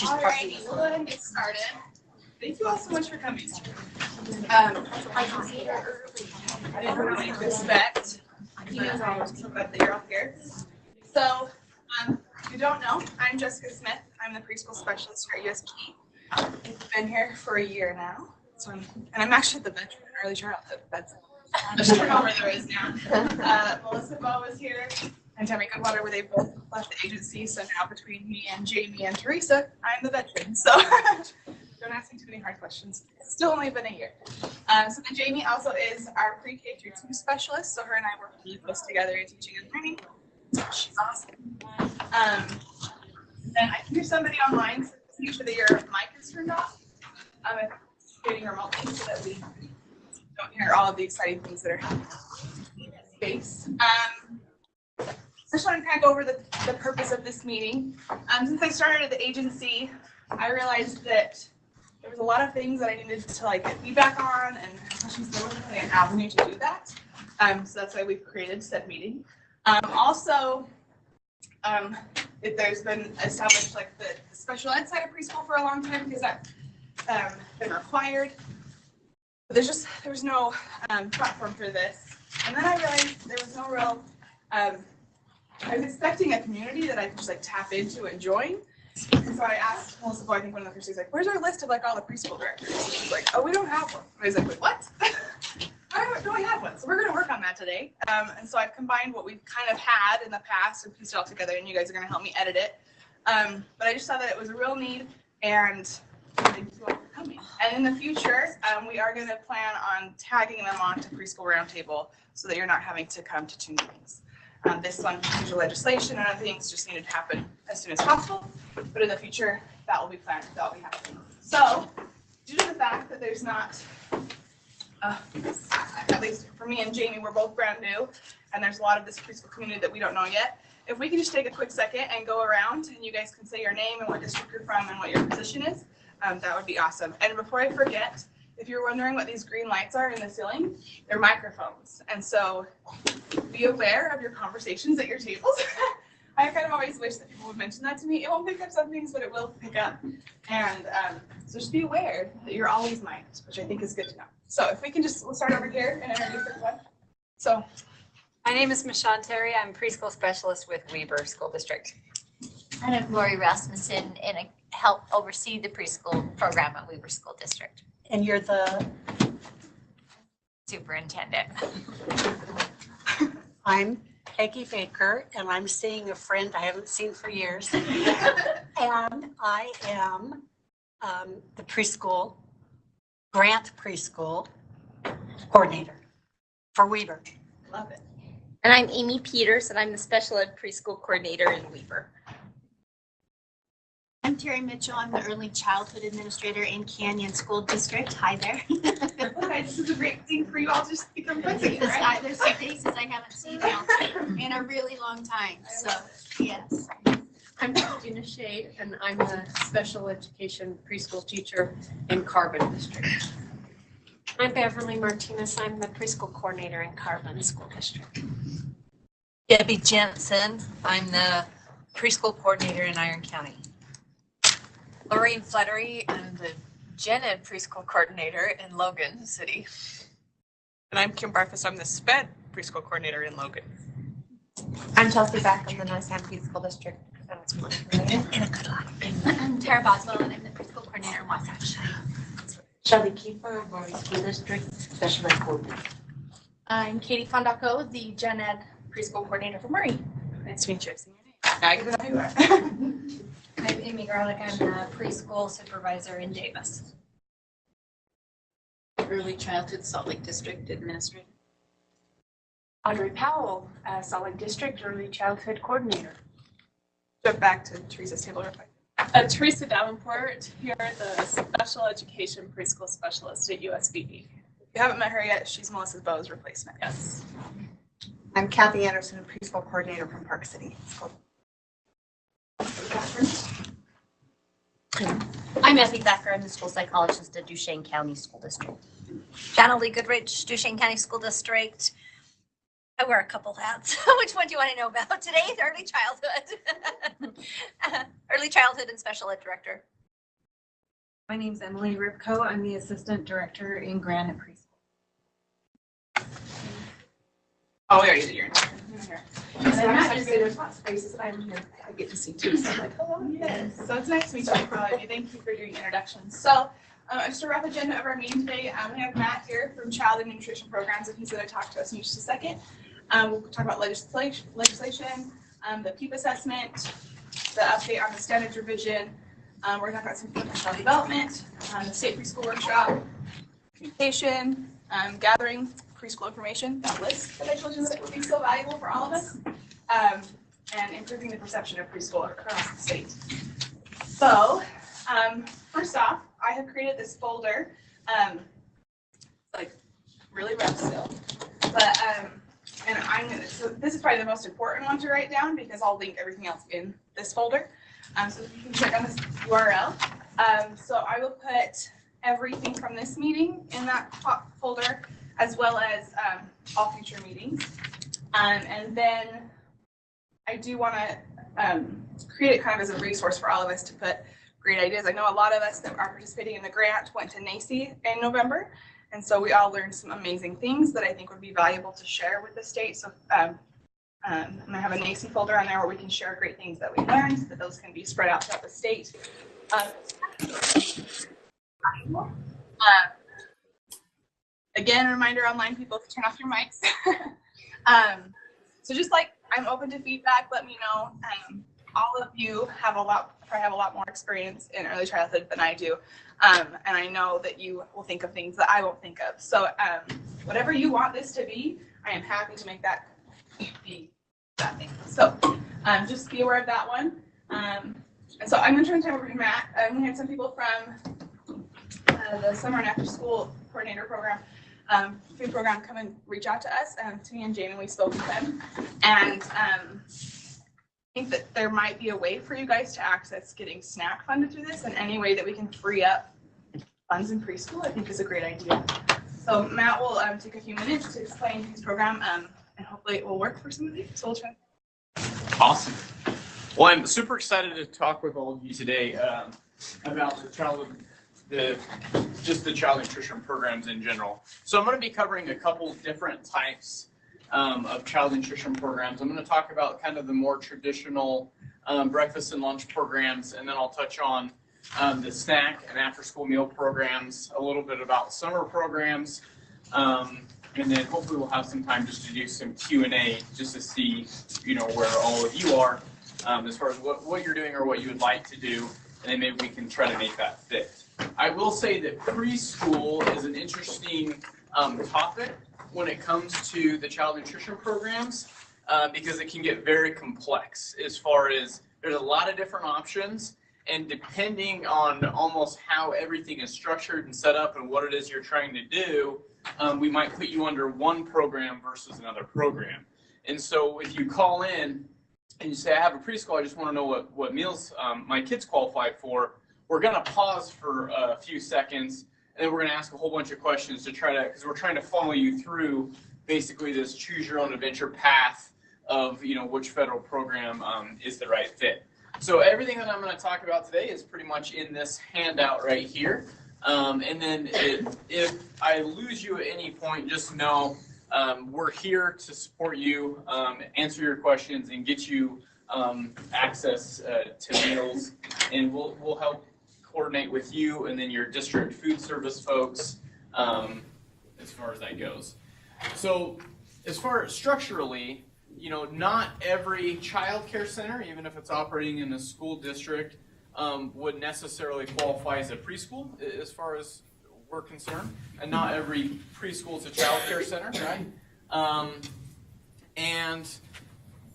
All right, we'll go ahead and get started. Thank you all so much for coming. I didn't know what to expect. I'm so glad that you're all here. So, if you don't know, I'm Jessica Smith. I'm the preschool specialist here at USP. I've been here for a year now. And I'm actually the veteran in early childhood. That's the turnover there is now. Melissa Bowe is here, and Tammy Goodwater, where they both left the agency. So now between me and Jamie and Teresa, I'm the veteran. So don't ask me too many hard questions. It's still only been a year. So then Jamie also is our pre-K through 2 specialist. So her and I work really close together in teaching and learning. She's awesome. Then I can hear somebody online, so make sure that your mic is turned off. I'm creating remotely so that we don't hear all of the exciting things that are happening in space. I just want to kind of go over the purpose of this meeting. Since I started at the agency, I realized that there was a lot of things that I needed to get feedback on, and questions there wasn't really an avenue to do that. So that's why we've created said meeting. There's been established the special ed side of preschool for a long time because that's been required. But there was no platform for this. And then I realized there was no real, I was expecting a community that I could just tap into and join. And so I asked Melissa Bowe, I think one of the first days, where's our list of all the preschool directors? And she's like, oh, we don't have one. And I was like, wait, what? I don't have one. So we're going to work on that today. And so I've combined what we've kind of had in the past and pieced it all together, and you guys are going to help me edit it. But I just thought that it was a real need, and thank you all for coming. And in the future, we are going to plan on tagging them onto Preschool Roundtable so that you're not having to come to 2 meetings. This one, future legislation and other things just needed to happen as soon as possible. But in the future, that will be planned. That will be happening. So, due to the fact that there's not, at least for me and Jamie, we're both brand new, and there's a lot of this preschool community that we don't know yet. If we can just take a quick second and go around, and you guys can say your name and what district you're from and what your position is, that would be awesome. And before I forget, if you're wondering what these green lights are in the ceiling, they're microphones. And so be aware of your conversations at your tables. I kind of always wish that people would mention that to me. It won't pick up some things, but it will pick up. And so just be aware that you're always mic'd, which I think is good to know. So if we can we'll start over here and introduce everyone. So my name is Michonne Terry. I'm preschool specialist with Weber School District. And I'm Lori Rasmussen, and I help oversee the preschool program at Weber School District. And you're the superintendent. I'm Peggy Baker, and I'm seeing a friend I haven't seen for years. And I am the grant preschool coordinator for Weber. love it. And I'm Amy Peters, and I'm the special ed preschool coordinator in Weber. I'm Terry Mitchell. I'm the early childhood administrator in Canyon School District. Hi there. Okay, this is a great thing for you all to just become friends again, right? There's some faces I haven't seen in a really long time. So, yes. I'm Christina Shade, and I'm a special education preschool teacher in Carbon District. I'm Beverly Martinez. I'm the preschool coordinator in Carbon School District. Debbie Jensen. I'm the preschool coordinator in Iron County. Lorraine Flattery. I'm the Gen Ed preschool coordinator in Logan City. And I'm Kim Barfus. I'm the SPED preschool coordinator in Logan. I'm Chelsea Beck. I'm the Norristown Preschool District. In a good line. I'm Tara Boswell, and I'm the preschool coordinator in Wasatch. Shelly Kiefer, Maury School District, Special Ed Coordinator. I'm Katie Fondaco, the Gen Ed preschool coordinator for Murray. Nice to meet you. I've seen your name. Now I get to know who you are. I'm Amy Garlick. I'm the preschool supervisor in Davis. Early Childhood Salt Lake District Administrator. Audrey Powell, Salt Lake District Early Childhood Coordinator. Jump back to Teresa's table real quick. Teresa Davenport, here, the Special Education Preschool Specialist at USBB. If you haven't met her yet, she's Melissa Bowe's replacement. Yes. I'm Kathy Anderson, preschool coordinator from Park City School. I'm Effie Thacker. I'm the school psychologist at Duchesne County School District. Jana Lee Goodrich, Duchesne County School District. I wear a couple hats. Which one do you want to know about today? Early childhood. Early childhood and special ed director. My name's Emily Ripko. I'm the assistant director in Granite Preschool. Oh, we already did your introduction. And then Matt just said there's lots of faces that I'm here. I get to see too. So I'm like, hello. Yes. So it's nice to meet you, all of you. Thank you for doing introductions. So just a rough agenda of our meeting today. We have Matt here from Child and Nutrition Programs, and he's going to talk to us in just a second. We'll talk about legislation, the PEEP assessment, the update on the standards revision. We're going to talk about some professional development, the state preschool workshop, communication, gathering preschool information, that list that I told you that would be so valuable for all of us, and improving the perception of preschool across the state. So first off, I have created this folder, like really rough still, but and so this is probably the most important one to write down because I'll link everything else in this folder. So if you can click on this URL. So I will put everything from this meeting in that top folder, as well as all future meetings. And then I do want to create it kind of as a resource for all of us to put great ideas. I know a lot of us that are participating in the grant went to NACE in November. And so we all learned some amazing things that I think would be valuable to share with the state. So I'm going to have a NACE folder on there where we can share great things that we learned, so that those can be spread out throughout the state. Again, a reminder, online people, to turn off your mics. So just like I'm open to feedback, let me know. All of you probably have a lot more experience in early childhood than I do. And I know that you will think of things that I won't think of. So whatever you want this to be, I am happy to make that be that thing. So just be aware of that one. And so I'm going to turn time over to Matt. We had some people from the summer and after school coordinator program, food program, come and reach out to us. To me and Jamie, we spoke with them. And I think that there might be a way for you guys to access getting snack funded through this, and any way that we can free up funds in preschool, I think is a great idea. So Matt will take a few minutes to explain his program, and hopefully it will work for some of you. So we'll try. Awesome. Well, I'm super excited to talk with all of you today about just the child nutrition programs in general. So I'm going to be covering a couple different types of child nutrition programs. I'm going to talk about kind of the more traditional breakfast and lunch programs, and then I'll touch on the snack and after school meal programs, a little bit about summer programs, and then hopefully we'll have some time just to do some Q&A just to see, where all of you are as far as what you're doing or what you would like to do, and then maybe we can try to make that fit. I will say that preschool is an interesting topic when it comes to the child nutrition programs because it can get very complex as far as there's a lot of different options, and depending on almost how everything is structured and set up and what it is you're trying to do, we might put you under one program versus another program. And so if you call in and you say, I have a preschool, I just want to know what meals my kids qualify for, we're going to pause for a few seconds, and then we're going to ask a whole bunch of questions to because we're trying to follow you through basically this choose your own adventure path of, which federal program is the right fit. So everything that I'm going to talk about today is pretty much in this handout right here. And then if I lose you at any point, just know we're here to support you, answer your questions, and get you access to meals, and we'll help coordinate with you and then your district food service folks as far as that goes. So as far as structurally, not every child care center, even if it's operating in a school district, would necessarily qualify as a preschool as far as we're concerned. And not every preschool is a child care center, right? And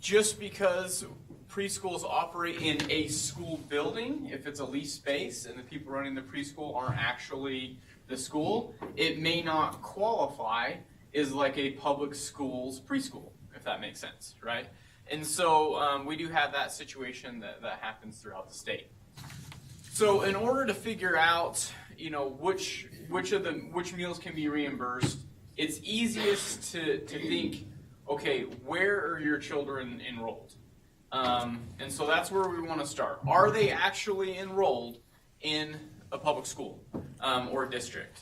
just because preschools operate in a school building, if it's a leased space and the people running the preschool aren't actually the school, it may not qualify as like a public school's preschool, if that makes sense, right? And so we do have that situation that happens throughout the state. So in order to figure out, which meals can be reimbursed, it's easiest to think, okay, where are your children enrolled? And so that's where we want to start. Are they actually enrolled in a public school or district?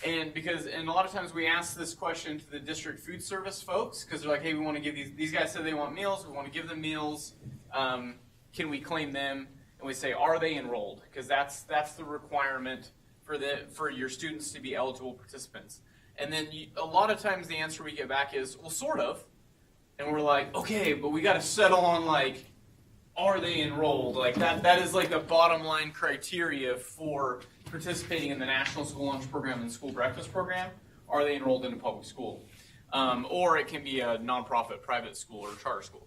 And a lot of times we ask this question to the district food service folks because they're like, hey, we want to give these guys said they want meals, we want to give them meals. Can we claim them? And we say, are they enrolled? Because that's the requirement for your students to be eligible participants. And then a lot of times the answer we get back is, well, sort of. And we're like, okay, but we got to settle on like, are they enrolled? Like that is like the bottom line criteria for participating in the National School Lunch Program and School Breakfast Program. Are they enrolled in a public school? Or it can be a nonprofit private school or charter school.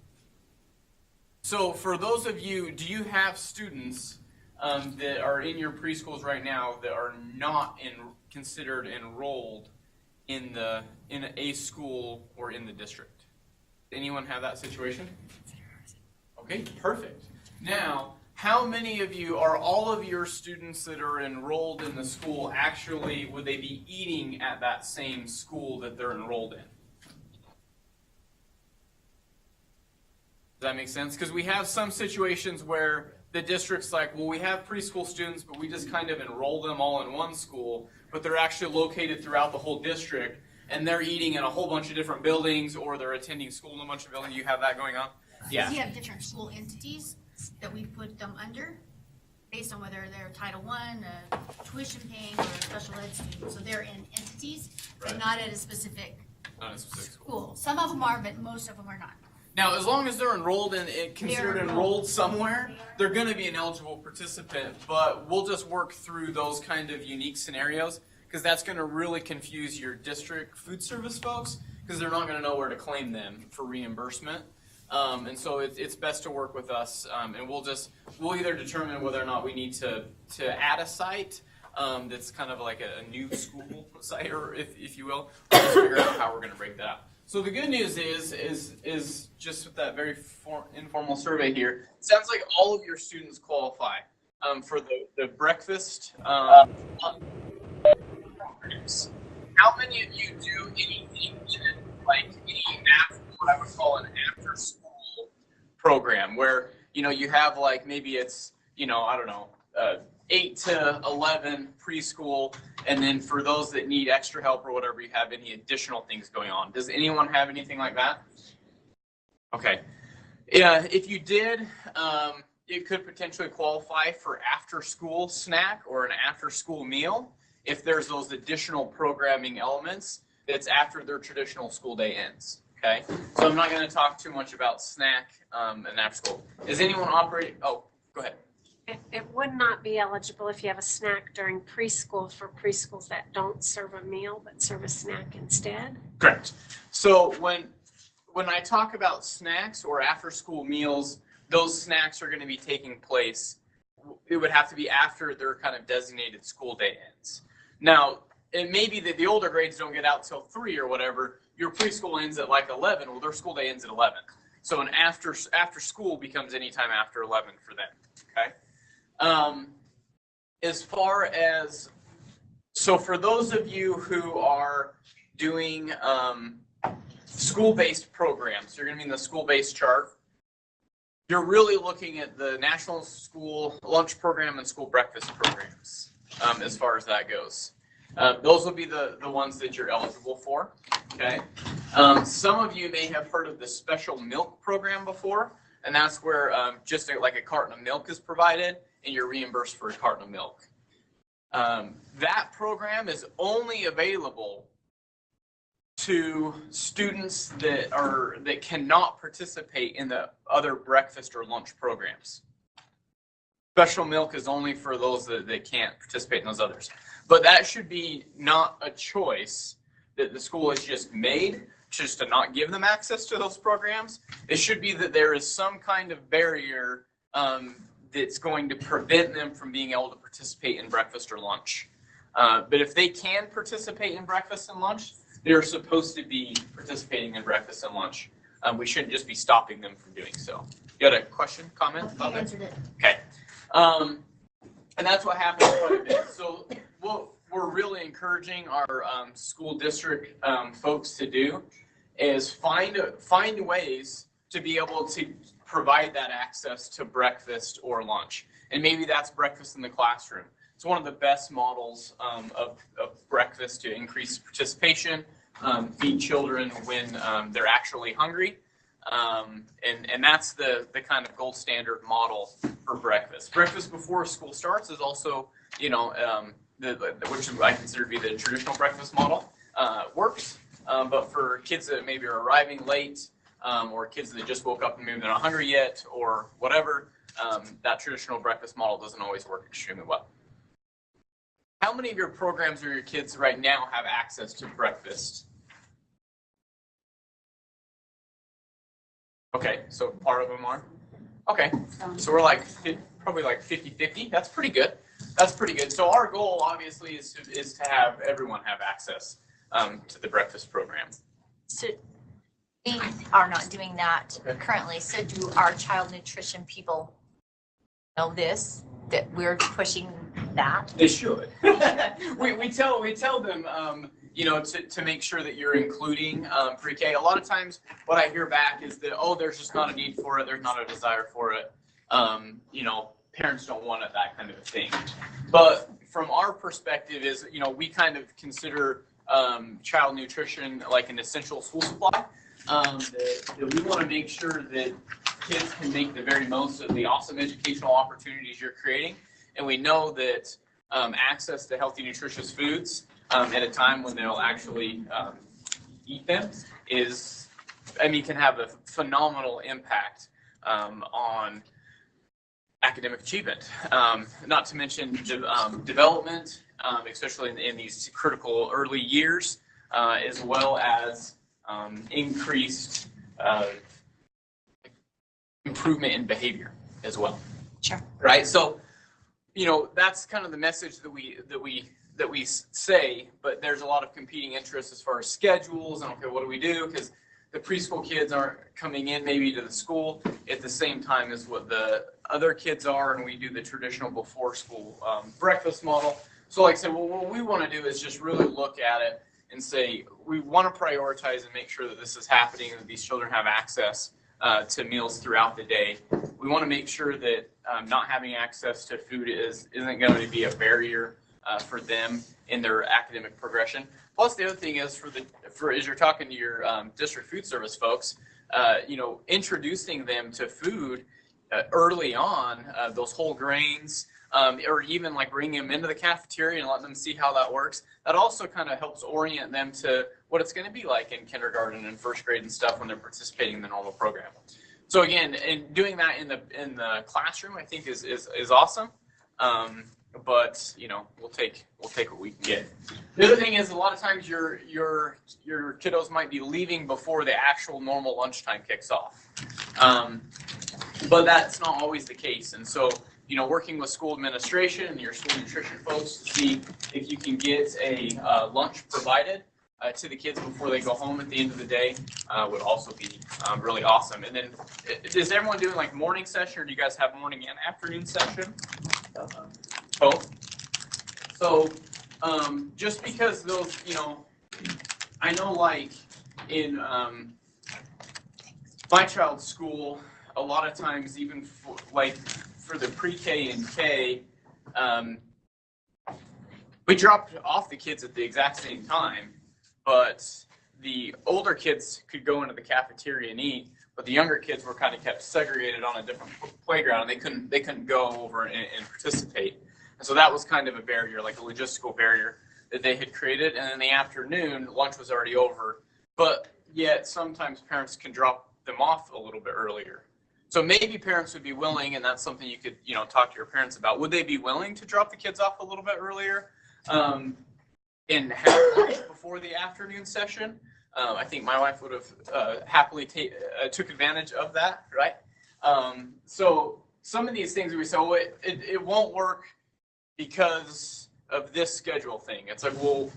So for those of you, do you have students that are in your preschools right now that are not considered enrolled in a school or in the district? Anyone have that situation? Okay, perfect. Now, how many of you, are all of your students that are enrolled in the school actually, would they be eating at that same school that they're enrolled in? Does that make sense? Because we have some situations where the district's like, well, we have preschool students, but we just kind of enroll them all in one school, but they're actually located throughout the whole district, and they're eating in a whole bunch of different buildings, or they're attending school in a bunch of buildings. You have that going on? Yeah. We have different school entities that we put them under based on whether they're Title I, tuition paying, or special ed student. So they're in entities, but not at a specific school. Some of them are, but most of them are not. Now, as long as they're enrolled and considered enrolled somewhere, they're going to be an eligible participant, but we'll just work through those kind of unique scenarios because that's going to really confuse your district food service folks because they're not going to know where to claim them for reimbursement. And so it's best to work with us, and we'll either determine whether or not we need to add a site that's kind of like a new school site, or if you will, or just figure out how we're going to break that out. So the good news is just with that very informal survey here, it sounds like all of your students qualify for the breakfast programs. How many of you do anything like what I would call an after school program where, you have like, maybe it's, 8 to 11 preschool, and then for those that need extra help or whatever, you have any additional things going on. Does anyone have anything like that? Okay. Yeah, if you did, it could potentially qualify for after school snack or an after school meal if there's those additional programming elements that's after their traditional school day ends. Okay, so I'm not going to talk too much about snack and after school. Is anyone operating? Oh, go ahead. It would not be eligible if you have a snack during preschool for preschools that don't serve a meal but serve a snack instead. Correct. So when I talk about snacks or after school meals, those snacks are going to be taking place. It would have to be after their kind of designated school day ends. Now, it may be that the older grades don't get out till 3 or whatever. Your preschool ends at like 11. Well, their school day ends at 11. So an after school becomes anytime after 11 for them. Okay. As far as, so for those of you who are doing school-based programs, you're going to be in the school-based chart. You're really looking at the National School Lunch Program and School Breakfast Programs as far as that goes. Those will be the ones that you're eligible for. Okay. Some of you may have heard of the Special Milk Program before, and that's where just like a carton of milk is provided, and you're reimbursed for a carton of milk. That program is only available to students that cannot participate in the other breakfast or lunch programs. Special milk is only for those that can't participate in those others. But that should be not a choice that the school has just made just to not give them access to those programs. It should be that there is some kind of barrier that's going to prevent them from being able to participate in breakfast or lunch. But if they can participate in breakfast and lunch, they're supposed to be participating in breakfast and lunch. We shouldn't just be stopping them from doing so. You got a question, comment? I answered it. Okay. And that's what happens quite a bit. So what we're really encouraging our school district folks to do is find ways to be able to provide that access to breakfast or lunch. And maybe that's breakfast in the classroom. It's one of the best models of breakfast to increase participation, feed children when they're actually hungry. And that's the kind of gold standard model for breakfast. Breakfast before school starts is also, you know, which I consider to be the traditional breakfast model, works. But for kids that maybe are arriving late, or kids that just woke up and maybe they're not hungry yet, or whatever, that traditional breakfast model doesn't always work extremely well. How many of your programs or your kids right now have access to breakfast? Okay, so part of them are? Okay, so we're like probably like 50-50. That's pretty good. That's pretty good. So our goal obviously is to have everyone have access to the breakfast program. So we are not doing that currently. So do our child nutrition people know this, that we're pushing that? They should. we tell them, you know, to make sure that you're including pre-K. A lot of times what I hear back is that, oh, there's just not a need for it. There's not a desire for it. You know, parents don't want it, that kind of a thing. But from our perspective is, you know, we kind of consider child nutrition like an essential school supply. That we want to make sure that kids can make the very most of the awesome educational opportunities you're creating. And we know that access to healthy, nutritious foods at a time when they'll actually eat them is, I mean, can have a phenomenal impact on academic achievement. Not to mention development, especially in these critical early years, as well as increased improvement in behavior as well. Sure. Right. So, you know, that's kind of the message that we say, but there's a lot of competing interests as far as schedules and okay, what do we do? Because the preschool kids aren't coming in maybe to the school at the same time as what the other kids are, and we do the traditional before school breakfast model. So like I said, well, what we want to do is just really look at it and say, we want to prioritize and make sure that this is happening and that these children have access to meals throughout the day. We want to make sure that not having access to food isn't going to be a barrier for them in their academic progression. Plus, the other thing is as you're talking to your district food service folks, you know, introducing them to food early on, those whole grains, or even like bringing them into the cafeteria and letting them see how that works. That also kind of helps orient them to what it's going to be like in kindergarten and first grade and stuff when they're participating in the normal program. So again, in doing that in the classroom, I think is awesome. But you know, we'll take what we can get. The other thing is a lot of times your kiddos might be leaving before the actual normal lunchtime kicks off. But that's not always the case. And so, you know, working with school administration and your school nutrition folks to see if you can get a lunch provided to the kids before they go home at the end of the day would also be really awesome. And then is everyone doing like morning session, or do you guys have morning and afternoon session? Both. So just because those, you know, I know like in my child's school, a lot of times even for the pre-K and K, we dropped off the kids at the exact same time, but the older kids could go into the cafeteria and eat, but the younger kids were kind of kept segregated on a different playground. They couldn't go over and participate. And so that was kind of a barrier, like a logistical barrier that they had created. And in the afternoon, lunch was already over, but yet sometimes parents can drop them off a little bit earlier. So maybe parents would be willing, and that's something you could, you know, talk to your parents about. Would they be willing to drop the kids off a little bit earlier and have lunch before the afternoon session? I think my wife would have happily took advantage of that, right? So some of these things we say, well, it won't work because of this schedule thing. It's like, well,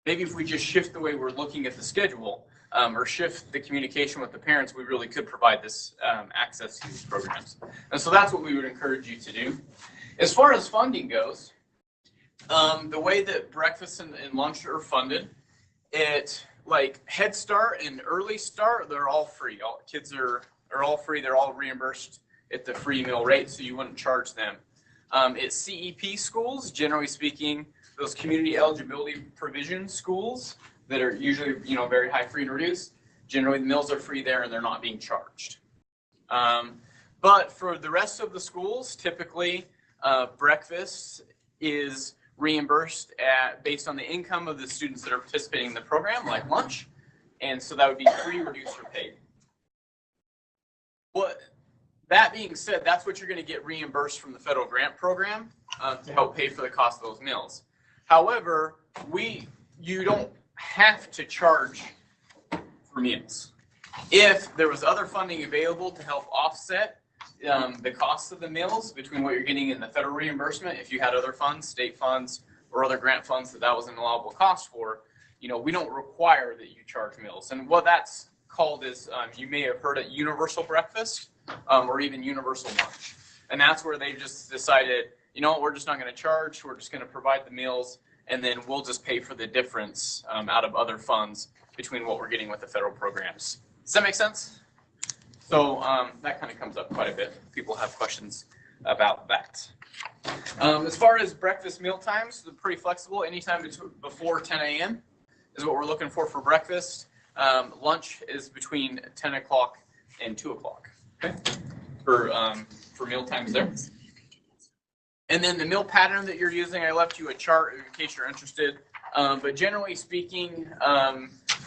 maybe if we just shift the way we're looking at the schedule, or shift the communication with the parents, we really could provide this access to these programs. And so that's what we would encourage you to do. As far as funding goes, the way that breakfast and lunch are funded, like Head Start and Early Start, they're all free. All kids are all free. They're all reimbursed at the free meal rate, so you wouldn't charge them. At CEP schools, generally speaking, those community eligibility provision schools that are usually, very high free and reduced, generally the meals are free there and they're not being charged. But for the rest of the schools, typically breakfast is reimbursed based on the income of the students that are participating in the program, like lunch, and so that would be free, reduced, or paid. That being said, that's what you're going to get reimbursed from the federal grant program to help pay for the cost of those meals. However, you don't have to charge for meals. If there was other funding available to help offset the cost of the meals between what you're getting in the federal reimbursement, if you had other funds, state funds, or other grant funds that was an allowable cost for, we don't require that you charge meals. And what that's called is, you may have heard it, universal breakfast, or even universal lunch. And that's where they just decided, we're just not going to charge, we're just going to provide the meals, and then we'll just pay for the difference out of other funds between what we're getting with the federal programs. Does that make sense? So that kind of comes up quite a bit. People have questions about that. As far as breakfast meal times, they're pretty flexible. Anytime before 10 a.m. is what we're looking for breakfast. Lunch is between 10 o'clock and 2 o'clock. Okay, for meal times there. And then the meal pattern that you're using, I left you a chart in case you're interested. But generally speaking,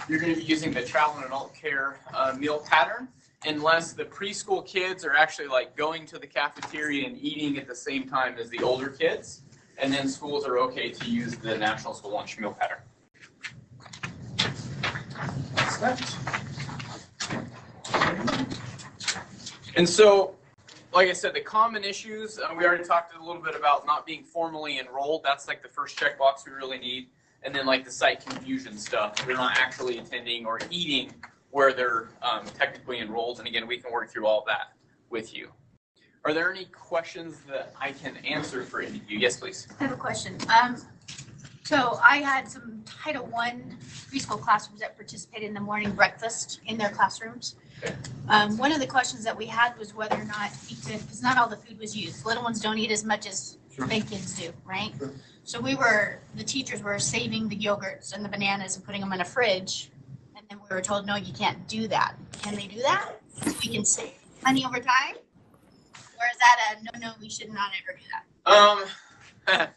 you're going to be using the child and adult care meal pattern, unless the preschool kids are actually like going to the cafeteria and eating at the same time as the older kids. And then schools are okay to use the National School Lunch meal pattern. And so, like I said, the common issues, we already talked a little bit about not being formally enrolled. That's like the first checkbox we really need. And then like the site confusion stuff. They're not actually attending or eating where they're technically enrolled. And again, we can work through all that with you. Are there any questions that I can answer for any of you? Yes, please. I have a question. So I had some Title I preschool classrooms that participated in the morning breakfast in their classrooms. One of the questions that we had was whether or not, because not all the food was used. Little ones don't eat as much as big kids do, right? Sure. So the teachers were saving the yogurts and the bananas and putting them in a fridge. And then we were told, no, you can't do that. Can they do that? So we can save money over time? Or is that no, we should not ever do that?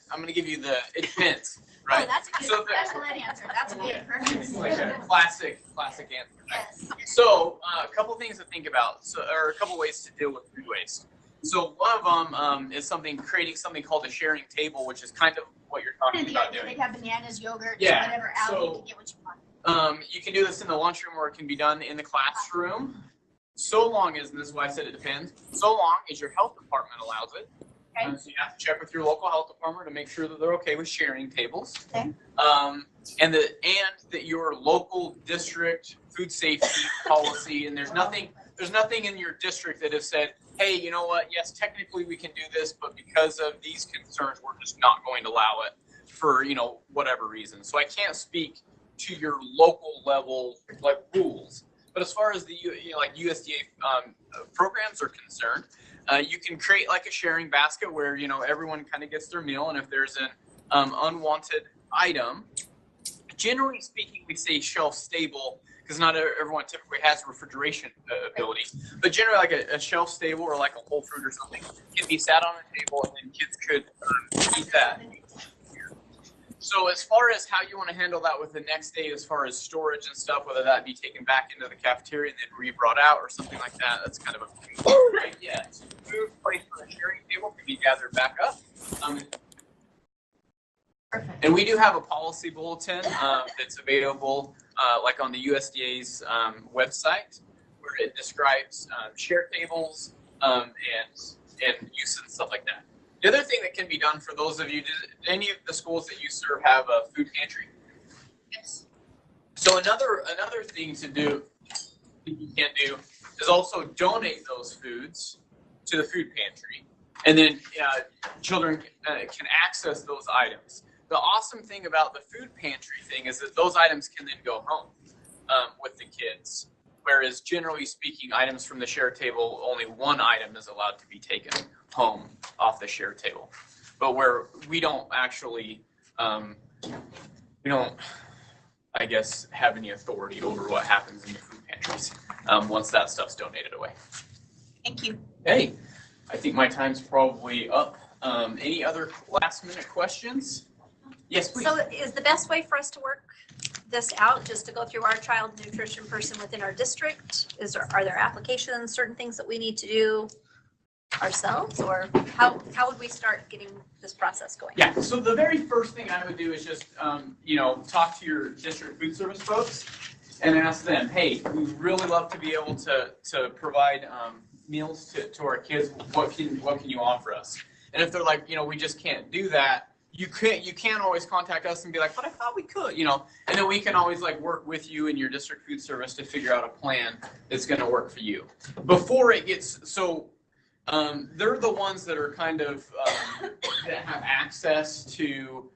I'm going to give you it depends. Right. Oh, that's a good special ed answer. That's good. Perfect. Like a classic answer. Yes. So a couple things to think about, or a couple ways to deal with food waste. So one of them is creating something called a sharing table, which is kind of what you're talking about doing. They have bananas, yogurt, yeah. Whatever out, you can get what you want. You can do this in the lunchroom, or it can be done in the classroom. So long as, and this is why I said it depends, so long as your health department allows it. Okay. So you have to check with your local health department to make sure that they're okay with sharing tables. Okay. And that your local district food safety policy, and there's nothing in your district that has said, hey, you know what? Yes, technically we can do this, but because of these concerns, we're just not going to allow it for whatever reason. So I can't speak to your local level like rules. But as far as the like USDA programs are concerned, you can create like a sharing basket where everyone kind of gets their meal, and if there's an unwanted item, generally speaking, we say shelf stable because not everyone typically has refrigeration ability. But generally, like a shelf stable or like a whole fruit or something can be sat on a table, and then kids could eat that. So as far as how you want to handle that with the next day, as far as storage and stuff, whether that be taken back into the cafeteria and then re-brought out or something like that, that's kind of a right? Yeah. So food placed on a sharing table can be gathered back up. And we do have a policy bulletin that's available like on the USDA's website, where it describes share tables and use and stuff like that. The other thing that can be done for those of you, any of the schools that you serve have a food pantry? Yes. So another thing to do, that you can do, is also donate those foods to the food pantry, and then children can access those items. the awesome thing about the food pantry thing is that those items can then go home with the kids. Whereas generally speaking, items from the share table, only one item is allowed to be taken home off the share table. But where we don't actually, we don't, I guess, have any authority over what happens in the food pantries once that stuff's donated away. Thank you. Hey, I think my time's probably up. Any other last minute questions? Yes, please. So is the best way for us to work this out just to go through our child nutrition person within our district? Are there applications, certain things that we need to do ourselves, or how would we start getting this process going? Yeah, so the very first thing I would do is just, talk to your district food service folks and ask them, hey, we'd really love to be able to provide meals to our kids. What can you offer us? And if they're like, we just can't do that, you can always contact us and be like, but I thought we could, and then we can always work with you and your district food service to figure out a plan that's going to work for you. Before it gets so. They're the ones that are kind of that have access to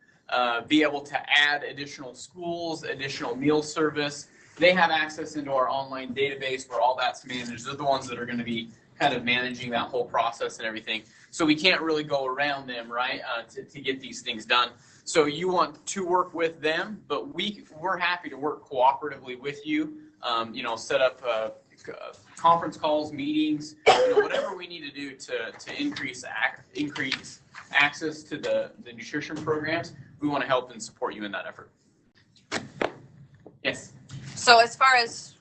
be able to add additional schools, additional meal service. They have access into our online database where all that's managed. They're the ones that are going to be kind of managing that whole process and everything. So we can't really go around them, right, to get these things done. So you want to work with them, but we're happy to work cooperatively with you. Set up conference calls, meetings, whatever we need to do to increase access to the nutrition programs. We want to help and support you in that effort. Yes. So as far as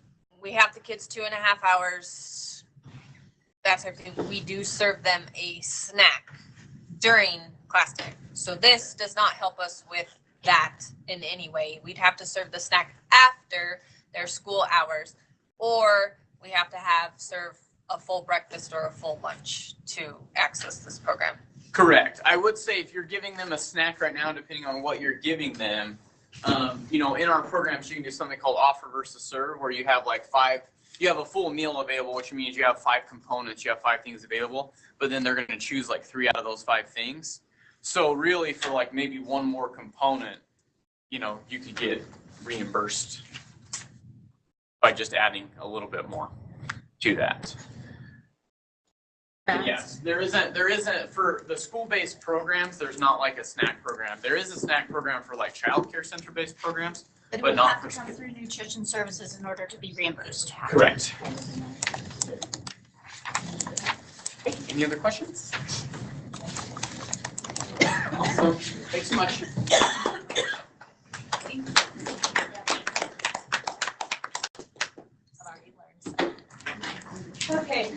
we have the kids 2.5 hours, that's everything. We do serve them a snack during class time. So this does not help us with that in any way. We'd have to serve the snack after their school hours, or we have to serve a full breakfast or a full lunch to access this program. Correct. I would say if you're giving them a snack right now, depending on what you're giving them, in our programs, you can do something called offer versus serve, where you have you have a full meal available, which means you have 5 components, you have 5 things available, but then they're going to choose 3 out of those 5 things. So really for maybe one more component, you could get reimbursed by just adding a little bit more to that. Yes, there isn't for the school-based programs. There's not a snack program. There is a snack program for child care center-based programs, but not for school. Have to come through nutrition services in order to be reimbursed. Correct. Okay, any other questions? Awesome. Thanks so much. Okay,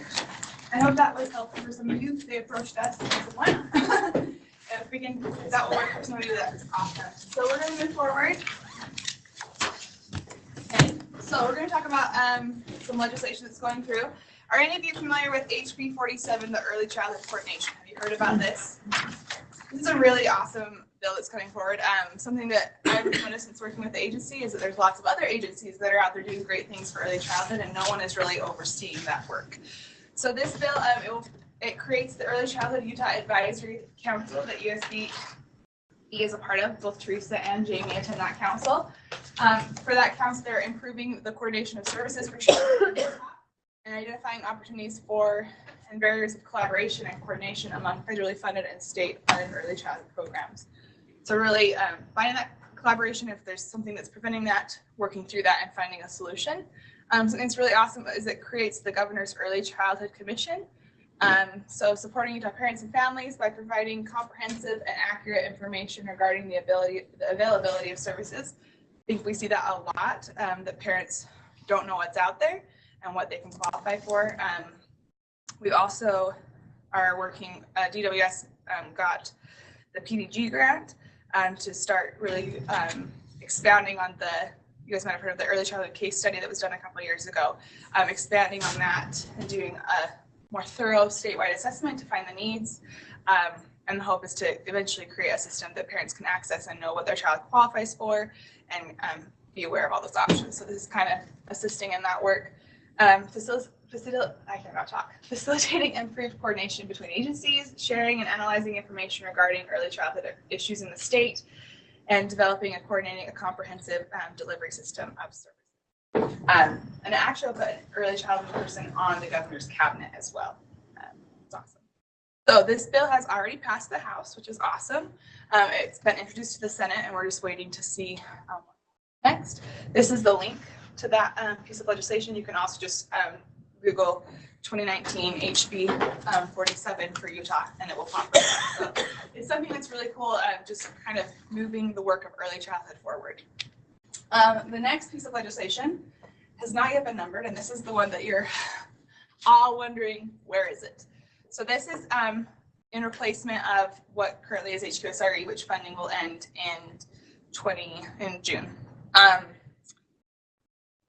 I hope that was helpful for some of you. They approached us and said, why not? If that will work for some of you, that's awesome. So we're going to move forward. Okay, so we're going to talk about some legislation that's going through. Are any of you familiar with HB 47, the Early Childhood Coordination? Have you heard about this? This is a really awesome bill that's coming forward. Something that I've noticed since working with the agency is that there's lots of other agencies that are out there doing great things for early childhood, and no one is really overseeing that work. So this bill, it creates the Early Childhood Utah Advisory Council that USB is a part of. Both Teresa and Jamie attend that council. For that council, they're improving the coordination of services for children and identifying opportunities for and barriers of collaboration and coordination among federally funded and state-funded early childhood programs. So really finding that collaboration, if there's something that's preventing that, working through that and finding a solution. Something that's really awesome is it creates the Governor's Early Childhood Commission. So supporting Utah parents and families by providing comprehensive and accurate information regarding the availability of services. I think we see that a lot, that parents don't know what's out there and what they can qualify for. We also are working, DWS got the PDG grant to start really expounding on you guys might have heard of the early childhood case study that was done a couple of years ago, expanding on that and doing a more thorough statewide assessment to find the needs. And the hope is to eventually create a system that parents can access and know what their child qualifies for and be aware of all those options. So this is kind of assisting in that work. Facilitating improved coordination between agencies, sharing and analyzing information regarding early childhood issues in the state, and developing and coordinating a comprehensive delivery system of services. And actually, I'll put an early childhood person on the governor's cabinet as well. It's awesome. So this bill has already passed the House, which is awesome. It's been introduced to the Senate, and we're just waiting to see next. This is the link to that piece of legislation. You can also just Google 2019 HB 47 for Utah, and it will pop up. So it's something that's really cool, just kind of moving the work of early childhood forward. The next piece of legislation has not yet been numbered, and this is the one that you're all wondering, where is it? So this is in replacement of what currently is HQSRE, which funding will end in June.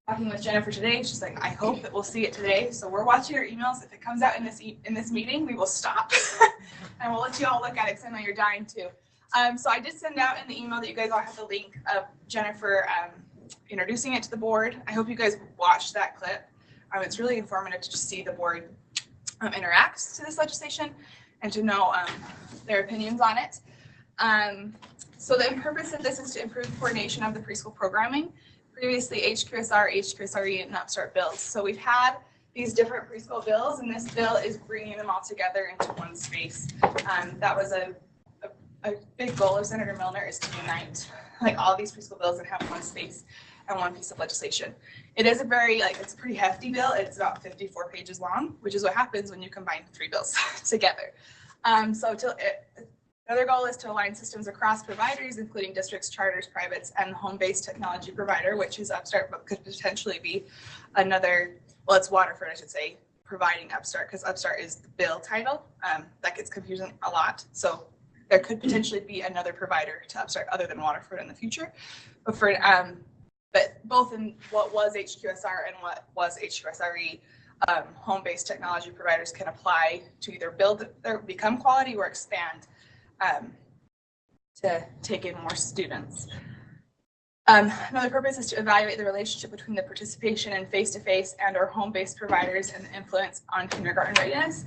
Talking with Jennifer today, she's like, I hope that we'll see it today. So we're watching our emails. If it comes out in this meeting, we will stop and we'll let you all look at it because I know you're dying to. So I did send out in the email that you guys all have the link of Jennifer introducing it to the board. I hope you guys watched that clip. It's really informative to just see the board interact to this legislation and to know their opinions on it. So the purpose of this is to improve coordination of the preschool programming. Previously, HQSR, HQSRE, and Upstart bills. So we've had these different preschool bills, and this bill is bringing them all together into one space. That was a big goal of Senator Milner, is to unite like all these preschool bills and have one space and one piece of legislation. It is a very, it's a pretty hefty bill. It's about 54 pages long, which is what happens when you combine 3 bills together. Another goal is to align systems across providers, including districts, charters, privates, and the home-based technology provider, which is Upstart, but could potentially be another, well, it's Waterford, I should say, providing Upstart, because Upstart is the bill title. That gets confusing a lot. So there could potentially be another provider to Upstart other than Waterford in the future. But both in what was HQSR and what was HQSRE, home-based technology providers can apply to either build or become quality or expand to take in more students. Another purpose is to evaluate the relationship between the participation in face-to-face and or home-based providers and the influence on kindergarten readiness.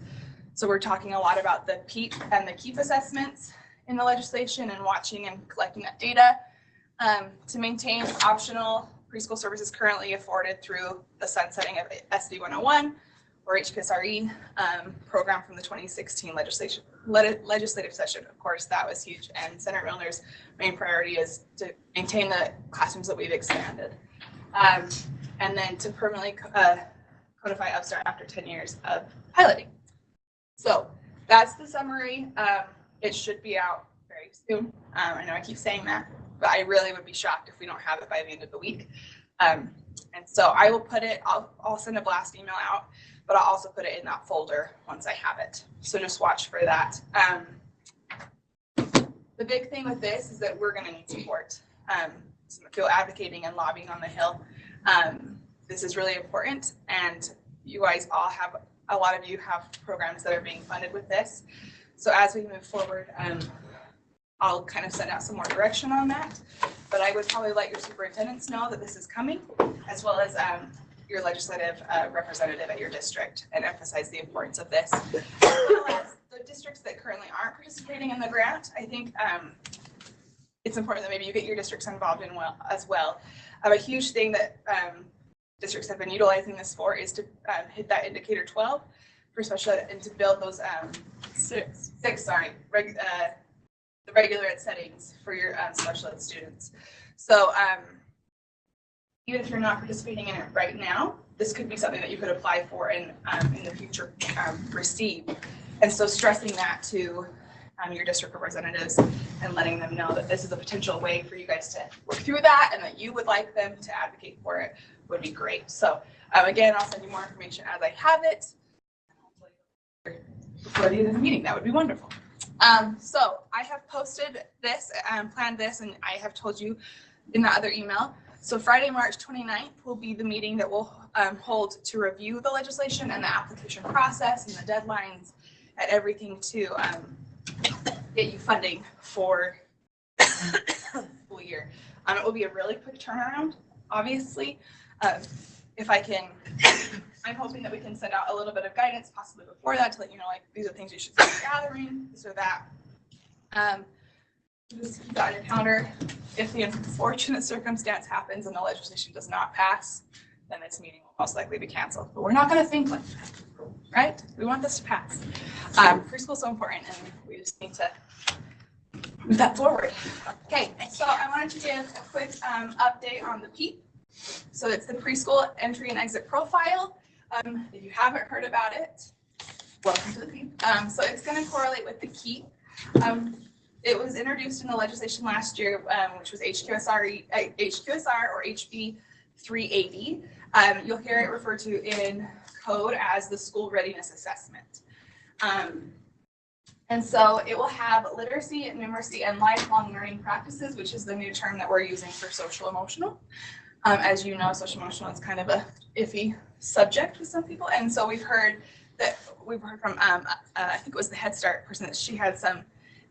So we're talking a lot about the PEEP and the KEEP assessments in the legislation and watching and collecting that data. To maintain optional preschool services currently afforded through the sunsetting of SB 101 or HQSRE program from the 2016 legislative session. Of course, that was huge. And Senator Milner's main priority is to maintain the classrooms that we've expanded. And then to permanently codify Upstart after 10 years of piloting. So that's the summary. It should be out very soon. I know I keep saying that, but I really would be shocked if we don't have it by the end of the week. And so I will put it, I'll send a blast email out, but I'll also put it in that folder once I have it. So just watch for that. The big thing with this is that we're going to need support. So I feel advocating and lobbying on the Hill. This is really important, and you guys all have, a lot of you have programs that are being funded with this. So as we move forward, I'll kind of send out some more direction on that, but I would probably let your superintendents know that this is coming, as well as your legislative representative at your district, and emphasize the importance of this. As well as the districts that currently aren't participating in the grant, I think it's important that maybe you get your districts involved in as well. A huge thing that districts have been utilizing this for is to hit that indicator 12 for special ed and to build those the regular ed settings for your special ed students. So even if you're not participating in it right now, this could be something that you could apply for and in the future receive. And so stressing that to your district representatives and letting them know that this is a potential way for you guys to work through that and that you would like them to advocate for it would be great. So again, I'll send you more information as I have it. Before the end of the meeting, that would be wonderful. So I have posted this, planned this, and I have told you in that other email. So Friday, March 29th will be the meeting that we'll hold to review the legislation and the application process and the deadlines and everything to get you funding for the school year. It will be a really quick turnaround, obviously. If I can, I'm hoping that we can send out a little bit of guidance possibly before that to let you know, like, these are things you should start gathering, this or that. Just keep that on your calendar. If the unfortunate circumstance happens and the legislation does not pass, then this meeting will most likely be canceled. But we're not going to think like that, right? We want this to pass. Preschool is so important, and we just need to move that forward. Okay, so I wanted to give a quick update on the PEEP. So it's the preschool entry and exit profile. If you haven't heard about it, welcome to the PEEP. So it's going to correlate with the KEEP. It was introduced in the legislation last year, which was HQSR or HB 380. You'll hear it referred to in code as the school readiness assessment. And so it will have literacy, numeracy, and lifelong learning practices, which is the new term that we're using for social emotional. As you know, social emotional is kind of a iffy subject with some people. And so we've heard from, I think it was the Head Start person, that she had some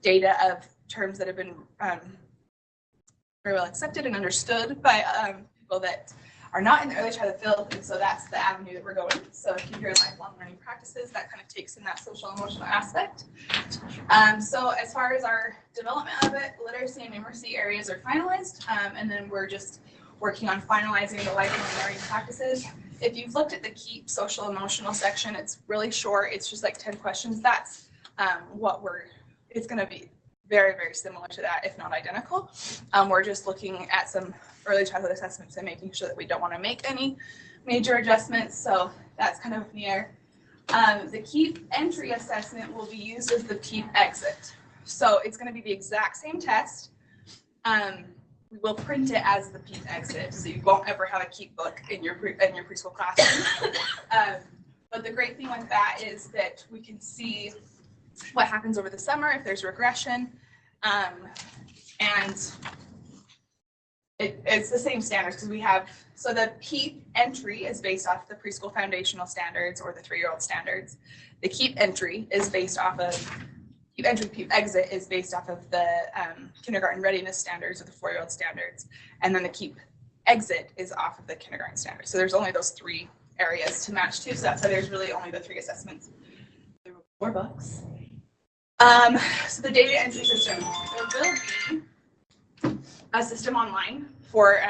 data of terms that have been very well accepted and understood by people that are not in the early childhood field, and so that's the avenue that we're going. So if you hear lifelong learning practices, that kind of takes in that social emotional aspect. So as far as our development of it, literacy and numeracy areas are finalized, and then we're just working on finalizing the lifelong learning practices. If you've looked at the KEEP social emotional section, it's really short. It's just like 10 questions. That's it's going to be very, very similar to that, if not identical. We're just looking at some early childhood assessments and making sure that we don't want to make any major adjustments. So that's kind of near. The KEEP entry assessment will be used as the PEEP exit. So it's going to be the exact same test. We will print it as the PEEP exit, so you won't ever have a KEEP book in your preschool classroom. But the great thing with that is that we can see what happens over the summer, if there's regression, and it's the same standards because we have, so the PEEP entry is based off the preschool foundational standards or the 3-year-old standards. The KEEP entry is based off of, KEEP entry, PEEP exit is based off of the kindergarten readiness standards or the 4-year-old standards, and then the KEEP exit is off of the kindergarten standards. So there's only those 3 areas to match to, so that's why there's really only the 3 assessments. There were 4 books. So the data entry system, there will be a system online for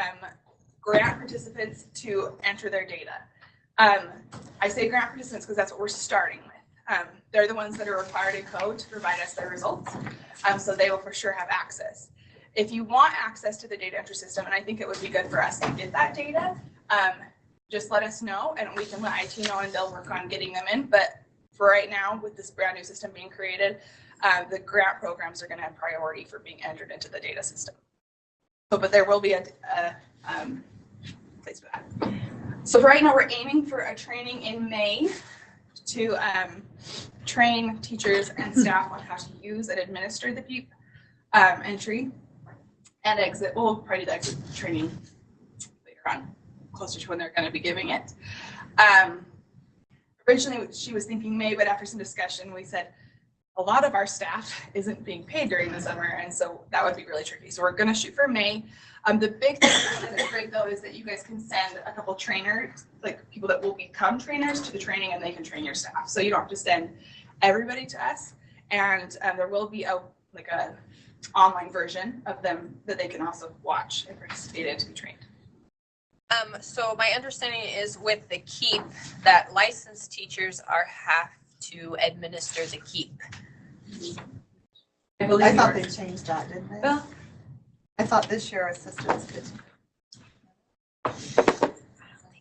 grant participants to enter their data. I say grant participants because that's what we're starting with. They're the ones that are required in code to provide us their results, so they will for sure have access. If you want access to the data entry system, and I think it would be good for us to get that data, just let us know and we can let IT know and they'll work on getting them in. But for right now, with this brand new system being created, the grant programs are going to have priority for being entered into the data system. So, but there will be a place for that. So for right now, we're aiming for a training in May to train teachers and staff on how to use and administer the PEEP entry and exit. We'll probably do the exit training later on, closer to when they're going to be giving it. Originally, she was thinking May, but after some discussion, we said a lot of our staff isn't being paid during the summer, and so that would be really tricky. So we're going to shoot for May. The big thing that's great, though, is that you guys can send a couple trainers, like people that will become trainers, to the training, and they can train your staff. So you don't have to send everybody to us, and there will be a online version of them that they can also watch and participate in to be trained. So my understanding is with the KEEP that licensed teachers have to administer the KEEP. I thought they changed that, didn't they? Well, I thought this year assistants could.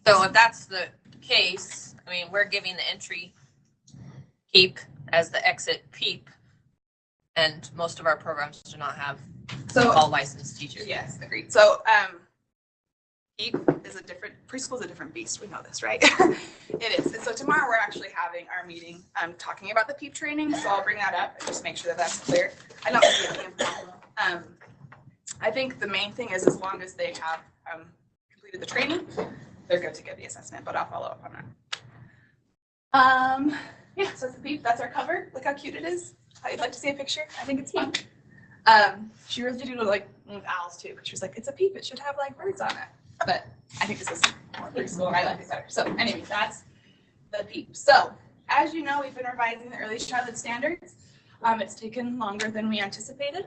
So if that's the case, I mean, we're giving the entry KEEP as the exit PEEP, and most of our programs do not have all licensed teachers. Yes, agreed. So PEEP is a different, preschool is a different beast. We know this, right? It is. And so tomorrow we're actually having our meeting talking about the PEEP training. So I'll bring that up and just make sure that that's clear. I don't think it's a problem. I think the main thing is as long as they have completed the training, they're good to get the assessment, but I'll follow up on that. Yeah, so it's the PEEP. That's our cover. Look how cute it is. I'd like to see a picture. I think it's fun. She really did like owls too, but she was like, it's a PEEP. It should have like birds on it. But I think this is more preschool and I like it better. So anyway, that's the PEEP. So as you know, we've been revising the early childhood standards. It's taken longer than we anticipated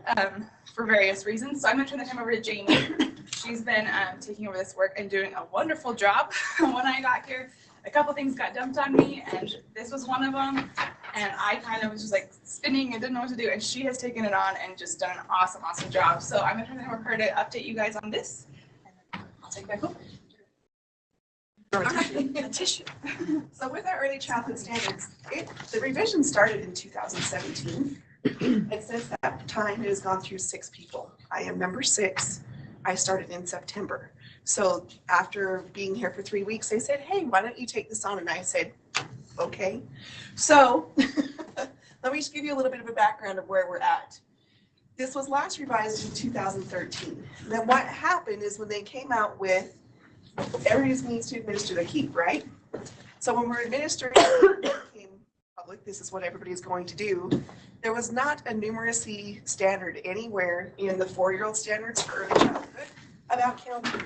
for various reasons. So I'm going to turn the time over to Jamie. She's been taking over this work and doing a wonderful job. When I got here, a couple things got dumped on me, and this was one of them. And I kind of was just like spinning and didn't know what to do. And she has taken it on and just done an awesome, awesome job. So I'm going to turn it over to her to update you guys on this. And I'll take back over. A tissue. So with our early childhood standards, the revision started in 2017. And since that time, it has gone through 6 people. I am number 6. I started in September. So after being here for 3 weeks, they said, hey, why don't you take this on? And I said, okay. So let me just give you a little bit of a background of where we're at. This was last revised in 2013. Then what happened is when they came out with everybody needs to administer the keep, right? So when we're administering in public, this is what everybody's going to do. There was not a numeracy standard anywhere in the 4-year-old standards for early childhood about counting.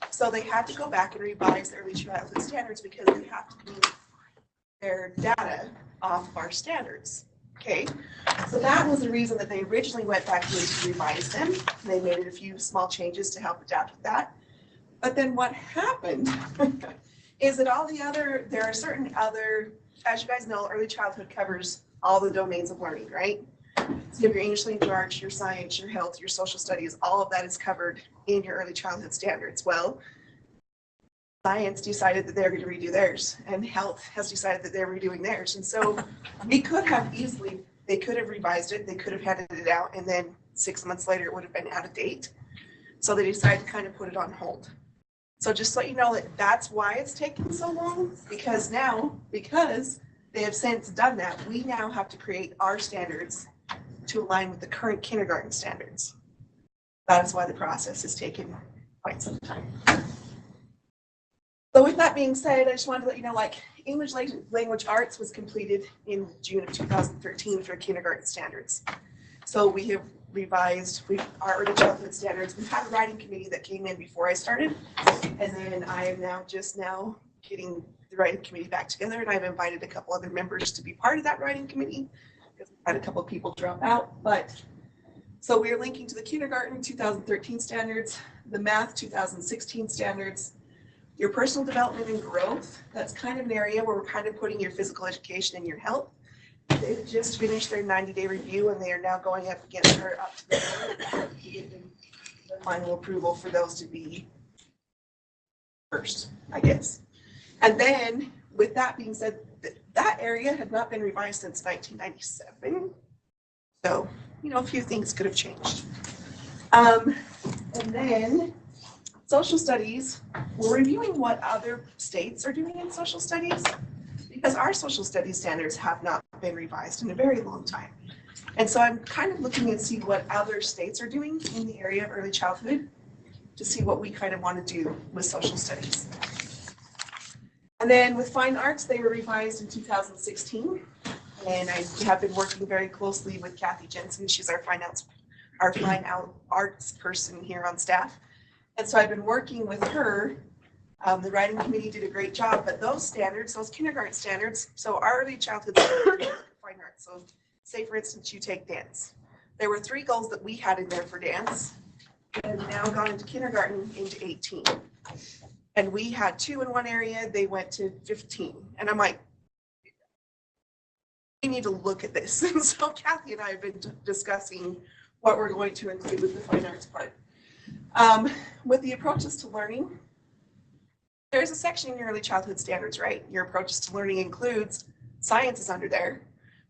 So they had to go back and revise the early childhood standards because they have to move their data off of our standards. Okay, so that was the reason that they originally went back in to revise them. They made a few small changes to help adapt with that. But then what happened is that there are certain other, as you guys know, early childhood covers all the domains of learning, right? So you have your English language arts, your science, your health, your social studies, all of that is covered in your early childhood standards. Well, science decided that they're going to redo theirs, and health has decided that they're redoing theirs. And so we could have they could have revised it, they could have handed it out, and then 6 months later it would have been out of date. So they decided to kind of put it on hold. So just to let you know that that's why it's taking so long, because they have since done that, we now have to create our standards to align with the current kindergarten standards. That is why the process has taken quite some time. So with that being said, I just wanted to let you know, like, English language arts was completed in June of 2013 for kindergarten standards. So we have revised our early childhood standards. We've had a writing committee that came in before I started, and then I am now just getting the writing committee back together, and I've invited a couple other members to be part of that writing committee because we've had a couple of people drop out. But so we are linking to the kindergarten 2013 standards, the math 2016 standards, your personal development and growth. That's kind of an area where we're kind of putting your physical education and your health. They've just finished their 90-day review, and they are now going up against her up to the final approval for those to be first, I guess. And then with that being said, that area had not been revised since 1997. So, a few things could have changed. And then social studies, we're reviewing what other states are doing in social studies, because our social studies standards have not been revised in a very long time. And so I'm kind of looking and see what other states are doing in the area of early childhood to see what we kind of want to do with social studies. And then with fine arts, they were revised in 2016. And I have been working very closely with Kathy Jensen. She's our fine arts person here on staff. And so I've been working with her. The writing committee did a great job, but those standards, those kindergarten standards, so our early childhood standards, fine arts. So say for instance, you take dance. There were 3 goals that we had in there for dance, and now gone into kindergarten into 18. And we had 2 in one area, they went to 15. And I'm like, we need to look at this. And so Kathy and I have been discussing what we're going to include with the fine arts part. With the approaches to learning, there's a section in your early childhood standards, right? Your approaches to learning includes science is under there,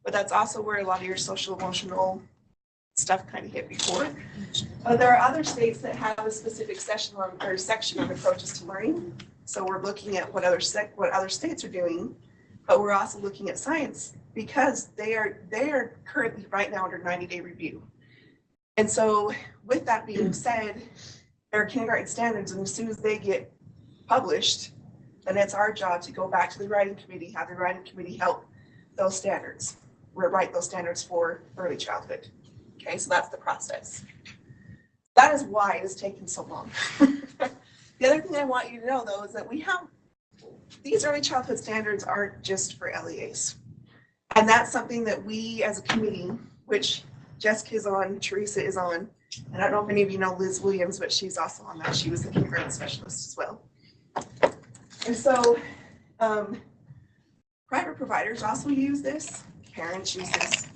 but that's also where a lot of your social emotional stuff kind of hit before. There are other states that have a specific section on approaches to learning. So we're looking at what other states are doing, but we're also looking at science because they are currently right now under 90-day review. And so with that being said, there are kindergarten standards, and as soon as they get published, then it's our job to go back to the writing committee, have the writing committee help those standards, rewrite those standards for early childhood. Okay, so that's the process. That is why it has taken so long. The other thing I want you to know, though, is that these early childhood standards aren't just for LEAs. And that's something that we as a committee, which Jessica is on, Teresa is on, and I don't know if any of you know Liz Williams, but she's also on that. She was the kindergarten specialist as well. And so private providers also use this, parents use this,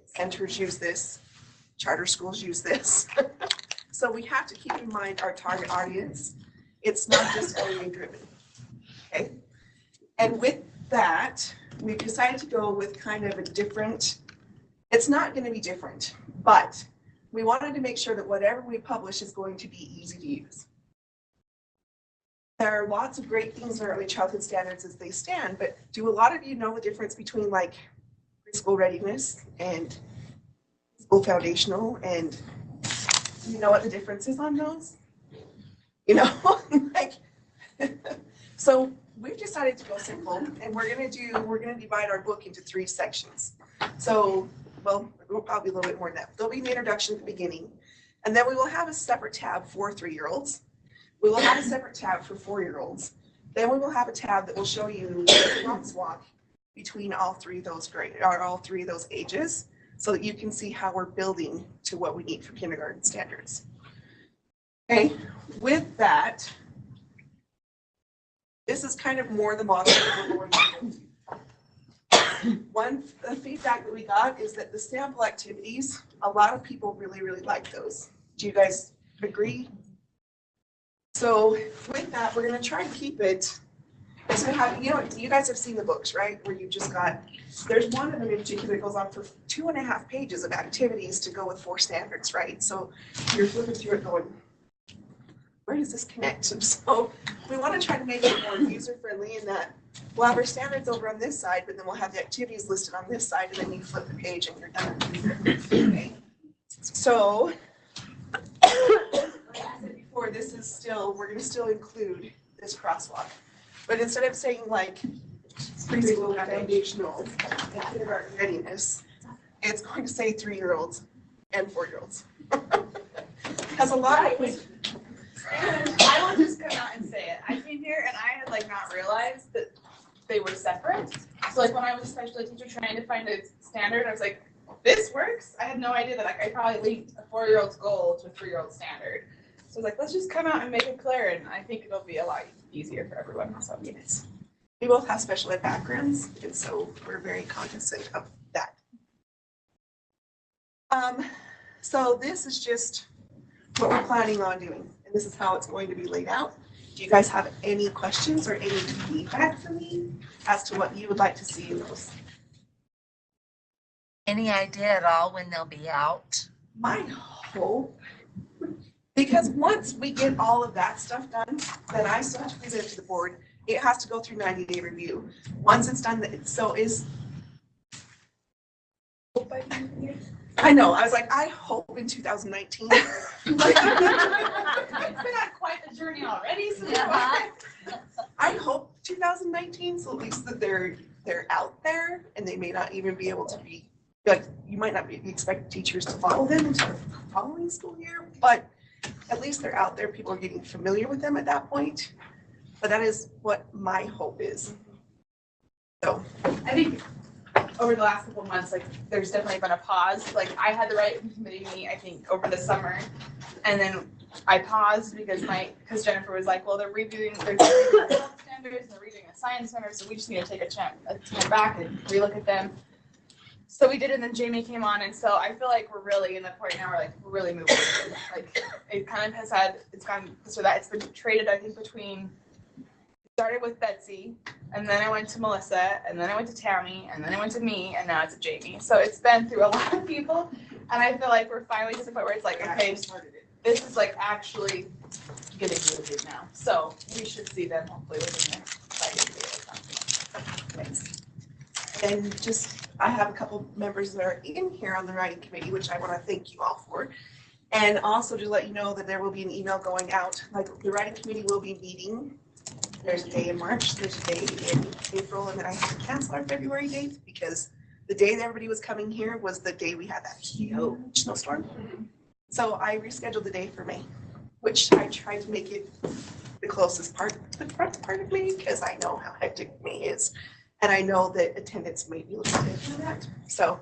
centers use this, charter schools use this. So we have to keep in mind our target audience. It's not just LEA driven, okay? And with that, we've decided to go with kind of a different, it's not going to be different, but we wanted to make sure that whatever we publish is going to be easy to use. There are lots of great things in early childhood standards as they stand, but do a lot of you know the difference between like preschool readiness and school foundational, and you know what the difference is on those? You know, like, so we've decided to go simple, and we're gonna divide our book into 3 sections. So, well, we'll probably a little bit more than that. There'll be an introduction at the beginning, and then we will have a separate tab for 3-year-olds. We will have a separate tab for 4-year-olds. Then we will have a tab that will show you the crosswalk between all 3 of those all 3 of those ages, so that you can see how we're building to what we need for kindergarten standards. Okay, with that, this is kind of more the model that we're going to do. One feedback that we got is that the sample activities, a lot of people really, really like those. Do you guys agree? So with that, we're going to try and keep it. It's going to have, you know, you guys have seen the books, right? Where you just got, there's one of them in particular that goes on for 2.5 pages of activities to go with 4 standards, right? So you're flipping through it going, where does this connect? And so we want to try to make it more user-friendly in that we'll have our standards over on this side, but then we'll have the activities listed on this side, and then you flip the page and you're done. Okay. So, like I said before, this is still, we're going to still include this crosswalk. But instead of saying like preschool foundational and kindergarten readiness, it's going to say 3-year-olds and 4-year-olds. Because a lot of it. I will just come out and say it. I came here and I had like not realized that they were separate. So like when I was a special ed teacher trying to find a standard, I was like, this works? I had no idea that like I probably linked a 4-year-old's goal to a 3-year-old standard. So I was like, let's just come out and make it clear, and I think it'll be a lot easier for everyone. So yes. We both have special ed backgrounds, and so we're very cognizant of that. So this is just what we're planning on doing, and this is how it's going to be laid out. Do you guys have any questions or any feedback for me as to what you would like to see in those? Any idea at all when they'll be out? My hope, because once we get all of that stuff done, then I still have to present it to the board. It has to go through 90-day review. Once it's done, so is. I know. I was like, I hope in 2019. It's been on quite a journey already. So I hope 2019, so at least that they're out there, and they may not even be able to be like, you might not be expect teachers to follow them until the following school year, but at least they're out there. People are getting familiar with them at that point. But that is what my hope is. So I think over the last couple of months, like there's definitely been a pause. Like I had the right committee meeting, I think, over the summer, and then I paused because Jennifer was like, well, they're redoing the health standards and they're redoing the science standards, so we just need to take a time back and relook at them. So we did, and then Jamie came on, and so I feel like we're really in the point now where like we're really moving. Like it kind of has had, it's gone so that it's been traded, I think, between. Started with Betsy, and then I went to Melissa, and then I went to Tammy, and then I went to me, and now it's Jamie. So it's been through a lot of people, and I feel like we're finally to the point where it's like, okay, this is like actually getting really big now. So we should see them hopefully within the next 5 years. Thanks. And just, I have a couple members that are in here on the writing committee, which I want to thank you all for. And also to let you know that there will be an email going out, like the writing committee will be meeting. There's a day in March, there's a day in April, and then I had to cancel our February date because the day that everybody was coming here was the day we had that huge snowstorm. So I rescheduled the day for May, which I tried to make it the closest part, the front part of May, because I know how hectic May is. And I know that attendance may be a little bit from that. So,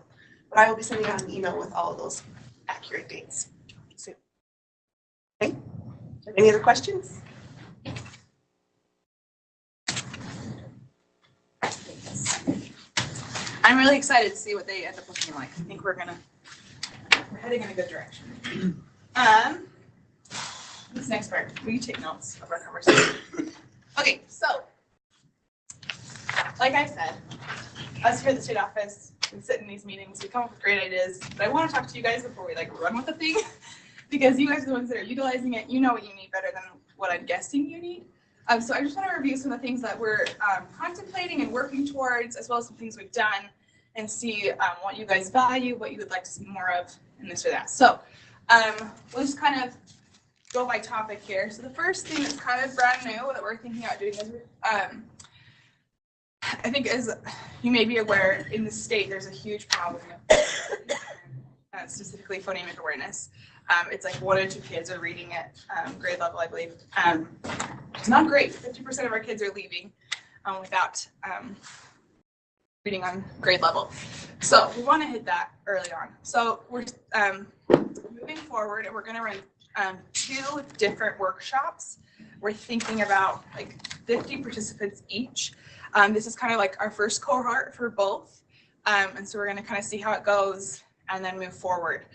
but I will be sending out an email with all of those accurate dates soon. Okay. Any other questions? I'm really excited to see what they end up looking like. I think we're heading in a good direction. This next part, will you take notes of our conversation? Okay, so like I said, us here at the state office, we sit in these meetings, we come up with great ideas, but I want to talk to you guys before we run with the thing, because you guys are the ones that are utilizing it. You know what you need better than what I'm guessing you need. So I just want to review some of the things that we're contemplating and working towards, as well as some things we've done, and see what you guys value, what you would like to see more of, and this or that. So we'll just kind of go by topic here. So the first thing that's kind of brand new that we're thinking about doing is, I think, as you may be aware, in the state there's a huge problem with specifically phonemic awareness. It's like 1 in 2 kids are reading at grade level, I believe. It's not great. 50% of our kids are leaving without reading on grade level. So we want to hit that early on. So we're moving forward, and we're going to run 2 different workshops. We're thinking about like 50 participants each. This is kind of like our first cohort for both. And so we're going to kind of see how it goes and then move forward.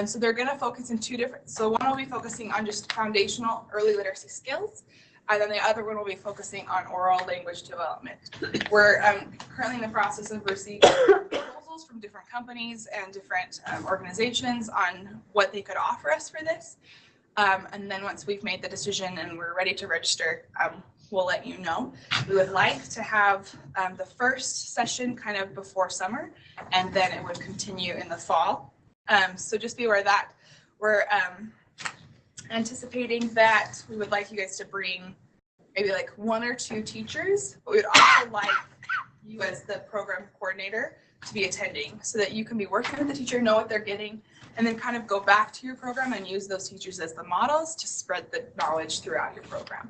So they're going to focus in 2 different, so one will be focusing on just foundational early literacy skills, and then the other one will be focusing on oral language development. We're currently in the process of receiving proposals from different companies and different organizations on what they could offer us for this. And then once we've made the decision and we're ready to register, we'll let you know. We would like to have the first session kind of before summer, and then it would continue in the fall. So just be aware that we're anticipating that we would like you guys to bring maybe like 1 or 2 teachers, but we'd also like you as the program coordinator to be attending so that you can be working with the teacher, know what they're getting, and then kind of go back to your program and use those teachers as the models to spread the knowledge throughout your program.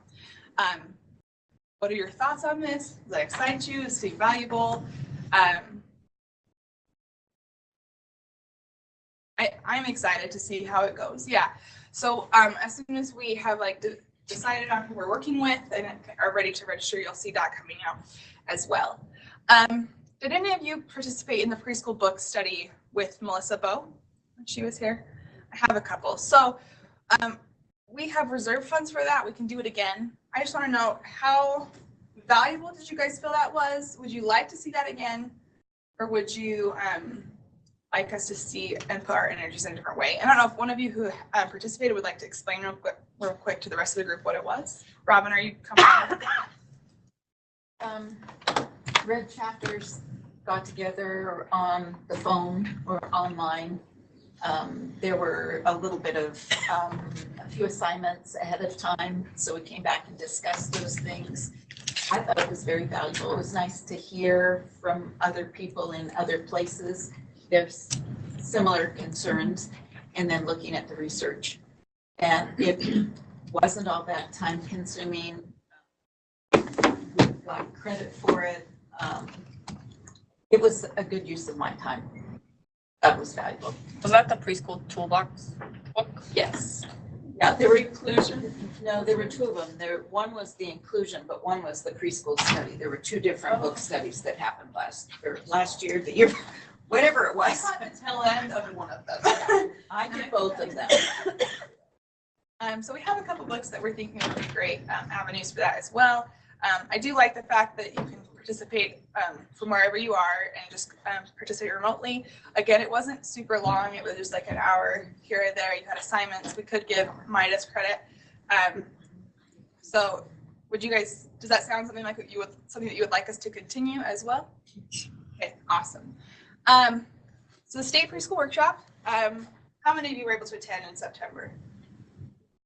What are your thoughts on this? Does that excite you? Does it seem valuable? I'm excited to see how it goes. Yeah. So as soon as we have like decided on who we're working with and are ready to register, you'll see that coming out as well. Did any of you participate in the preschool book study with Melissa Bowe when she was here? I have a couple. So we have reserve funds for that. We can do it again. I just want to know, how valuable did you guys feel that was? Would you like to see that again? Or would you like us to see and put our energies in a different way? I don't know if one of you who participated would like to explain real quick to the rest of the group what it was. Robin, are you comfortable with that? Red chapters got together on the phone or online. There were a little bit of a few assignments ahead of time, so we came back and discussed those things. I thought it was very valuable. It was nice to hear from other people in other places. There's similar concerns, and then looking at the research. And it wasn't all that time consuming. We got credit for it. It was a good use of my time. That was valuable. Was that the preschool toolbox book? Yes. Yeah, there were inclusion. No, there were 2 of them. One was the inclusion, but one was the preschool study. There were 2 different book studies that happened last year, the year, whatever it was. I caught the tail end of one of them. I did both of them. So we have a couple books that we're thinking would be great avenues for that as well. I do like the fact that you can participate from wherever you are and just participate remotely. Again, it wasn't super long. It was just like an hour here or there. You had assignments. We could give Midas credit. So would you guys, does that sound something like something that you would like us to continue as well? Okay, awesome. So the state preschool workshop, how many of you were able to attend in September?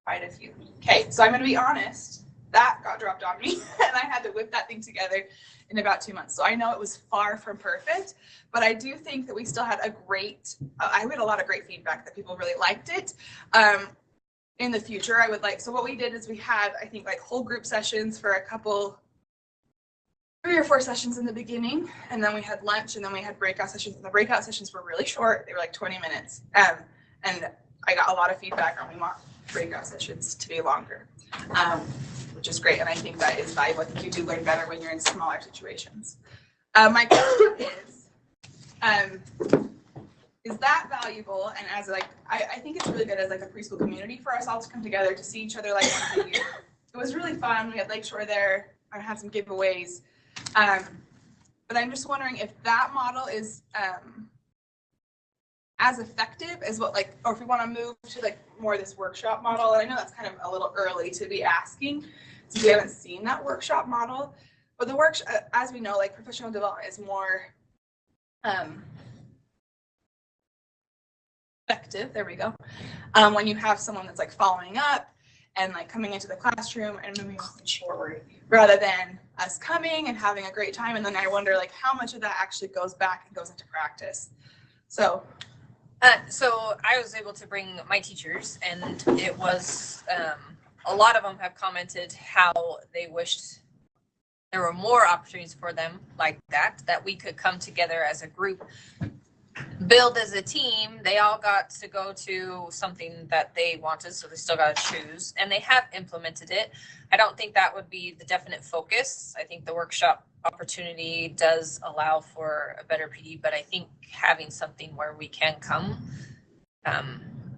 Quite a few. Okay, so I'm going to be honest. That got dropped on me and I had to whip that thing together in about 2 months. So I know it was far from perfect, but I do think that we still had I had a lot of great feedback that people really liked it. In the future, I would like, so what we did is we had, I think, like whole group sessions for a couple 3 or 4 sessions in the beginning, and then we had lunch, and then we had breakout sessions. And the breakout sessions were really short. They were like 20 minutes. And I got a lot of feedback on we want breakout sessions to be longer, which is great. And I think that is valuable. I think you do learn better when you're in smaller situations. My question is that valuable? And as like, I think it's really good as like a preschool community for us all to come together to see each other like once a year. It was really fun. We had Lakeshore there. I had some giveaways. But I'm just wondering if that model is as effective as what like, or if we want to move to like more this workshop model. And I know that's kind of a little early to be asking since we haven't seen that workshop model. But the workshop, as we know, like professional development is more effective. There we go. When you have someone that's like following up and like coming into the classroom and moving forward, rather than us coming and having a great time. And then I wonder like how much of that actually goes back and goes into practice. So I was able to bring my teachers, and it was a lot of them have commented how they wished there were more opportunities for them like that we could come together as a group, build as a team. They all got to go to something that they wanted, so they still got to choose, and they have implemented it. I don't think that would be the definite focus. I think the workshop opportunity does allow for a better PD, but I think having something where we can come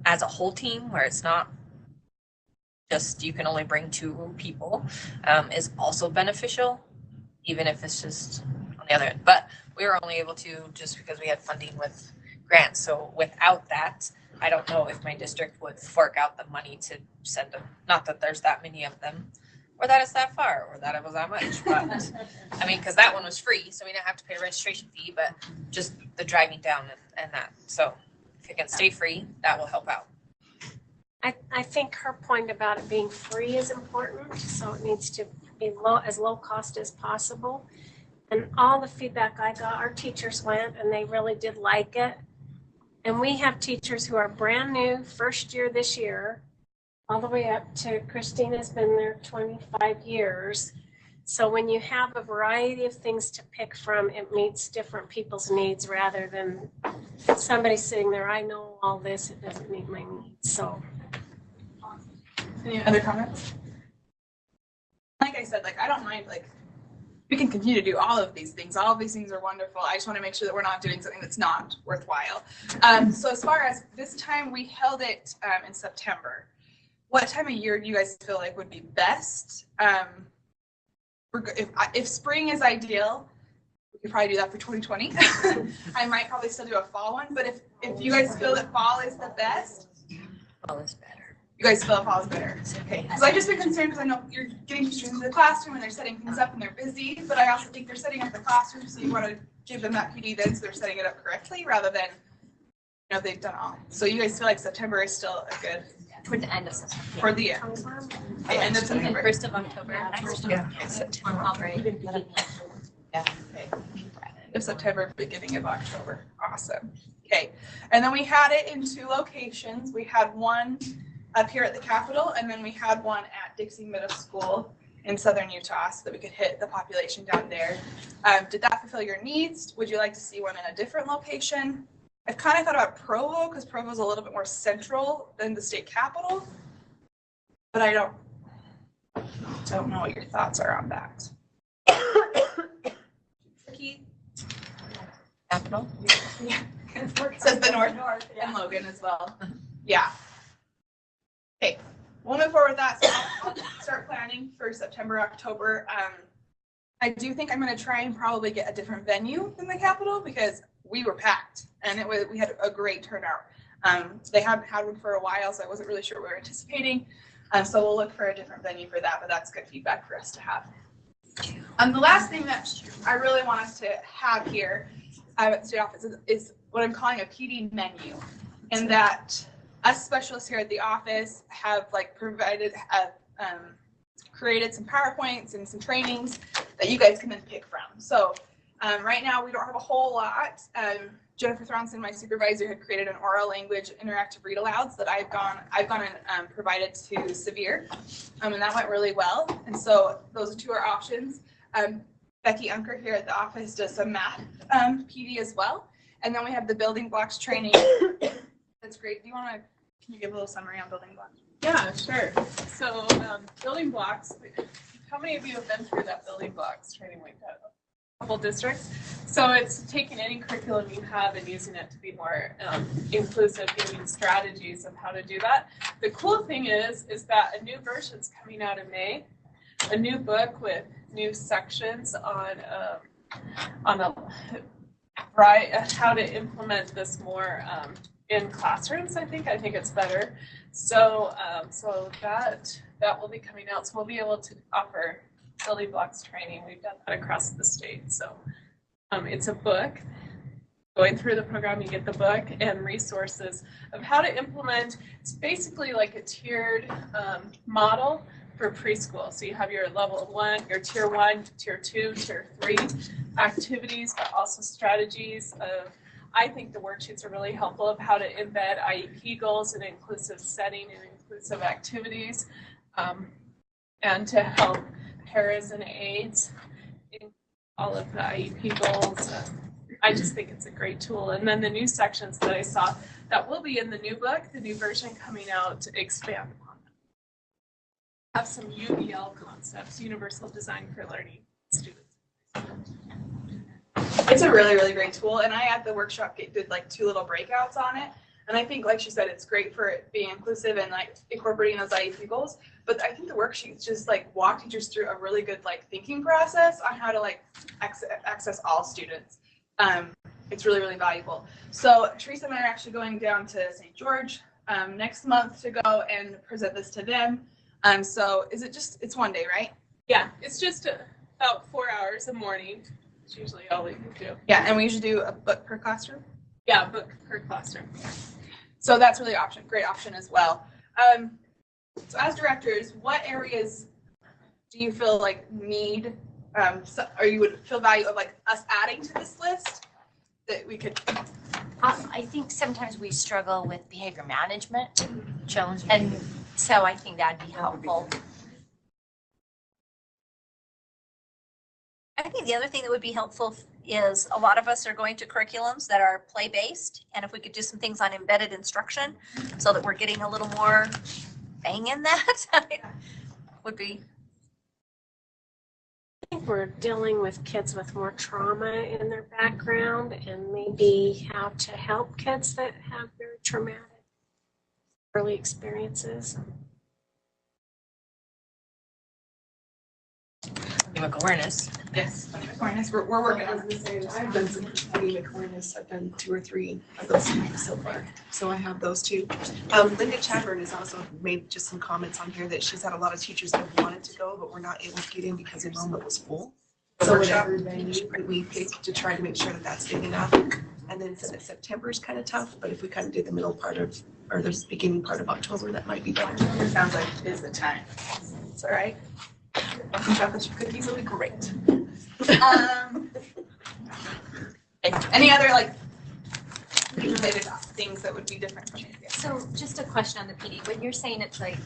as a whole team, where it's not just you can only bring 2 people, is also beneficial, even if it's just on the other end. But we were only able to just because we had funding with grants. So without that, I don't know if my district would fork out the money to send them. Not that there's that many of them, or that it's that far, or that it was that much. But I mean, because that one was free, so we didn't have to pay a registration fee, but just the driving down and that. So if it can stay free, that will help out. I think her point about it being free is important, so it needs to be as low cost as possible. And all the feedback I got, our teachers went and they really did like it. And we have teachers who are brand new, first year this year, all the way up to Christina's been there 25 years. So when you have a variety of things to pick from, it meets different people's needs rather than somebody sitting there, I know all this, it doesn't meet my needs. So. Any other comments? Like I said, like I don't mind, like we can continue to do all of these things. All of these things are wonderful. I just want to make sure that we're not doing something that's not worthwhile. So as far as this time, we held it in September. What time of year do you guys feel like would be best? If spring is ideal, we could probably do that for 2020. I might probably still do a fall one, but if you guys feel that fall is the best, fall is better. You guys feel fall is better. Okay. Because I just been concerned because I know you're getting students into the classroom and they're setting things up and they're busy, but I also think they're setting up the classroom, so you want to give them that PD then so they're setting it up correctly rather than, you know, they've done all. So you guys feel like September is still a good. Toward the end of September. For the end. Okay, end of September. 1st of October. Yeah. Okay. End of September, beginning of October. Awesome. Okay. And then we had it in 2 locations. We had one up here at the Capitol, and then we had one at Dixie Middle School in southern Utah so that we could hit the population down there. Did that fulfill your needs? Would you like to see one in a different location? I've kind of thought about Provo because Provo is a little bit more central than the state capital, but I don't know what your thoughts are on that. Tricky. Capital? Yeah. Says the North and Logan as well. Yeah. Okay, we'll move forward with that. So I'll start planning for September, October. I do think I'm going to try and probably get a different venue than the Capitol because we were packed and we had a great turnout. They haven't had one for a while, so I wasn't really sure what we were anticipating. So we'll look for a different venue for that, but that's good feedback for us to have. The last thing that I really want us to have here at the state office is what I'm calling a PD menu, and that us specialists here at the office have like provided, created some PowerPoints and some trainings that you guys can then pick from. So right now we don't have a whole lot. Jennifer Thronson, my supervisor, had created an oral language interactive read alouds that I've gone and provided to Severe, and that went really well. And so those 2 are options. Becky Unker here at the office does some math PD as well. And then we have the building blocks training. That's great. Do you want to, can you give a little summary on building blocks? Yeah, sure. So building blocks, how many of you have been through that building blocks training we've done? A couple districts. So it's taking any curriculum you have and using it to be more inclusive, giving strategies of how to do that. The cool thing is that a new version's coming out in May, a new book with new sections on how to implement this more in classrooms. I think it's better. So that will be coming out. So we'll be able to offer building blocks training. We've done that across the state. So it's a book. Going through the program, you get the book and resources of how to implement. It's basically like a tiered model for preschool. So you have your level 1, your tier 1, tier 2, tier 3 activities, but also strategies of, I think the worksheets are really helpful of how to embed IEP goals in inclusive setting and inclusive activities, and to help paras and aides in all of the IEP goals. I just think it's a great tool. And then the new sections that I saw that will be in the new book, the new version coming out, to expand upon them. Have some UDL concepts, Universal Design for Learning students. It's a really, really great tool. And I at the workshop did like 2 little breakouts on it. And I think, like she said, it's great for it being inclusive and like incorporating those IEP goals. But I think the worksheets just like walk teachers through a really good like thinking process on how to like access all students. It's really, really valuable. So Teresa and I are actually going down to St. George next month to go and present this to them. So is it just, it's one day, right? Yeah, it's just about 4 hours a morning. It's usually all we can do. Yeah, and we usually do a book per classroom. Yeah, book per classroom. So that's really great option as well. So as directors, what areas do you feel like need, or you would feel value of like us adding to this list that we could? I think sometimes we struggle with behavior management challenge, and so I think that'd be helpful. I think the other thing that would be helpful is a lot of us are going to curriculums that are play-based, and if we could do some things on embedded instruction so that we're getting a little more bang in that, would be. I think we're dealing with kids with more trauma in their background, and maybe how to help kids that have very traumatic early experiences. Phonemic awareness. Yes, phonemic awareness. We're working on it. I've done some phonemic awareness. I've done 2 or 3 of those so far. So I have those too. Linda Chadburn has also made just some comments on here that she's had a lot of teachers that wanted to go, but were not able to get in because enrollment was full. So whatever venue we pick to try to make sure that that's big enough. And then said that September is kind of tough, but if we kind of did the middle part of, or the beginning part of October, that might be better. It sounds like it is the time. It's all right. Chocolate chip cookies will be great. Any other like related things that would be different from it? So just a question on the PD. When you're saying it's like,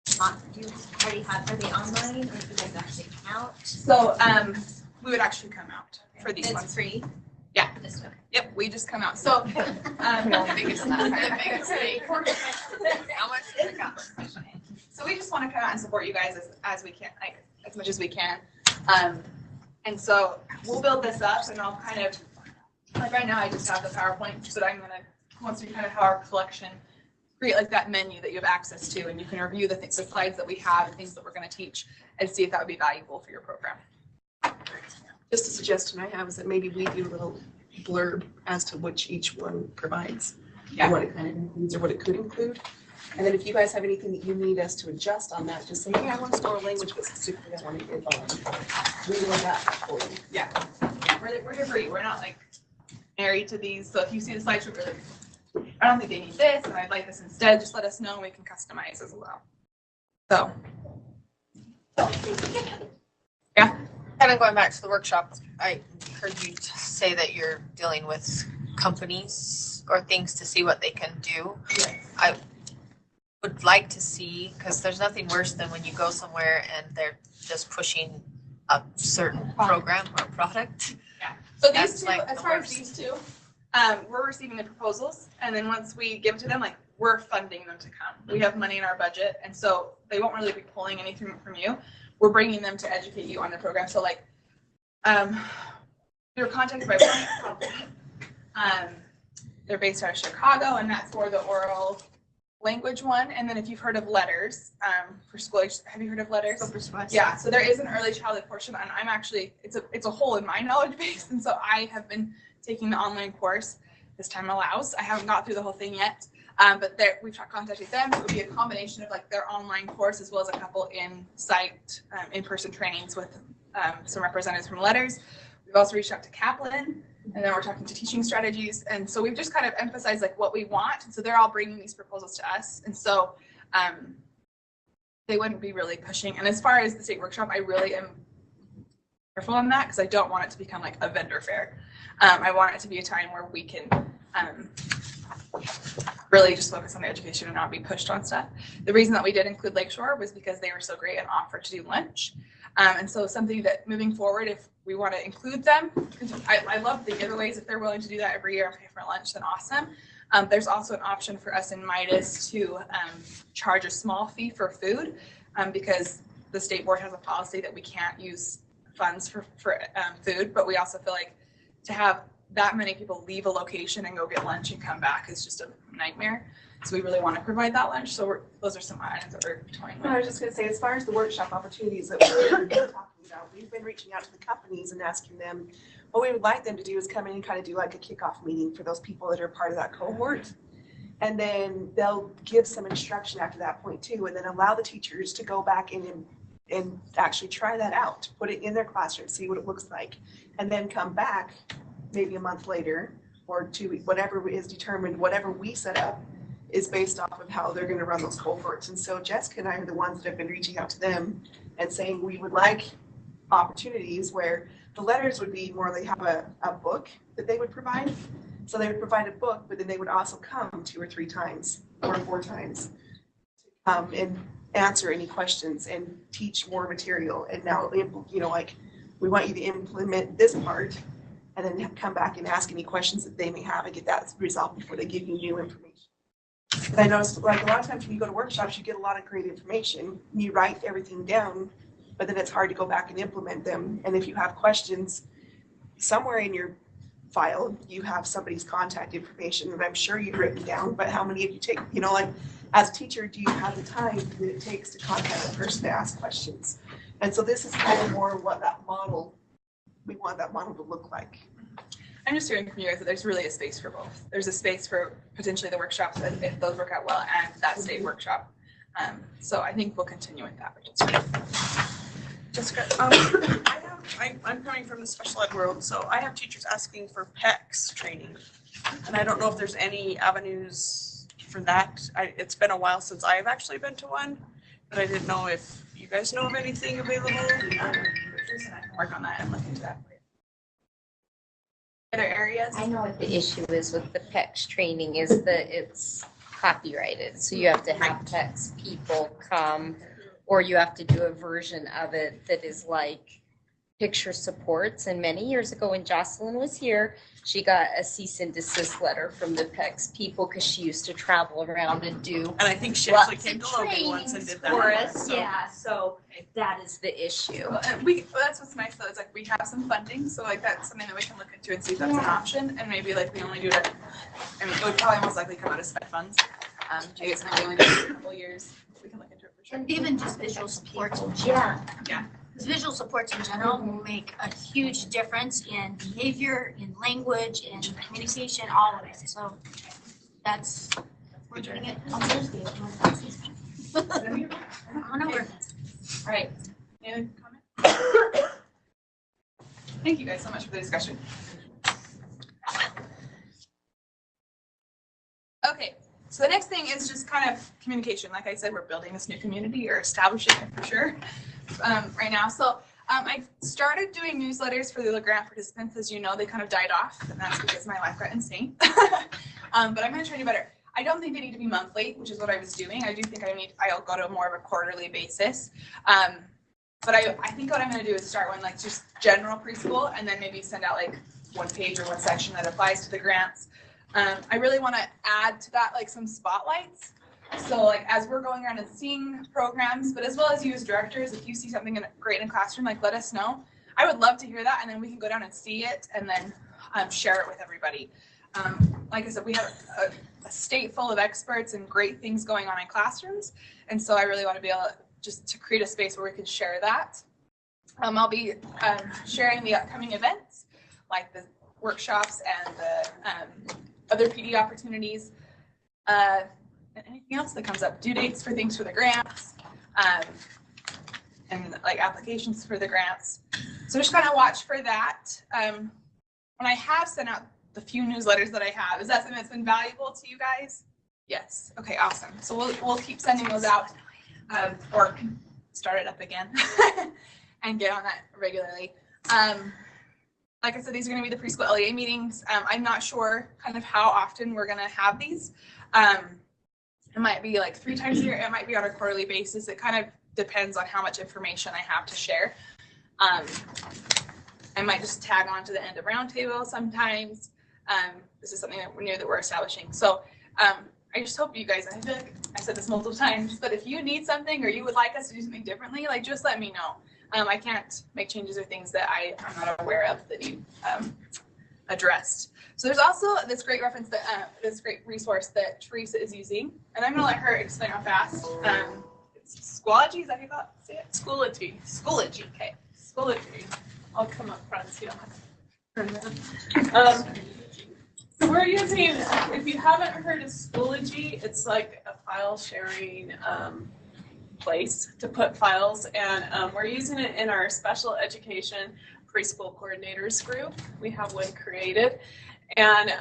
do you already have, are they online or do you guys actually come out? So we would actually come out for these ones. It's free? Yeah. Yep, we just come out. So How much does it cost? So we just want to come out and support you guys as we can, like as much as we can. And so we'll build this up, and I'll kind of, like right now I just have the PowerPoint, but I'm gonna, once we kind of have our collection, create like that menu that you have access to, and you can review the slides that we have, and things that we're gonna teach, and see if that would be valuable for your program. Just a suggestion I have is that maybe we do a little blurb as to which each one provides. Yeah. What it kind of includes or what it could include. And then if you guys have anything that you need us to adjust on that, just say, hey, I want to store a language, but specifically I want to get we will that for you. Yeah. We're here for you. We're not like married to these. So if you see the slides, we're really, I don't think they need this, and I'd like this instead, just let us know and we can customize as well. So. Yeah. Kind of going back to the workshop, I heard you say that you're dealing with companies or things to see what they can do. Yes. I would like to see, because there's nothing worse than when you go somewhere and they're just pushing a certain program or product. Yeah. So That's these two, like as the far as worst. these two, we're receiving the proposals, and then once we give it to them, like, we're funding them to come. We have money in our budget, and so they won't really be pulling anything from you. We're bringing them to educate you on the program. So like, they were contacted by one. They're based out of Chicago, and that's for the oral language one. And then if you've heard of letters, for school age, have you heard of letters? Yeah, so there is an early childhood portion, and I'm actually, it's a hole in my knowledge base, and so I have been taking the online course. This time allows. I haven't got through the whole thing yet, but we've contacted them. It would be a combination of like their online course as well as a couple in-site, in-person trainings with some representatives from letters. We've also reached out to Kaplan, and then we're talking to teaching strategies. And so we've just kind of emphasized like what we want. And so they're all bringing these proposals to us. And so they wouldn't be really pushing. And as far as the state workshop, I really am careful on that because I don't want it to become like a vendor fair. I want it to be a time where we can really just focus on the education and not be pushed on stuff. The reason that we did include Lakeshore was because they were so great and offered to do lunch. And so something that moving forward, if we want to include them, I love the giveaways. If they're willing to do that every year and pay for lunch, then awesome. There's also an option for us in Midas to charge a small fee for food because the state board has a policy that we can't use funds for food, but we also feel like to have that many people leave a location and go get lunch and come back is just a nightmare. So we really want to provide that lunch. So those are some items that we're toying with. I was just going to say, as far as the workshop opportunities that we've been talking about, we've been reaching out to the companies and asking them what we would like them to do is come in and kind of do like a kickoff meeting for those people that are part of that cohort. And then they'll give some instruction after that point too, and then allow the teachers to go back in and actually try that out, put it in their classroom, see what it looks like, and then come back maybe a month later or 2 weeks, whatever is determined, whatever we set up is based off of how they're going to run those cohorts. And so Jessica and I are the ones that have been reaching out to them and saying we would like opportunities where the letters would be more, they have a book that they would provide. So they would provide a book, but then they would also come 2 or 3 times or 4 times and answer any questions and teach more material. And now, you know, like, we want you to implement this part and then come back and ask any questions that they may have and get that resolved before they give you new information. And I noticed, like, a lot of times when you go to workshops, you get a lot of great information. You write everything down, but then it's hard to go back and implement them. And if you have questions, somewhere in your file, you have somebody's contact information that I'm sure you've written down, but how many of you take, you know, like, as a teacher, do you have the time that it takes to contact a person to ask questions? And so this is kind of more what that model, we want that model to look like. I'm just hearing from you guys that there's really a space for both. There's a space for potentially the workshops if those work out well and that state workshop. So I think we'll continue with that. Jessica, I'm coming from the special ed world, so I have teachers asking for PECS training. And I don't know if there's any avenues for that. It's been a while since I've actually been to one, but I didn't know if you guys know of anything available. Work on that and look into that. Other areas? I know what the issue is with the PECS training is that it's copyrighted. So you have to have PECS people come, or you have to do a version of it that is like picture supports. And many years ago when Jocelyn was here, she got a cease and desist letter from the PECS people because she used to travel around and do. And I think she actually came to Logan once and did that for us. So. Yeah, so that is the issue. Well, that's what's nice though, is like we have some funding, so like that's something that we can look into and see if that's an option. And maybe like we only do it, I mean, it would probably most likely come out of SPED funds. Maybe it's something we only do for a couple of years. We can look into it for sure. And even just visual supports in general. Yeah. Because visual supports in general will make a huge difference in behavior, in language, in communication, all of it. So that's, we're doing it on Thursday. I don't know where. All right. Any comment? Thank you guys so much for the discussion. Okay, so the next thing is just kind of communication. Like I said, we're building this new community or establishing it for sure right now. So I started doing newsletters for the grant participants. As you know, they kind of died off, and that's because my life got insane. But I'm going to try to do better. I don't think they need to be monthly, which is what I was doing. I do think I'll go to more of a quarterly basis. But I think what I'm gonna do is start one like just general preschool and then maybe send out like one page or one section that applies to the grants. I really wanna add to that like some spotlights. So like as we're going around and seeing programs, but as well as you as directors, if you see something great in a classroom, like let us know. I would love to hear that and then we can go down and see it and then share it with everybody. Like I said, we have a state full of experts and great things going on in classrooms. And so I really want to be able just to create a space where we can share that. I'll be sharing the upcoming events, like the workshops and the other PD opportunities, and anything else that comes up, due dates for things for the grants, and like applications for the grants. So just kind of watch for that. When I have sent out the few newsletters that I have, is that something that's been valuable to you guys? Yes. Okay, awesome. So we'll keep sending those out, or start it up again and get on that regularly. Like I said, these are going to be the PreSchool LEA meetings. I'm not sure kind of how often we're going to have these. It might be like 3 times a year. It might be on a quarterly basis. It kind of depends on how much information I have to share. I might just tag on to the end of roundtable sometimes. This is something that we're new that we're establishing. So I just hope you guys, I feel like I said this multiple times, but if you need something or you would like us to do something differently, like just let me know. I can't make changes or things that I'm not aware of that you addressed. So there's also this great reference that this great resource that Teresa is using, and I'm going to let her explain how fast. It's Schoology, is that how you say it? Schoology. Schoology, okay. Schoology. I'll come up front so you don't have to. So we're using, if you haven't heard of Schoology, it's like a file sharing place to put files, and we're using it in our special education preschool coordinators group. We have one created, and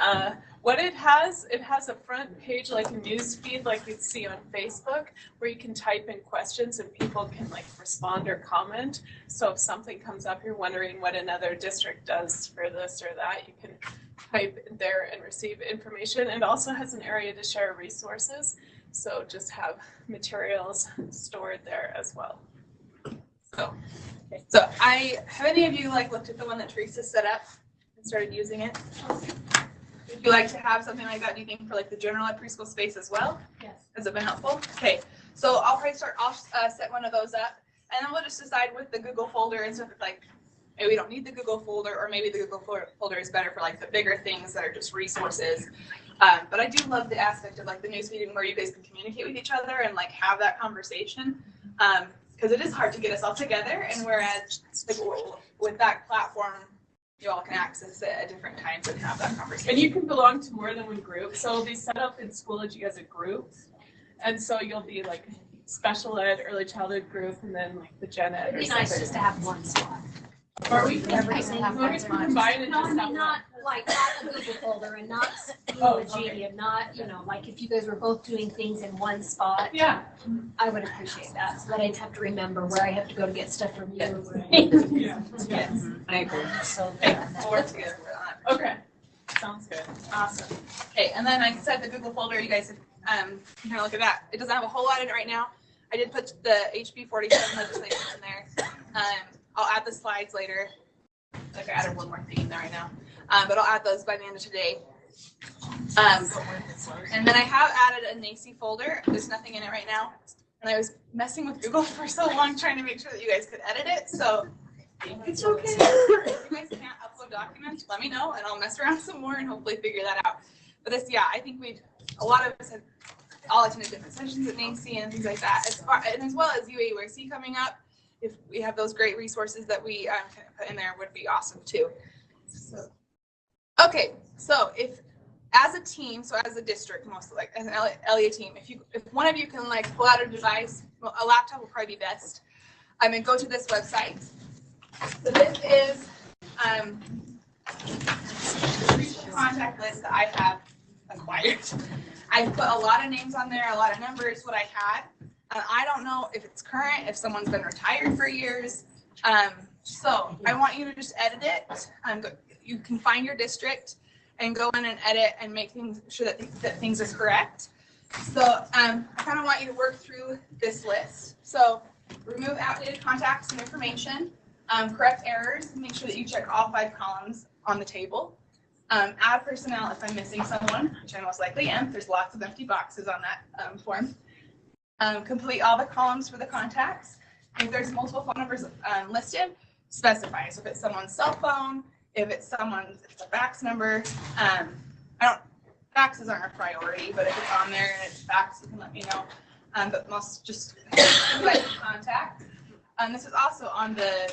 what it has a front page like a news feed like you'd see on Facebook, where you can type in questions and people can like respond or comment. So if something comes up, you're wondering what another district does for this or that, you can type in there and receive information. And also has an area to share resources. So just have materials stored there as well. So, okay. So have any of you like looked at the one that Teresa set up and started using it? Would you like to have something like that, do you think, for like the general ed preschool space as well? Yes. Has it been helpful? Okay, so I'll set one of those up, and then we'll just decide with the Google folder and stuff, like maybe we don't need the Google folder, or maybe the Google folder is better for like the bigger things that are just resources. But I do love the aspect of like the news feed where you guys can communicate with each other and like have that conversation. Because it is hard to get us all together, and whereas like, with that platform, you all can access it at different times and have that conversation. And you can belong to more than one group. So it'll be set up in Schoology as a group. And so you'll be like special ed, early childhood group, and then like the gen ed. It'd be nice just to have one spot. Or we can combine it. Not a Google folder and not Schoology and not, like if you guys were both doing things in one spot. Yeah. I would appreciate that, so that I didn't have to remember where I have to go to get stuff from you. Yeah. Yes. I agree. So we'll work together for that. Okay. Sounds good. Awesome. Okay, and then I said the Google folder, you guys can kind of look at that. It doesn't have a whole lot in it right now. I did put the HB 47 legislation in there. I'll add the slides later. Like I added one more thing in there right now. But I'll add those by the end of today. And then I have added a NACI folder. There's nothing in it right now. And I was messing with Google for so long trying to make sure that you guys could edit it. So it's okay. If you guys can't upload documents, let me know and I'll mess around some more and hopefully figure that out. But this, yeah, I think a lot of us have all attended different sessions at NACI and things like that. And as well as UAURC coming up, if we have those great resources that we can put in there, would be awesome too. So, okay, so if as a team, so as a district, mostly like as an LEA team, if one of you can like pull out a device, well, a laptop will probably be best. And go to this website. So this is the contact list that I have acquired. I put a lot of names on there, a lot of numbers, what I had. I don't know if it's current, if someone's been retired for years. So I want you to just edit it. You can find your district and go in and edit and make sure that things are correct. So I kind of want you to work through this list. So remove outdated contacts and information, correct errors, make sure that you check all 5 columns on the table. Add personnel if I'm missing someone, which I most likely am. There's lots of empty boxes on that form. Complete all the columns for the contacts. If there's multiple phone numbers listed, specify. So if it's someone's cell phone, if it's a fax number, faxes aren't a priority, but if it's on there and it's fax, you can let me know. But most just like contact. This is also on the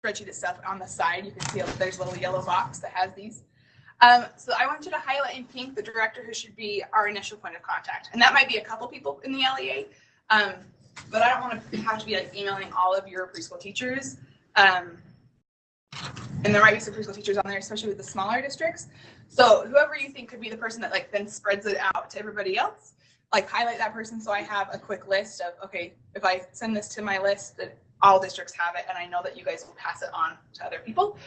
spreadsheet itself. On the side, you can see there's a little yellow box that has these. So I want you to highlight in pink the director who should be our initial point of contact. And that might be a couple people in the LEA, but I don't want to have to be like emailing all of your preschool teachers. And there might be some preschool teachers on there, especially with the smaller districts. So whoever you think could be the person that like then spreads it out to everybody else, like highlight that person so I have a quick list of, okay, if I send this to my list that all districts have it and I know that you guys will pass it on to other people.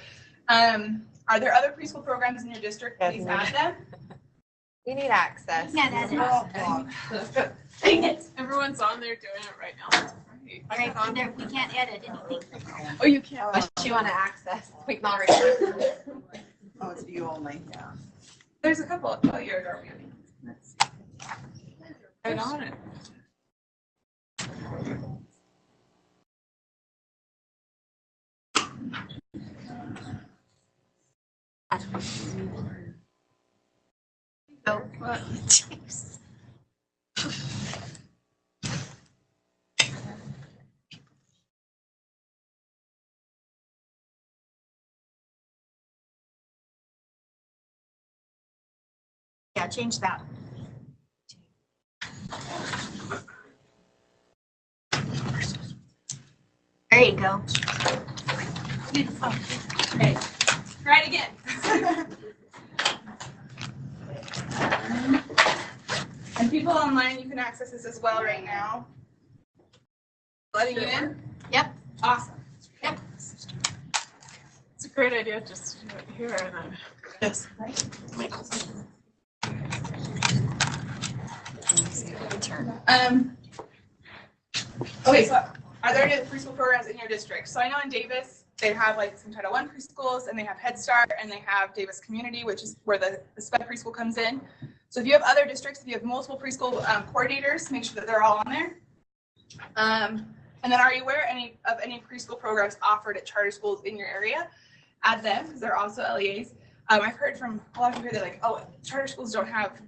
Are there other preschool programs in your district? Please add them. We need access. Yeah, Dang it. Everyone's on there doing it right now. That's great. Right, we can't edit anything. Oh, you can't. Unless you want to access. We can already. Oh, it's you only, yeah. There's a couple of yours are muted. Let's see. Right on it. Oh, jeez. Yeah, change that. There you go. Beautiful. Okay, try it again. And people online, you can access this as well right now. Letting you in? Yep. Awesome. Yep. It's a great idea just to do it here and then. Yes. Okay, so are there any preschool programs in your district? So I know in Davis, they have like some Title I preschools and they have Head Start and they have Davis Community, which is where the SPED preschool comes in. So if you have other districts, if you have multiple preschool coordinators, make sure that they're all on there. And then are you aware of any preschool programs offered at charter schools in your area? Add them because they're also LEAs. I've heard from a lot of people, they're like, oh, charter schools don't have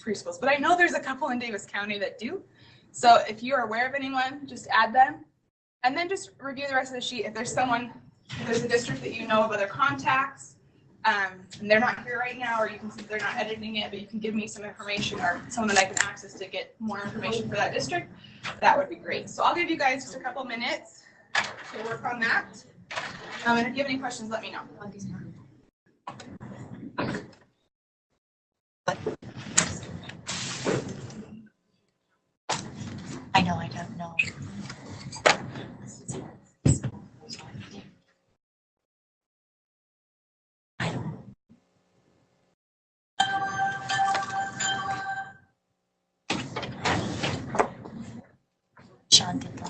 preschools, but I know there's a couple in Davis County that do. So if you are aware of anyone, just add them. And then just review the rest of the sheet. If there's a district that you know of other contacts, and they're not here right now, or you can see they're not editing it, but you can give me some information or someone that I can access to get more information for that district, that would be great. So I'll give you guys just a couple minutes to work on that. And if you have any questions, let me know. I know, I don't know. Sean did the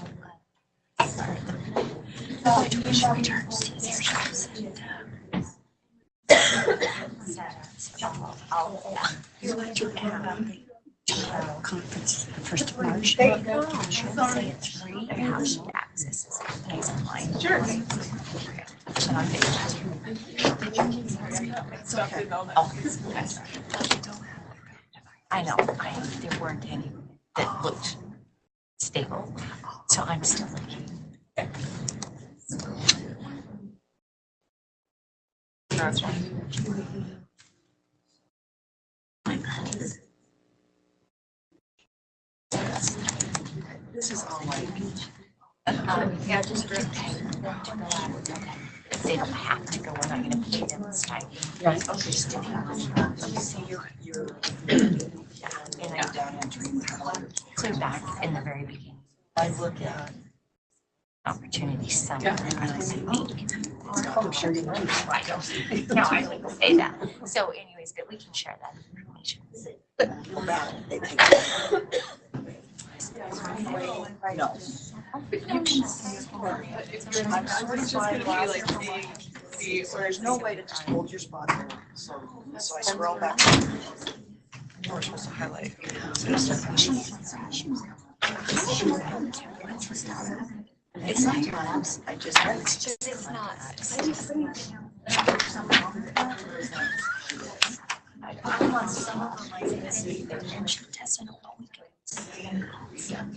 tuition returns to their shows. You're going to have conference first of March. There you go. Say it's free and how she accesses it pays online. Sure. So I'm I know, there weren't any that looked stable, so I'm still looking. That's right. This is all like. Yeah, just okay. They don't have to go, we're not gonna pay them stipend. Right. Okay, just do you see your and I Down entering. clear back in the very beginning. I look at opportunity summary and I say, I'm sure you know. right. No, I wouldn't say that. So anyways, but we can share that information. No. But you can see if you're in like, it's just gonna be like There's no way to just hold your spot there. So I scroll back. We're supposed to highlight. It's not tabs. I just. It's not.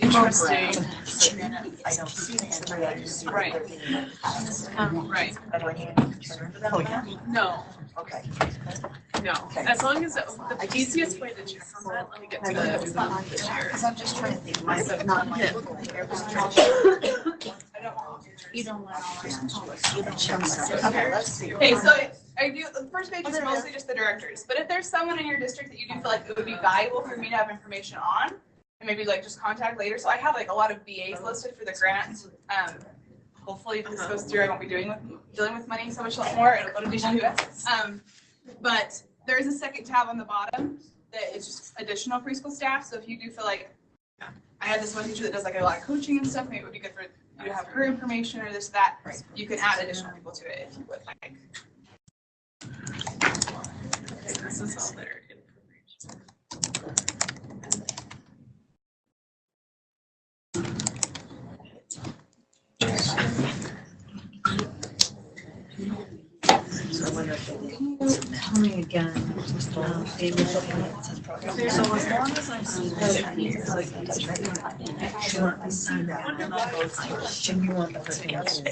Interesting. I don't see it. Right. Right. Oh, yeah. No. Okay. No. As long as the easiest way to check on that, let me get to the share. Because I'm just trying to think. Myself, not my. You don't want Okay, let's see. Okay, so I do, the first page is mostly just the directors, but if there's someone in your district that you do feel like it would be valuable for me to have information on, and maybe like just contact later, so I have like a lot of BAs listed for the grant. Hopefully if this goes through, I won't be dealing with money so much more, it'll go to DWS. But there is a second tab on the bottom that is just additional preschool staff, so if you do feel like, I had this one teacher that does like a lot of coaching and stuff, maybe it would be good for you to have her information or this, that, you can add additional people to it if you would like. This is all their Tell me again. So as long as I'm seeing that, I see that. And you want the person else.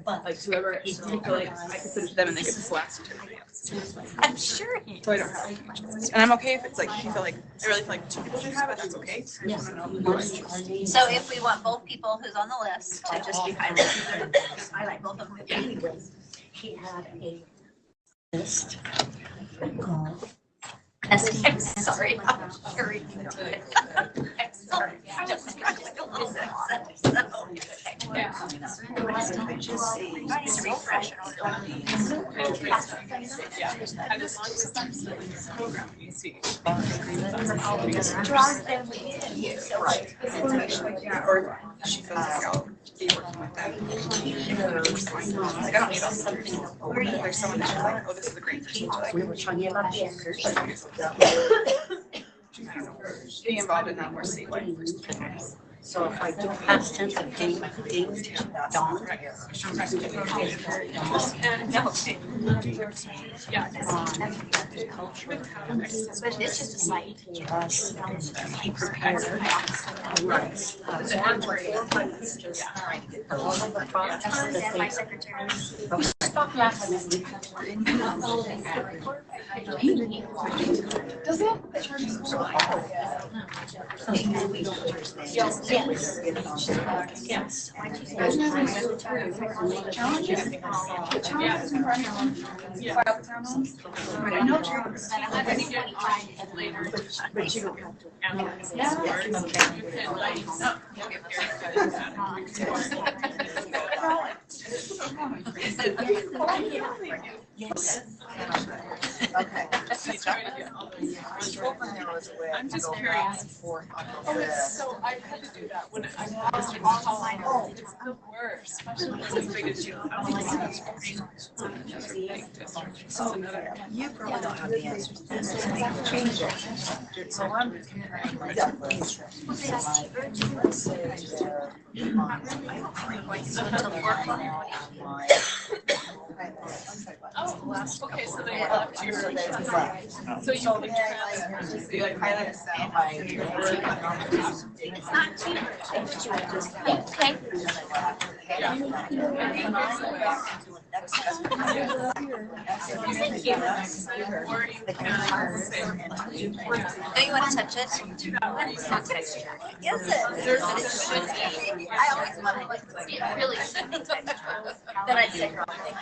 like whoever, I feel like I could put it to them and they could blast it to everybody else. I'm sure he. So I don't have much. And I'm okay if it's like, if you feel like, I really feel like 2 people should have it, that's okay. Yes. So if we want both people who's on the list to just be highlighted, just highlight both of them. He had a list. I'm sorry. I'm sorry. I'm sorry. I'm just struggling a little bit. I need to refresh it. Yeah, and as long as it's in this program, you see. Draws them in. Right. Or she feels like I'll be working with them. Like, I don't need all the others. There's someone that she's like, oh, this is a great person. Like, We were talking about the anchors. be involved in that more statewide. So if I don't have sense of date, dawn. Yeah. But it's just a site. Be prepared. Right. And my secretary. Does it? Yes. Yes. Challenges in running on file town homes. I know challenges. I think it later. But you don't have to. Yes. Okay. I'm just curious. Oh, it's so, I had to do that when I was in college. It's the worst, especially when it's as big as you. I don't think it's another. You probably don't have the answers. So I'm comparing my let's say Oh, okay, so they left your, so you can just be like highlight It's not cheaper. Okay. Thank you. Don't you want to touch it? It's not texture. Is it? But it should be. I always want to like see it really should be texture. Then I'd say wrong things.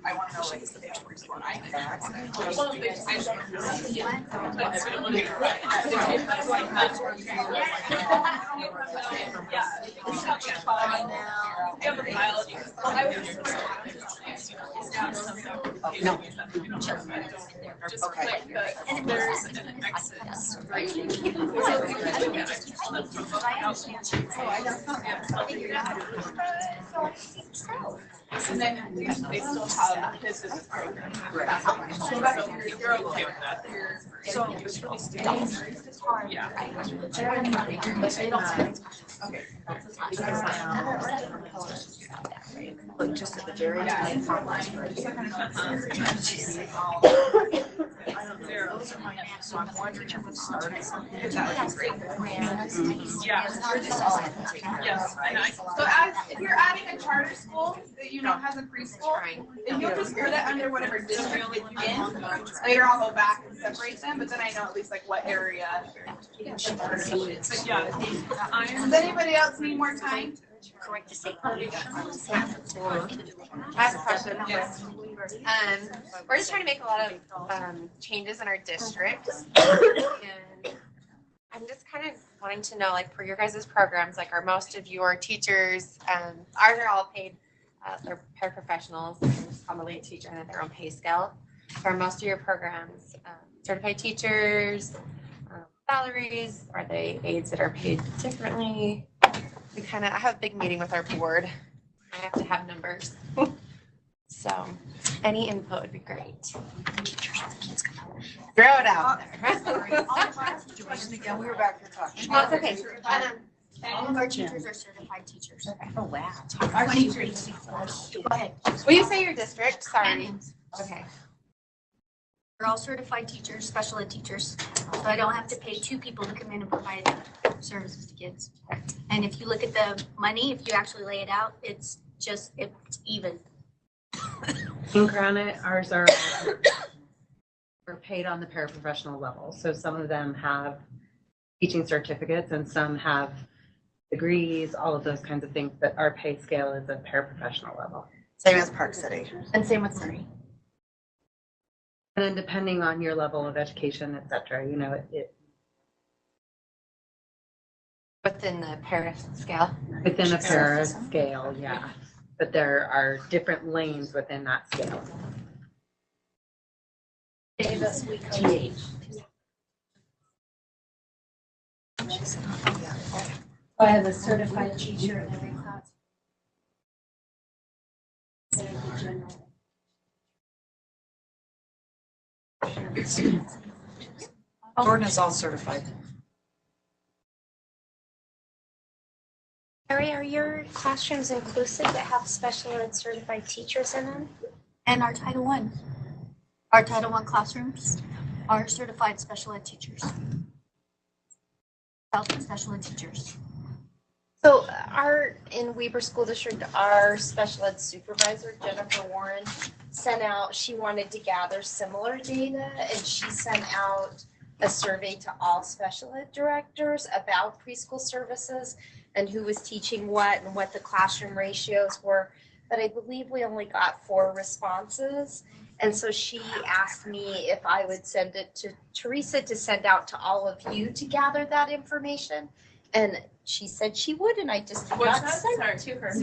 I want to know like the preschool and I No. Just click there's an exit screen. And then they still have kids in this program. So you're okay with that. So it's really stable. Yeah. Like just at the very end. So I'm one teacher from the start. That was great. Yeah. Yes. So if you're adding a charter school that you know has a preschool, if you'll just put it under whatever district it's in, later I'll go back and separate them, but then I know at least like what area. But yeah, Does anybody else need more time? Correct to say. I have a question. Yes. We're just trying to make a lot of changes in our district. And I'm just kind of wanting to know, like, for your guys' programs, like, are most of your teachers, ours are all paid, they're paraprofessionals, commonly a teacher and at their own pay scale. So are most of your programs certified teachers, salaries? Are they aides that are paid differently? I have a big meeting with our board. I have to have numbers. So any input would be great. Throw it out there. Again, we were back here talking. No, it's okay. All of our teachers are certified teachers. Oh, wow. Our teachers. Go ahead. Will you say your district? Sorry. Okay. They're all certified teachers, special ed teachers. So I don't have to pay two people to come in and provide services to kids. And if you look at the money, if you actually lay it out, it's even. In Granite, ours are paid on the paraprofessional level. So some of them have teaching certificates and some have degrees, all of those kinds of things, but our pay scale is a paraprofessional level. Same as Park City. And same with Surrey. And then depending on your level of education, et cetera, you know, it within the para scale. Within a para scale, yeah. But there are different lanes within that scale. Davis, we teach. I have a certified teacher in every class. Jordan is all certified. Carrie, are your classrooms inclusive that have special ed certified teachers in them? And our Title I. Our Title I classrooms are certified special ed teachers. Special ed teachers. So in Weber School District, our special ed supervisor, Jennifer Warren, sent out, she wanted to gather similar data, and she sent out a survey to all special ed directors about preschool services and who was teaching what and what the classroom ratios were. But I believe we only got 4 responses. And so she asked me if I would send it to Teresa to send out to all of you to gather that information. And she said she would, and I just got to send it to her.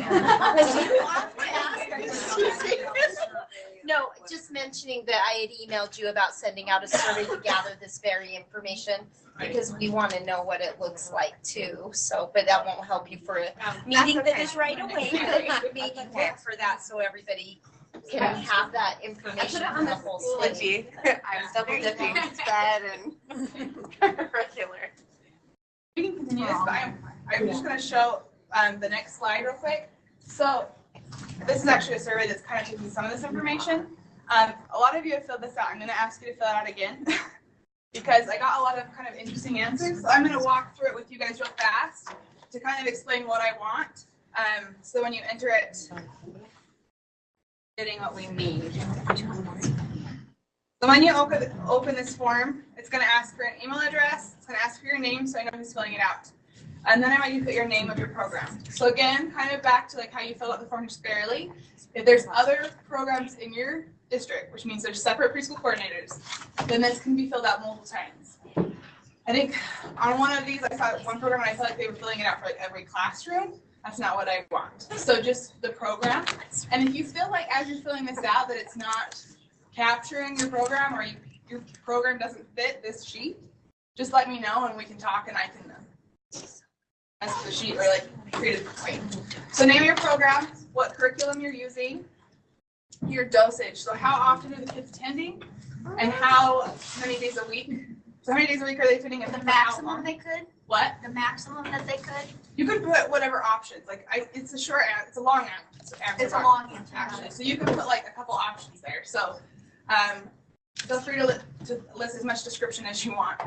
No, just mentioning that I had emailed you about sending out a survey to gather this very information because we want to know what it looks like too. So, but that won't help you for a meeting that is right away. But maybe work for that so everybody can have that information on the whole slip. I was double dipping instead and regular. We can continue this, but I'm just going to show the next slide real quick. So this is actually a survey that's kind of taking some of this information. A lot of you have filled this out. I'm going to ask you to fill it out again because I got a lot of kind of interesting answers. So I'm going to walk through it with you guys real fast to kind of explain what I want. So when you enter it, getting what we need. So when you open this form, it's going to ask for an email address. It's going to ask for your name so I know who's filling it out. And then I want you to put your name of your program. So again, kind of back to like how you fill out the form just fairly. If there's other programs in your district, which means there's separate preschool coordinators, then this can be filled out multiple times. I think on one of these, I saw one program and I felt like they were filling it out for like every classroom. That's not what I want. So just the program. And if you feel like as you're filling this out that it's not capturing your program or your program doesn't fit this sheet, just let me know and we can talk and I can mess with the sheet or like create a different way. So name your program, what curriculum you're using, your dosage. So how often are the kids attending and how many days a week? So how many days a week are they fitting in? The maximum they could? What? The maximum that they could? You could put whatever options. Like it's a short answer, it's a long answer. It's a long answer. Actually. So you can put like a couple options there. So feel free to list as much description as you want.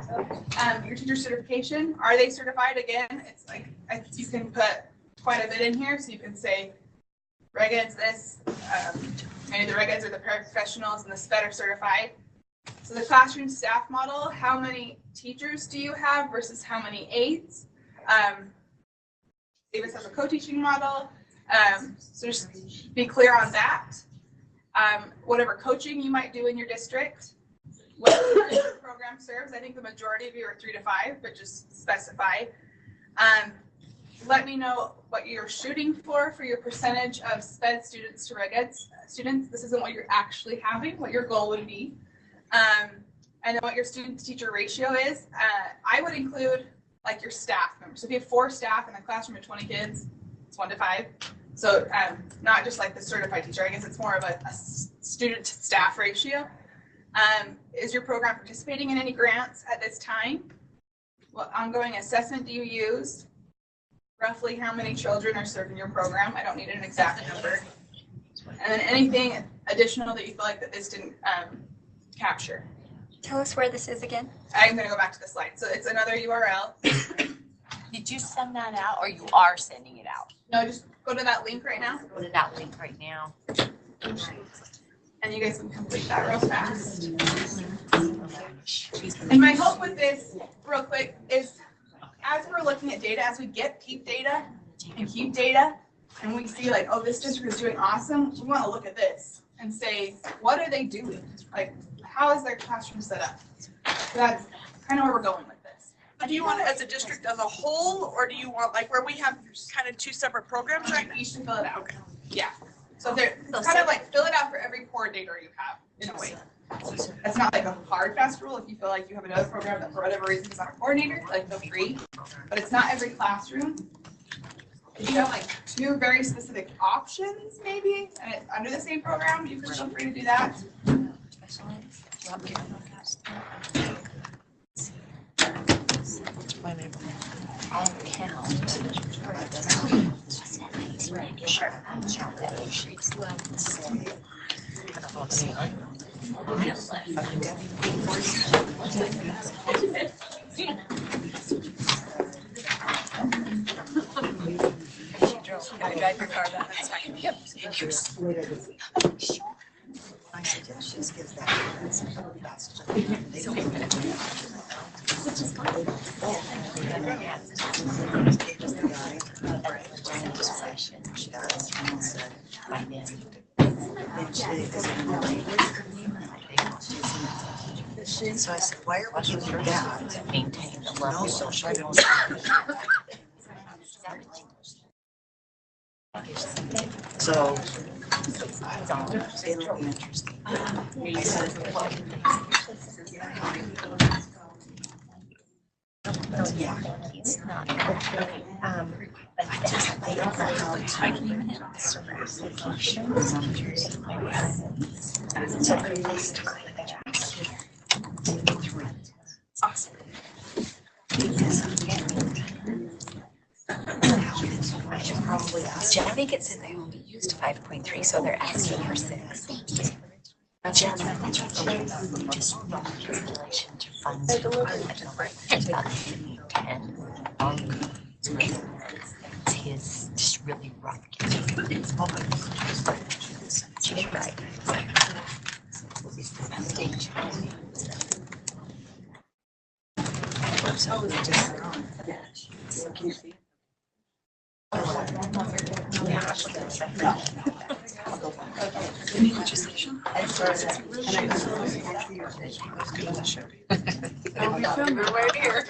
Your teacher certification, are they certified? Again, it's like you can put quite a bit in here. So you can say reg ed's this, maybe the reg eds are the paraprofessionals and the SPED are certified. So the classroom staff model, how many teachers do you have versus how many aides? Davis has a co-teaching model. So just be clear on that. Whatever coaching you might do in your district, what your program serves. I think the majority of you are 3 to 5, but just specify. Let me know what you're shooting for your percentage of SPED students to reg ed students. This isn't what you're actually having, what your goal would be. And then what your student to teacher ratio is. I would include like your staff members. So if you have 4 staff in a classroom of 20 kids, it's 1 to 5. So not just like the certified teacher, I guess it's more of a student to staff ratio. Is your program participating in any grants at this time? What ongoing assessment do you use? Roughly how many children are served in your program? I don't need an exact number. And then anything additional that you feel like that this didn't capture. Tell us where this is again. I'm going to go back to the slide. So it's another URL. Did you send that out or you are sending it out? No, just go to that link right now. Go to that link right now. And you guys can complete that real fast. And my hope with this, real quick, is as we're looking at data, as we get peak data and keep data, and we see like, oh, this district is doing awesome, we want to look at this and say, what are they doing? Like, how is their classroom set up? So that's kind of where we're going with this. Do you want it as a district as a whole, or do you want like where we have kind of 2 separate programs right now? You should fill it out. Okay. Yeah. So it's kind of like fill it out for every coordinator you have in a way. It's not like a hard fast rule. If you feel like you have another program that for whatever reason is not a coordinator, like feel free. But it's not every classroom. If you have like 2 very specific options maybe, and it's under the same program, you can feel free to do that. I'll count. Can I drive your car back? Yep. I suggest just give that. Which is fine. So I said, why are we doing that? Maintain the level No of social. So it'll be interesting. I said, yeah. It's not. I just think how documents so for this time. Awesome. I should probably ask. I think it said they only used 5.3, so they're asking for 6. Jen, just relation to funds. 10. It's his just really rough. She's right. Oh, it's just gone. Right here.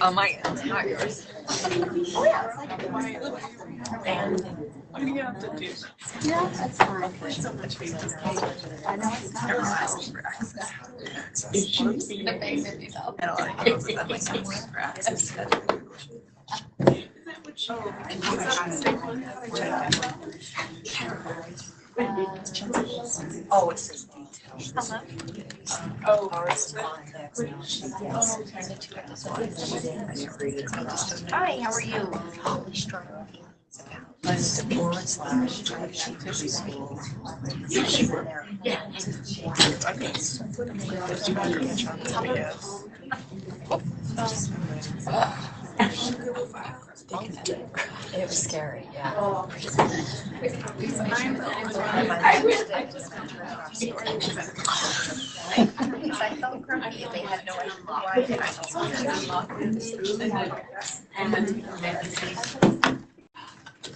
On my end, not yours. Oh, yeah, it's like. And what do you have to do? Yeah, that's fine. I know it's not. The baby though. Oh, it's just details. Oh, Hi, how are you? It was scary, yeah. I felt grumpy and they had no idea why.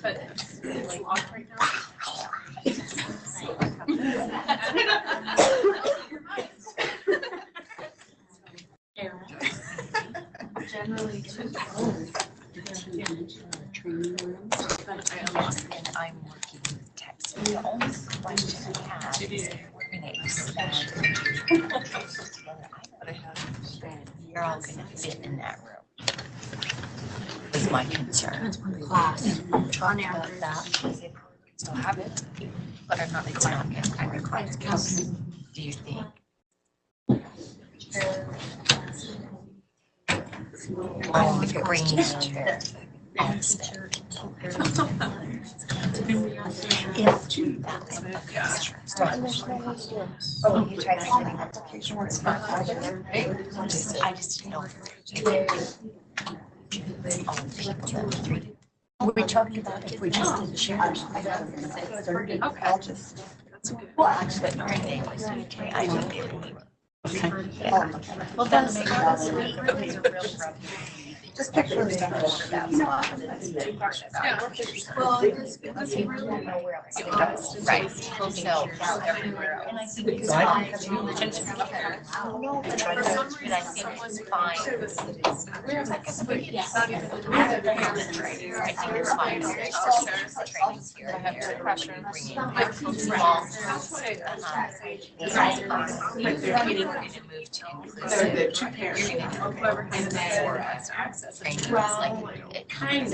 But it's locked right now. Generally, And I'm working with text. The only question I have is if we're gonna expand you're all gonna fit in that room. Is my concern. class. Talk about that. Still have it, but I'm not, it's not I'm required to come. Do you think? Oh, if it rains chair. I'll spend. Oh, you tried to get an application where it's not. I just didn't know. We talked about it, we just didn't share. I'll just. Well, actually, no, I didn't get it. Well, that's sweet. Just picture the stuff over that spot. Well, right, so everywhere else. And I think it's fine. No, but for some reason, I think it was fine. I think it's fine. Trainings here and there. Bringing small. They're getting ready to move to inclusive. For us. Well, It kind of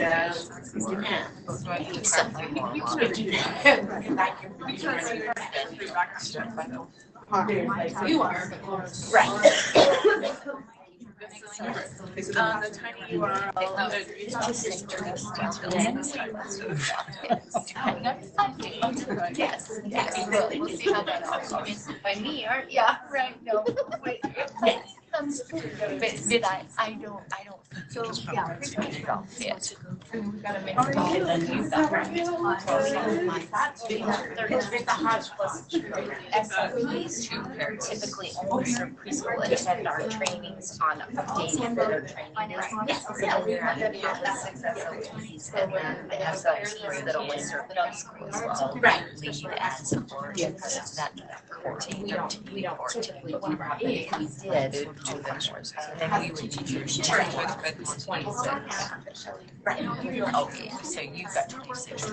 depends. Something more. You are. Right. The tiny URL. Yes, yes. We'll see how that goes. By me, aren't? Yeah, right. No. Wait. But did I don't. So, yeah. Don't fit. We gotta make sure. And then you've got. There's the hodgepodge. SLPs who typically only serve preschool attend our trainings on updating their training. Yes. And we have the 6 SLPs and then the SLPs that only serve the preschool as well. Right. Lead and support. That 14, 13, 14. But if we did do them more, so then we would teach your 26. Right. Okay, so you've got 26.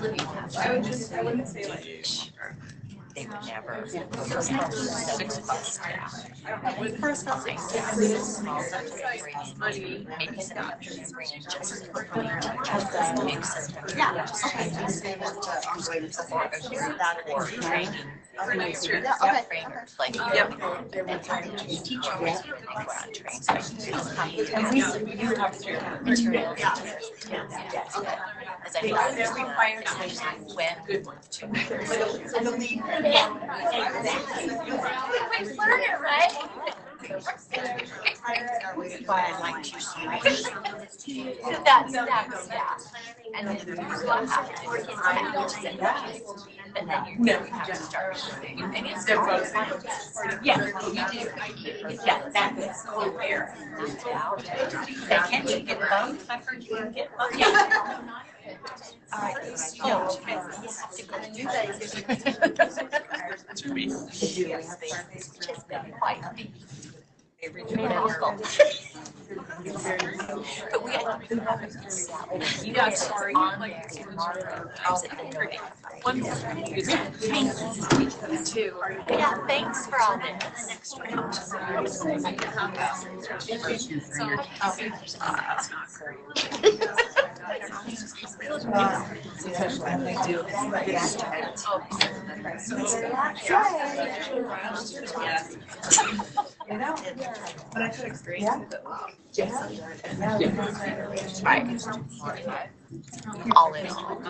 I wouldn't say like. They would never go to 6 plus staff. First, Maybe sometimes bring just a big system. Yeah. Or training. Trainers, like, and teachers on training. And you have to. Materials. As I when And the lead. quick learner, right? Why I like to see. That's, yeah. And then what happens and then you have to start. And it's their both. Yeah, you do. Yeah, that's so rare. Can't you get both? I heard you can get both. Yeah. But we actually have it. Yeah, sorry. Like, one two. Yeah, thanks for all that. You know, but I could experience it. All in all.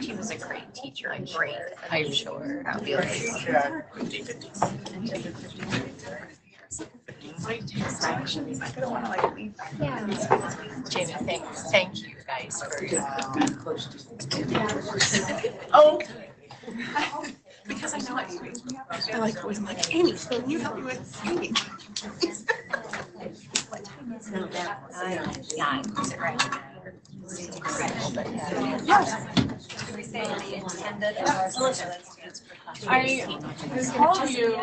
She was a great teacher and great, I'm sure. I'll be like, yeah. Jamie, thank you guys for. Oh. Because I know I like always I'm like, Amy, can you help me with singing? I told you.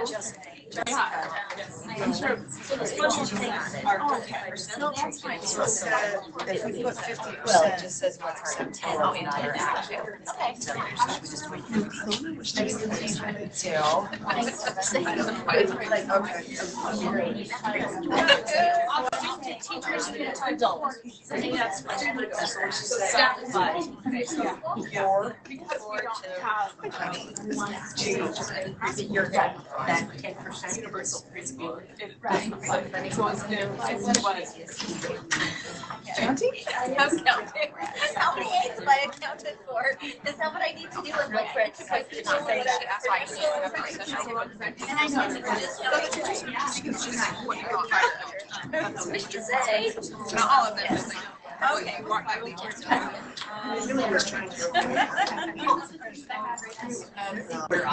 I'm sure. Well, it just says what's our intent, not our action. Teachers to adults. You're that 10% universal preschool. Right. So it's new. Counting? I'm counting. How many eggs have I accounted for? Is that what I need to do with my friends? I could not say that. That's why I and I know it's just say. Not all of them. Okay.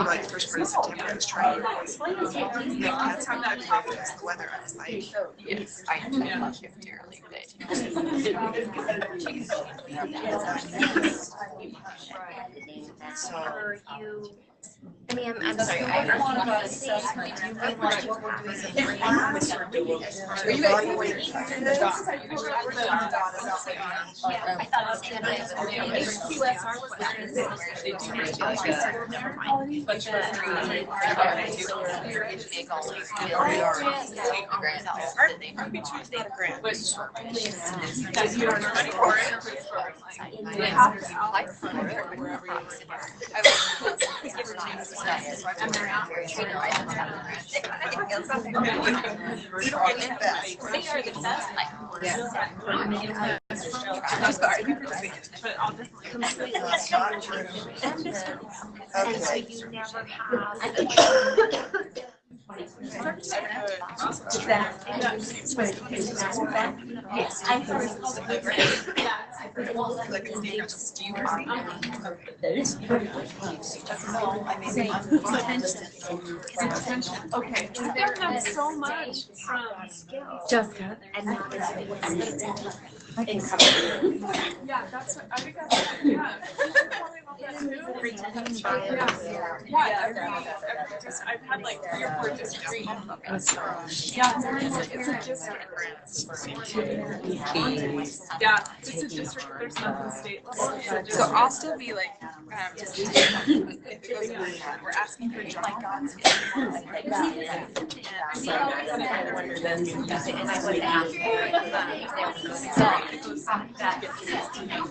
Like first part of September, I was trying. That's how that was the weather. I was like, Yes, I have to love you dearly, So you. I mean, I'm sorry. I don't want to say. Do you mean like what we're doing in evaluating. I thought it was QSR was that. Maybe Tuesday to grant. Which Does you are ready for it? You have to apply for it wherever you Yes, I heard. okay, there comes so much from Jessica. and not yeah, that's what I think that's yeah. Just I've had like 3 or 4 districts. Yeah, it's a district grant. Yeah, it's a district. There's nothing state level. So I'll still be like, we're asking for job.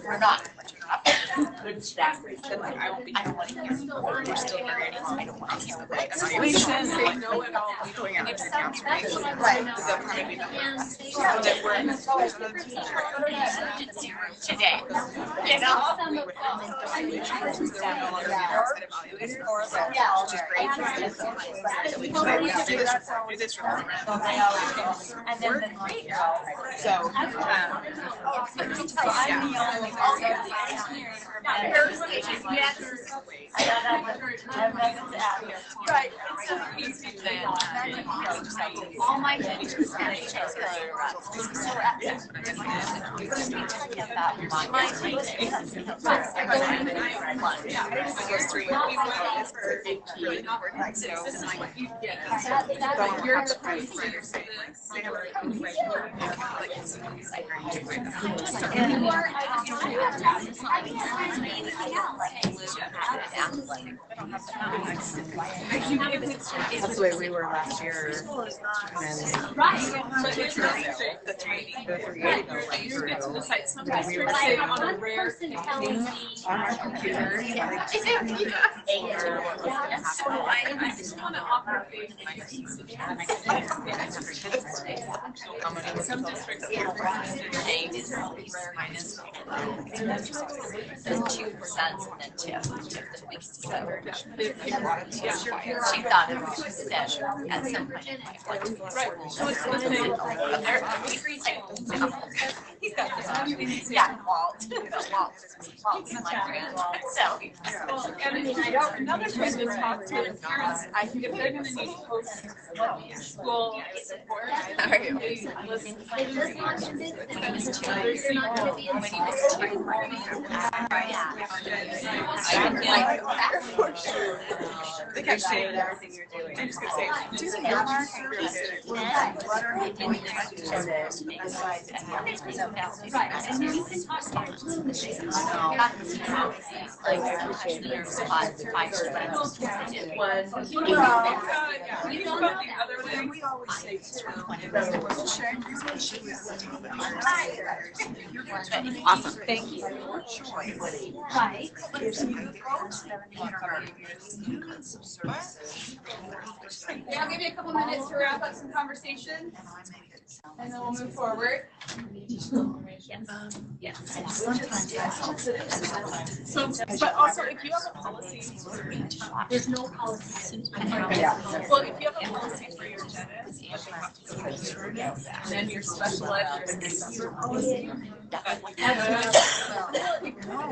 We're not. good staff, then like I don't want to hear. We're still learning. I don't want to hear the Evaluation and they know it all going out to the observation. Right. They'll probably know. That we're in the today. You know? And then the great. So, right. All my teachers and That's the way we were last year. And The 380 you get to the site. Some districts say on a rare thing on our computer. So I just want to offer faith. Some districts minus 2% and then tip the weeks to cover. She thought it was that at some point in my life. Right. So it's going to be he's got this. Yeah, Walt. Walt's my friend. So. Another thing to talk to parents, I think if they're going to need post-school support, they listen they kept saying everything you're doing. I just kept saying, do the homework. We always say awesome. Thank you. Right. Yeah, I'll give you a couple minutes to wrap up some conversation, and then we'll move forward. So, but also if you have a policy, There's no policy. well, if you have a policy for your dentist, but they have to go through it, and then your special ed, your policy.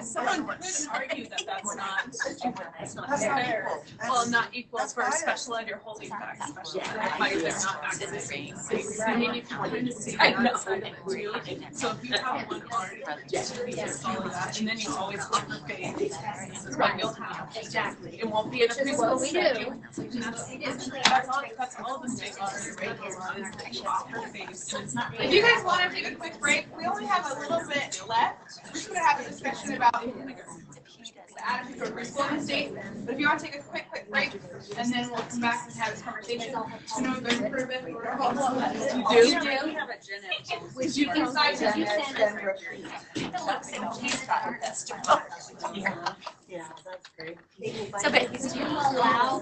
Someone could argue that that's not fair. Well, not equal for special ed, you're holding back special ed, like they're not actually saying. I mean, you can kind of see that side of it too. So if you have one already, just all of that, and then you always offer faith, this is what you'll have. Exactly. It won't be in a preschool setting. That's all the state laws is that you offer faith, and it's not. If you guys want to take a quick break, we only have a little bit left. We're just going to have a discussion about the attitude toward preschool in the state. But if you want to take a quick break, and then we'll come back and have this conversation. You know, go through it. You do? Would you inside the Yeah, that's great. So, but do you allow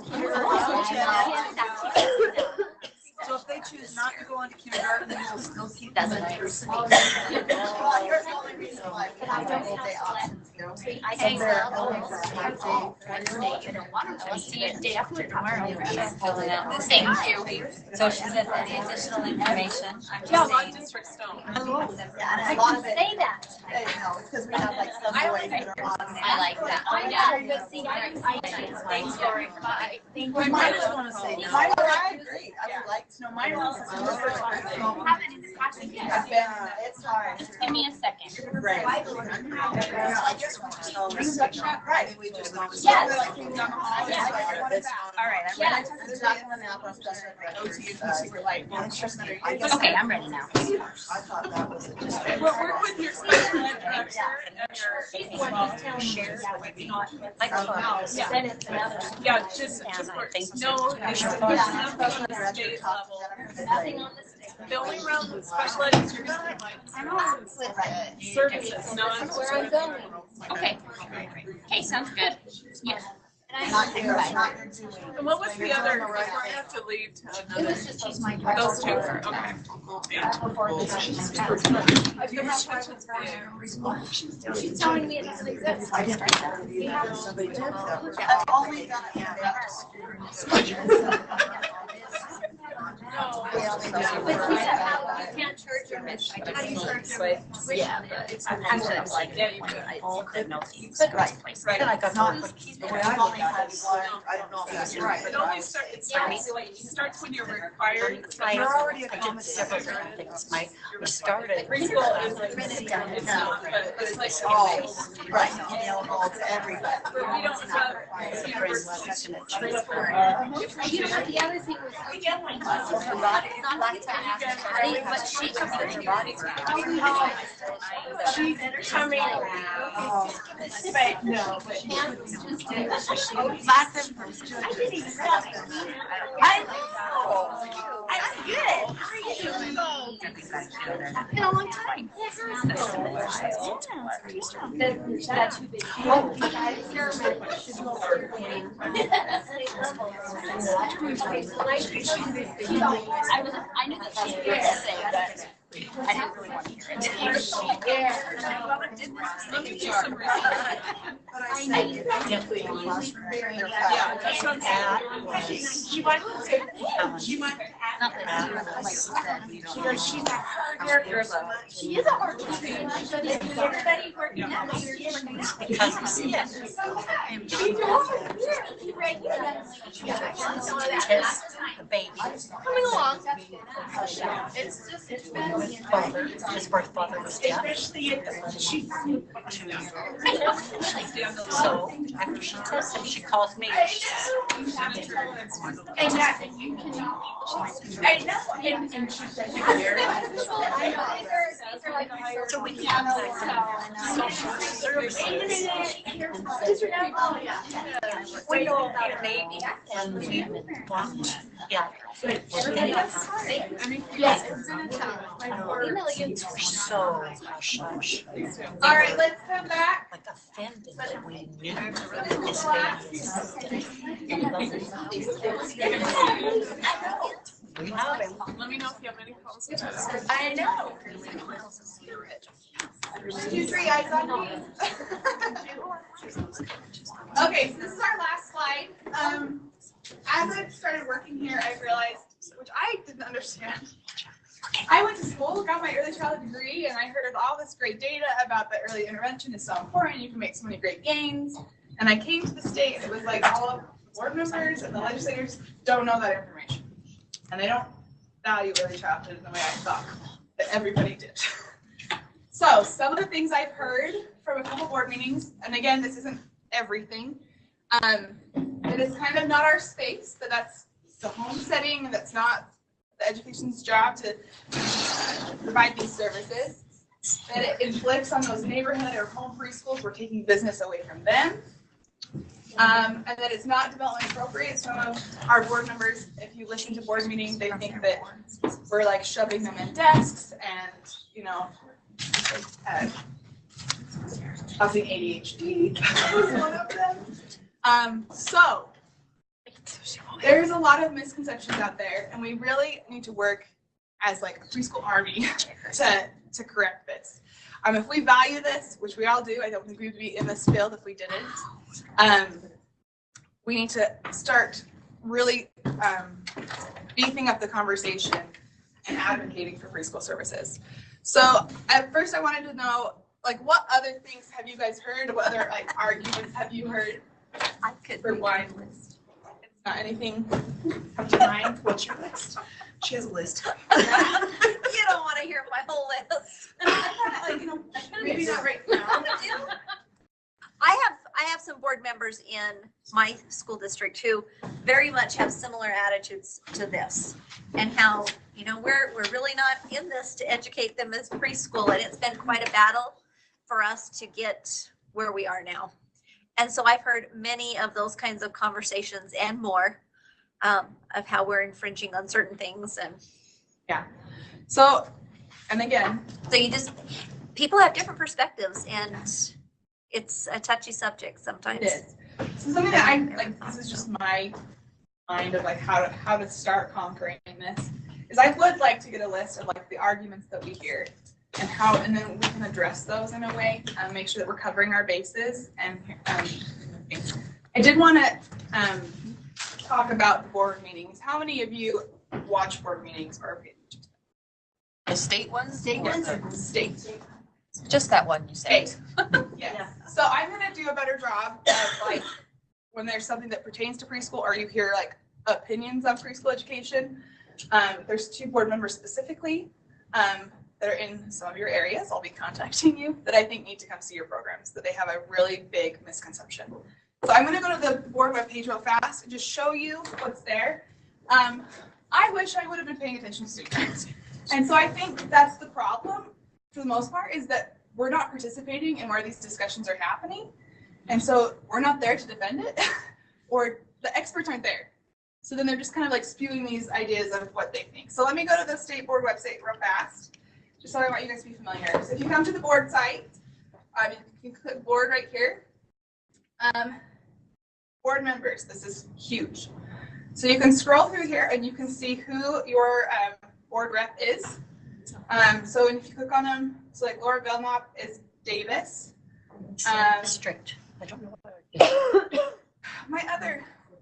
So if they choose not to go on to kindergarten, then we'll still keep them in their doesn't. Here's the only reason why we have double day options, you know. I think I'll see you day after tomorrow. She's filling out the same too. So she said that the additional information. Yeah, a lot of districts don't. Yeah, and I a lot can of it, say that. no, it's because we have like some boys that are on. I like that. I just want to say, I agree. I would like to know. Mine also. It's hard. Give me a second. Right. I just want to know. Right. We just don't. Yes. All right. Yes. Okay, I'm ready now. I thought that was just. Well, work with your special ed director and your. Then it's another. Yeah, just work. No, it's nothing on the state level. Nothing on the state. The only realm with special ed is you're gonna provide. I know. Services, no, That's where I'm going. Okay. Okay, sounds good. Yeah. And what was the other, before I have to leave to It another? was just she's my Those two, director. okay. I've never tried with her. She's telling me it doesn't exist. I didn't. We have Somebody did. I've only done it You can't charge your mission. How do you charge your mission? Yeah, but it's actually I'm like, I know these. Right. And I got Not to the way I look at it, I don't know if that's right. It only starts when you're required. You're already several accommodated. different things. We started. Preschool is like, it's not, but it's like. Oh, right, available to everybody. But we don't have university You know what the other thing was? Not last time I asked her, but she comes with her body. She's coming around. But no, but Lots of. I didn't even know. I know. I'm good. How are you? It's been a long time. That's too big. I knew that she was going to say that. I didn't really want to hear it. Let me do some research. Yeah, that's what I'm saying. she wanted to say, she wanted to ask. She goes, she's a hard worker. She is a hard worker. But everybody working now. Because you see it. Test the baby. Coming along. It's just, His birth father was deaf. Especially if she. So after she tested, she calls me. And that you can. I know. And she said, So we have social services. we know about a baby. And we want, yeah. Yes, it's in a town. We're so hush hush. All right, let's come back. Like offended that we knew this baby existed. We have him. Let me know if you have any calls. I know. 2, 3, eyes on me. Okay, so this is our last slide. As I started working here, I realized, which I didn't understand. I went to school, got my early childhood degree, and I heard of all this great data about the early intervention is so important. You can make so many great gains. And I came to the state, and it was like all of the board members and the legislators don't know that information. And they don't value early childhood in the way I thought that everybody did. So some of the things I've heard from a couple board meetings, and again, this isn't everything, it is kind of not our space, but that's the home setting, and that's not the education's job to provide these services. That it inflicts on those neighborhood or home preschools, we're taking business away from them. And that it's not development appropriate. Some of our board members, if you listen to board meetings, they think that we're like shoving them in desks and, you know, causing ADHD is one of them. So there's a lot of misconceptions out there, and we really need to work as like a preschool army to correct this. If we value this, which we all do, I don't think we would be in this field if we didn't. We need to start really beefing up the conversation and advocating for preschool services. So at first I wanted to know, like, what other things have you guys heard? What other like arguments have you heard? I could for why it's not anything come to mind? What's your list? She has a list. You don't want to hear my whole list. Maybe not right now. I have some board members in my school district who very much have similar attitudes to this, and how, you know, we're really not in this to educate them as preschool, and it's been quite a battle for us to get where we are now. And so I've heard many of those kinds of conversations and more of how we're infringing on certain things. And yeah. So, and again, so you just, people have different perspectives and it's a touchy subject sometimes. It is. So something that I like, this is just my mind of like how to start conquering this, is I would like to get a list of like the arguments that we hear and then we can address those in a way, make sure that we're covering our bases. And I did want to talk about the board meetings. How many of you watch board meetings or The state ones? state ones? State. Just that one you said. Yes. So I'm gonna do a better job of like when there's something that pertains to preschool or you hear like opinions on preschool education. There's 2 board members specifically that are in some of your areas. I'll be contacting you that I think need to come see your programs, that they have a really big misconception. So I'm gonna go to the board webpage real fast and just show you what's there. I wish I would have been paying attention to students. And so I think that's the problem for the most part, is that we're not participating in where these discussions are happening. And so we're not there to defend it or the experts aren't there. So then they're just kind of like spewing these ideas of what they think. So let me go to the state board website real fast, just so I want you guys to be familiar. So if you come to the board site, you can click board right here. Board members, this is huge. So you can scroll through here and you can see who your board rep is. So if you click on them, so like Laura Belknap is Davis. District. I don't know what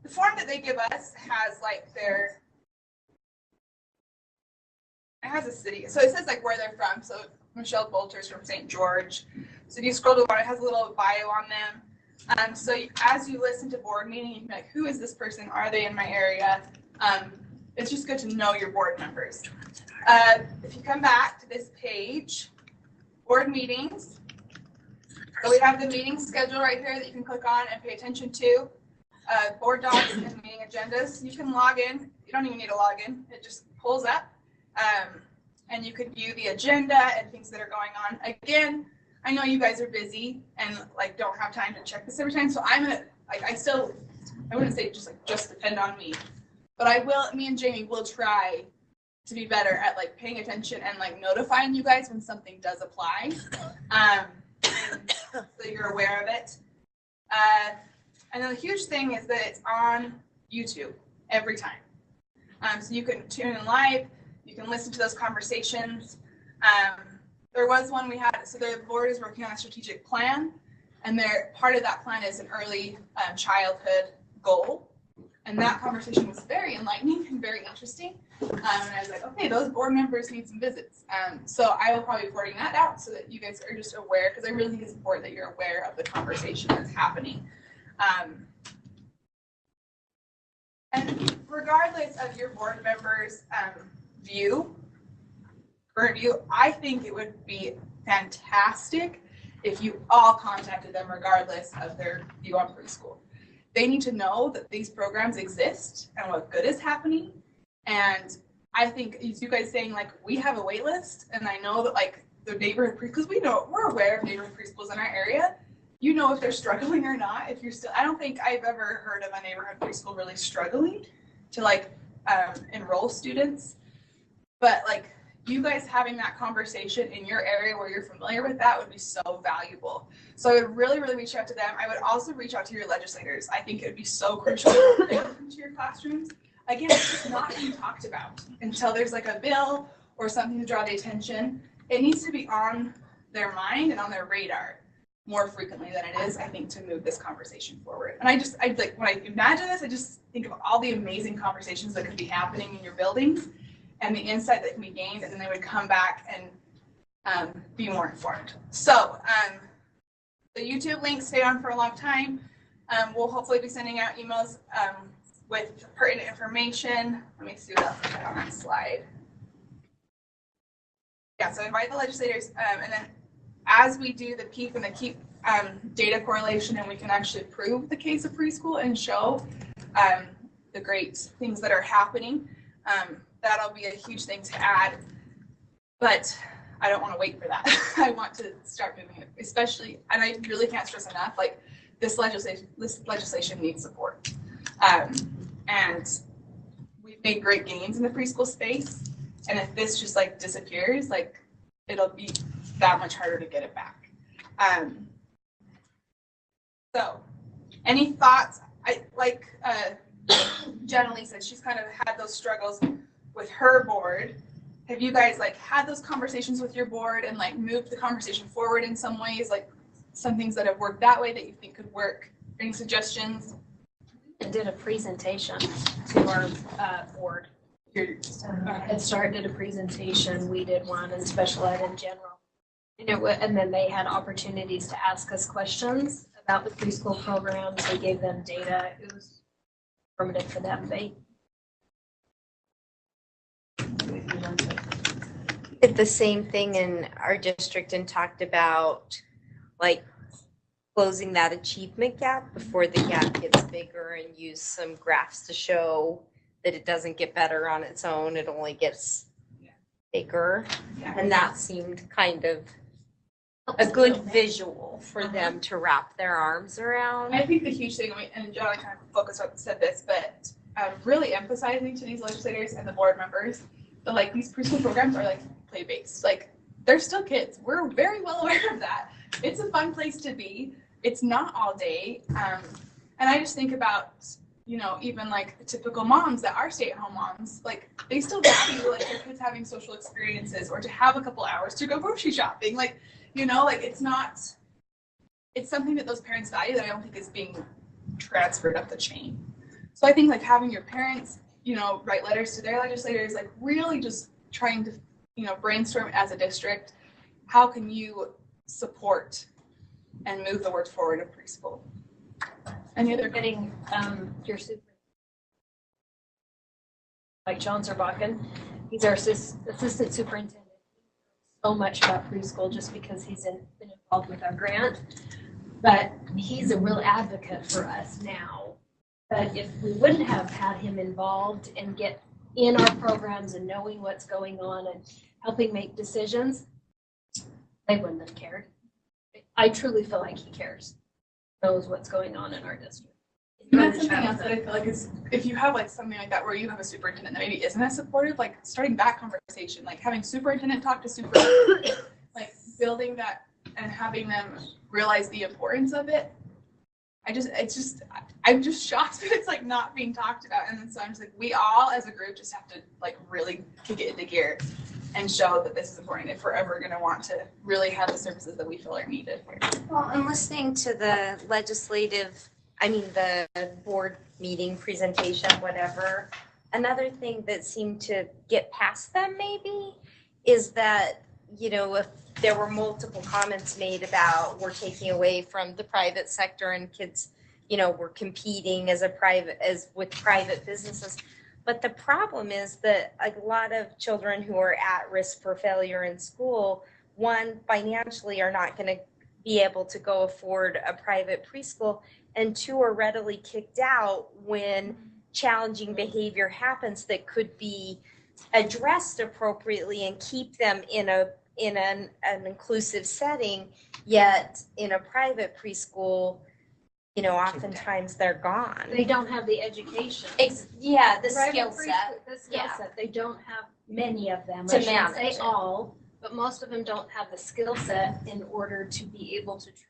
The form that they give us has like it has a city. So it says like where they're from. So Michelle Bolter's from St. George. So if you scroll to the bottom, it has a little bio on them. So as you listen to board meeting, you can be like, who is this person? Are they in my area? It's just good to know your board members. If you come back to this page, board meetings. So we have the meeting schedule right here that you can click on and pay attention to. Board docs and meeting agendas. You can log in. You don't even need to log in. It just pulls up. And you can view the agenda and things that are going on. Again, I know you guys are busy and like don't have time to check this every time. So I'm gonna like I wouldn't say just depend on me, but me and Jamie will try to be better at like paying attention and like notifying you guys when something does apply. So you're aware of it. And then the huge thing is that it's on YouTube every time. So you can tune in live, you can listen to those conversations. There was one we had, so the board is working on a strategic plan, and part of that plan is an early childhood goal. And that conversation was very enlightening and very interesting. And I was like, okay, those board members need some visits. So I will probably be reporting that out so that you guys are just aware, because I really think it's important that you're aware of the conversation that's happening. And regardless of your board members' current view, I think it would be fantastic if you all contacted them regardless of their view on preschool. They need to know that these programs exist and what good is happening. And I think you guys saying like, we have a wait list, and I know that like the neighborhood preschools, we're aware of neighborhood preschools in our area. You know if they're struggling or not. If you're still, I don't think I've ever heard of a neighborhood preschool really struggling to like enroll students. But like you guys having that conversation in your area where you're familiar with that would be so valuable. So I would really, really reach out to them. I would also reach out to your legislators. I think it would be so crucial to bring them into your classrooms. Again, it's not being talked about until there's like a bill or something to draw the attention. It needs to be on their mind and on their radar more frequently than it is, I think, to move this conversation forward. And I like when I imagine this, I just think of all the amazing conversations that could be happening in your buildings and the insight that can be gained, and then they would come back and be more informed. So the YouTube links stay on for a long time. We'll hopefully be sending out emails with pertinent information. Let me see what else I got on that slide. Yeah, so invite the legislators, and then as we do the PEEP and the KEEP data correlation, and we can actually prove the case of preschool and show the great things that are happening, that'll be a huge thing to add. But I don't want to wait for that. I want to start moving it, especially, and I really can't stress enough, like this legislation needs support. And we've made great gains in the preschool space. And if this just like disappears, like it'll be that much harder to get it back. So, any thoughts? Jenna Lee said she's kind of had those struggles with her board. Have you guys like had those conversations with your board and like moved the conversation forward in some ways, like some things that have worked that way that you think could work? Any suggestions? And did a presentation to our board. Head Start did a presentation, we did one, and special ed in general. And then they had opportunities to ask us questions about the preschool programs. We gave them data. It was informative for them. They did the same thing in our district and talked about like closing that achievement gap before the gap gets bigger, and use some graphs to show that it doesn't get better on its own, it only gets bigger. And that seemed kind of a good visual for them to wrap their arms around. I think the huge thing, and John kind of focused on said this, but really emphasizing to these legislators and the board members that like these preschool programs are like play-based. Like they're still kids. We're very well aware of that. It's a fun place to be. It's not all day. And I just think about, you know, even like the typical moms that are stay-at-home moms, like they still value like their kids having social experiences or to have a couple hours to go grocery shopping. Like, you know, like it's something that those parents value that I don't think is being transferred up the chain. So I think like having your parents, you know, write letters to their legislators, like really just trying to, you know, brainstorm as a district, how can you support and move the work forward of preschool? Any other getting your super, like John Zerbakken, he's our assistant superintendent. So much about preschool just because he's been involved with our grant, but he's a real advocate for us now. But if we wouldn't have had him involved and get in our programs and knowing what's going on and helping make decisions, they wouldn't have cared. I truly feel like he cares, knows what's going on in our district. And that's something else that I feel like is, if you have like something like that where you have a superintendent that maybe isn't as supportive, like starting that conversation, like having superintendent talk to superintendent, like building that and having them realize the importance of it. I'm just shocked that it's like not being talked about. And then so I'm just like, we all as a group just have to like really kick it into gear and show that this is important if we're ever going to want to really have the services that we feel are needed. Well, and listening to the the board meeting presentation, whatever, another thing that seemed to get past them maybe is that, you know, if there were multiple comments made about we're taking away from the private sector and kids, you know, we're competing with private businesses. But the problem is that a lot of children who are at risk for failure in school, one, financially are not going to be able to go afford a private preschool, and two, are readily kicked out when challenging behavior happens that could be addressed appropriately and keep them in an inclusive setting. Yet in a private preschool, you know, oftentimes they're gone. They don't have the education. The skill set. The skill set. They don't have many of them. To I shouldn't manage say it. all, but most of them don't have the skill set in order to be able to truly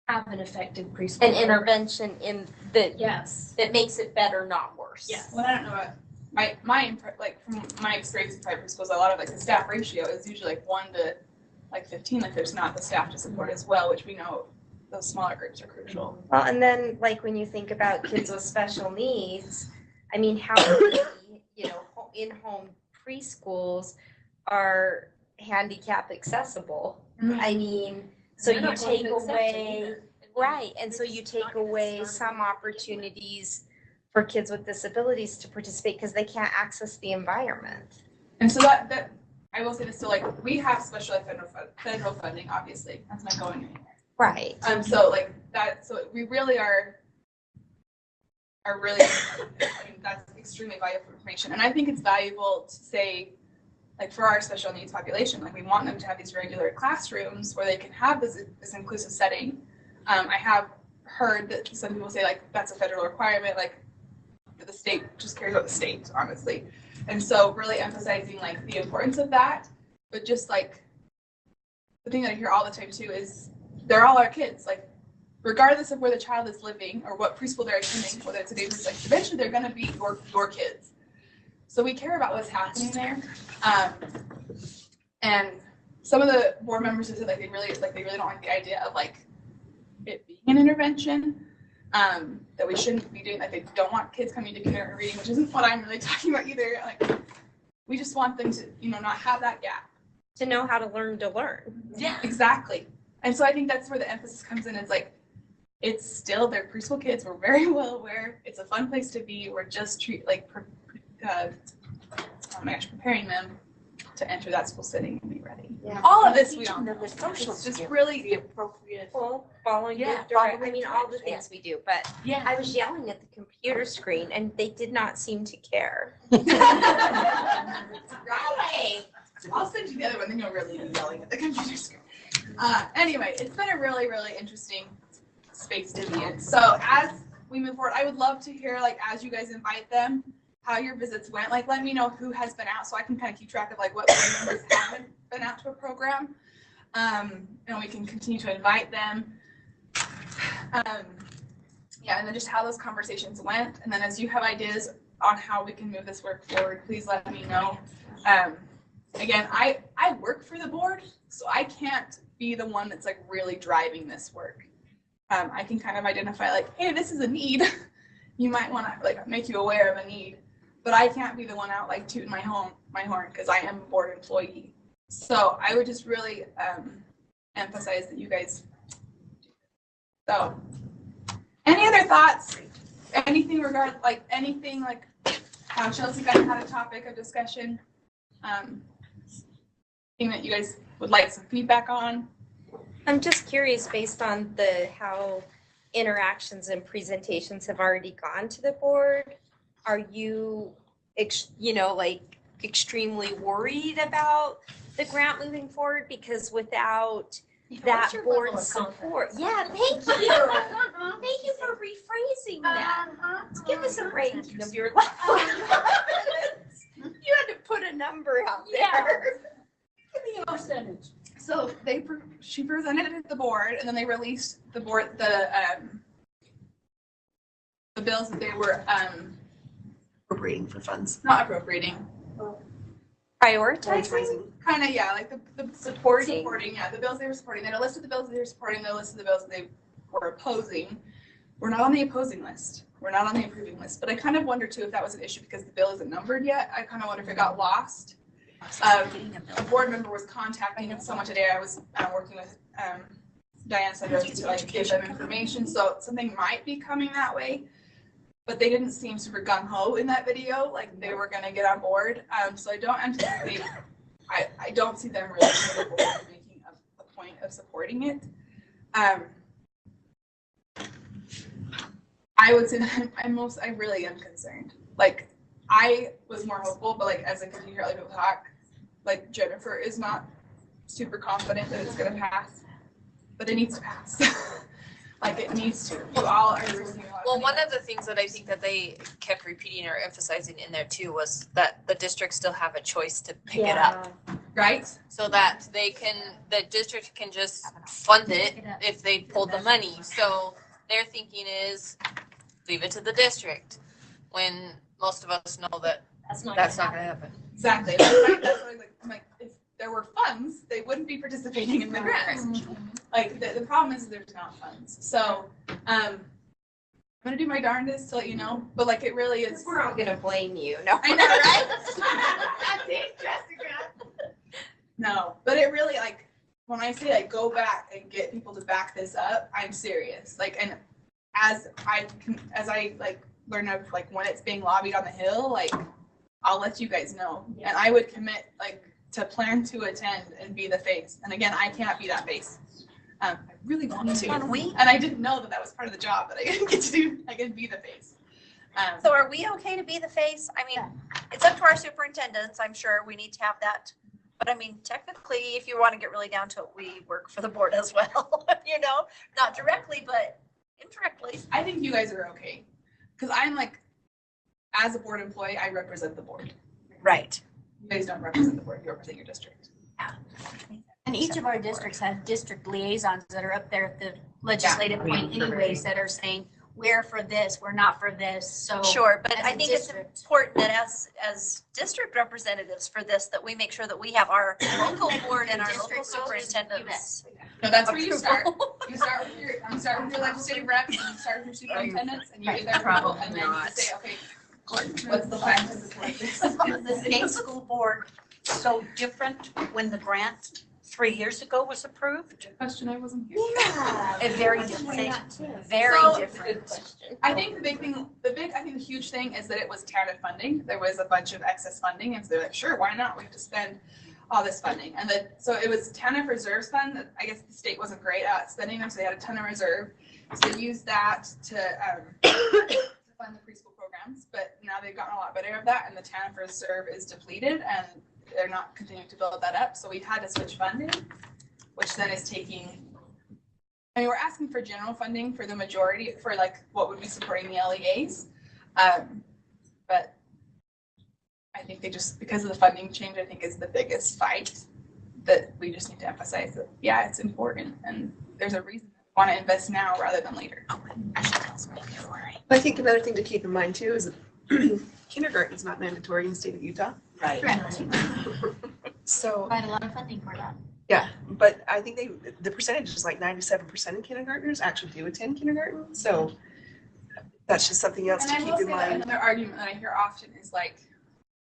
have an effective preschool. An intervention in the yes that makes it better, not worse. Yes. Well, I don't know about from my experience in private schools, a lot of like the staff ratio is usually like 1 to like 15. Like there's not the staff to support as well, which we know those smaller groups are crucial. Well, and then like when you think about kids with special needs, I mean, how many, you know, in-home preschools are handicap accessible? I mean, so you take away, right, and so you take away some opportunities for kids with disabilities to participate because they can't access the environment. And so that I will say this, so like we have special ed federal funding, obviously, that's not going anywhere. Right. So like that, so we really are really, I mean, that's extremely valuable information. And I think it's valuable to say, like for our special needs population, like we want them to have these regular classrooms where they can have this inclusive setting. I have heard that some people say like that's a federal requirement, like the state just cares about the state, honestly. And so really emphasizing like the importance of that, but just like the thing that I hear all the time too is they're all our kids. Like, regardless of where the child is living or what preschool they're attending, whether it's a neighborhood, like eventually they're going to be your kids. So we care about what's happening there. And some of the board members have said like they really don't like the idea of like it being an intervention. That we shouldn't be doing, like they don't want kids coming to kindergarten reading, which isn't what I'm really talking about either. Like, we just want them to, not have that gap. To know how to learn. Yeah, exactly. And so I think that's where the emphasis comes in. It's like, it's still their preschool kids. We're very well aware. It's a fun place to be. We're just preparing them to enter that school setting and be ready. Yeah. All of this we don't know. The social It's just skills, really the appropriate. Well, following Yeah, the following I mean, all the things we do, but Yeah. I was yelling at the computer screen and they did not seem to care. Right. I'll send you the other one, then you'll really be yelling at the computer screen. Anyway, it's been a really, really interesting space to be in. So as we move forward, I would love to hear, like, as you guys invite them, how your visits went. Like, let me know who has been out so I can kind of keep track of, like, what board members haven't been out to a program. And we can continue to invite them. Yeah, and then just how those conversations went. And then as you have ideas on how we can move this work forward, please let me know. Again, I work for the board, so I can't be the one that's like really driving this work. I can kind of identify like, hey, this is a need. You might want to like make you aware of a need, but I can't be the one out like tooting my horn because I am a board employee. So I would just really emphasize that you guys. So, any other thoughts? Anything anything like how Chelsea kind of had a topic of discussion? Thing that you guys would like some feedback on? I'm just curious, based on how interactions and presentations have already gone to the board, are you, extremely worried about the grant moving forward? Because without that board support. Yeah, thank you. Thank you for rephrasing that. Give us a ranking of your level. You had to put a number out there. Give me a percentage. So she presented it at the board, and then they released the board the bills that they were Appropriating for funds. not appropriating. Prioritizing? Kind of, yeah, like the supporting, yeah, the bills they were supporting. They had a list of the bills that they were supporting, the list of the bills that they were opposing. We're not on the opposing list. We're not on the approving list. But I kind of wonder too if that was an issue because the bill isn't numbered yet. I kind of wonder if it got lost. A board member was contacting him so much today. I was working with Diane Sanders to like give them information. So something might be coming that way. But they didn't seem super gung-ho in that video, like they were going to get on board. So I don't anticipate, I don't see them really making a point of supporting it. I would say that I really am concerned. Like, I was more hopeful, but like as I continue to hear other people talk, like Jennifer is not super confident that it's going to pass, but it needs to pass. Like it needs to. You all are listening. Well, one of the things that I think that they kept repeating or emphasizing in there too was that the districts still have a choice to pick it up. Right? So that the district can just fund it if they pulled the money. So their thinking is leave it to the district when most of us know that that's not going to happen. Exactly. That's what I'm like, if there were funds, they wouldn't be participating in the grant. Like the problem is there's not funds. So I'm gonna do my darndest to let you know, but like it really is. We're all gonna blame you. No, I know, right? That's it, Jessica. No, but it really like when I say like go back and get people to back this up, I'm serious. Like, and as I like learn of like when it's being lobbied on the Hill, like I'll let you guys know, and I would commit like to plan to attend and be the face. And again, I can't be that face. I really want to. And I didn't know that was part of the job that I didn't get to do. I can be the face. So are we okay to be the face? I mean, it's up to our superintendents. I'm sure we need to have that. But I mean, technically, if you want to get really down to it, we work for the board as well. Not directly, but indirectly. I think you guys are okay. Because I'm like, as a board employee, I represent the board. Right. You guys don't represent the board. You represent your district. Yeah. And each of our districts have district liaisons that are up there at the legislative point anyways that are saying, we're for this, we're not for this, so. Sure, but as I a think it's district- important that as district representatives for this, that we make sure that we have our local board and our local superintendents. No, that's where you start. You start with your legislative reps, and you start with your superintendents, and you get their approval, and then you say, okay, what's the plan to support this? Is the state school board so different when the grant 3 years ago was approved? Question, I wasn't here. Yeah. Very different, very So, different question. I think I think the huge thing is that it was TANF funding. There was a bunch of excess funding, and so they're like, sure, why not? We have to spend all this funding. And so it was TANF reserves fund that I guess the state wasn't great at spending them, so they had a ton of reserve. So they used that to fund the preschool programs, but now they've gotten a lot better of that, and the TANF reserve is depleted, and they're not continuing to build that up. So we've had to switch funding, which then is taking, I mean, we're asking for general funding for the majority, for like what would be supporting the LEAs. But I think they just, because of the funding change, I think is the biggest fight that we just need to emphasize that, yeah, it's important. And there's a reason we want to invest now rather than later. I think another thing to keep in mind too is that kindergarten is not mandatory in the state of Utah. Right. So. Provide a lot of funding for that. Yeah, but I think the percentage is like 97% of kindergartners actually do attend kindergarten. So that's just something else And to I keep will in say that mind. another argument that I hear often is like,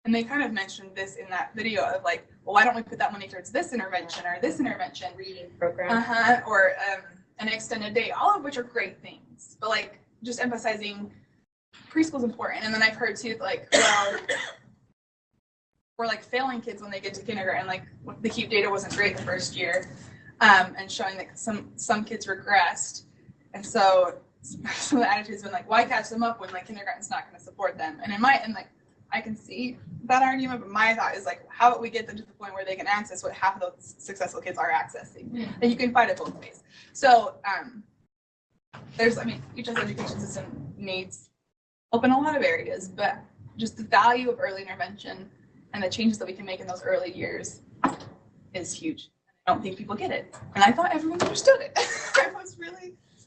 and they kind of mentioned this in that video of like, well, why don't we put that money towards this intervention or this intervention? Reading program. Or an extended day, all of which are great things. But like, just emphasizing preschool is important. And then I've heard too, like, well, we're like failing kids when they get to kindergarten. Like the CUBE data wasn't great the first year, and showing that some kids regressed. And so some of the attitudes have been like, why catch them up when like kindergarten's not going to support them? And like, I can see that argument, but my thought is like, how about we get them to the point where they can access what half of those successful kids are accessing? Yeah. And you can fight it both ways. So Utah's education system needs help in a lot of areas, but just the value of early intervention and the changes that we can make in those early years is huge. I don't think people get it. And I thought everyone understood it. It was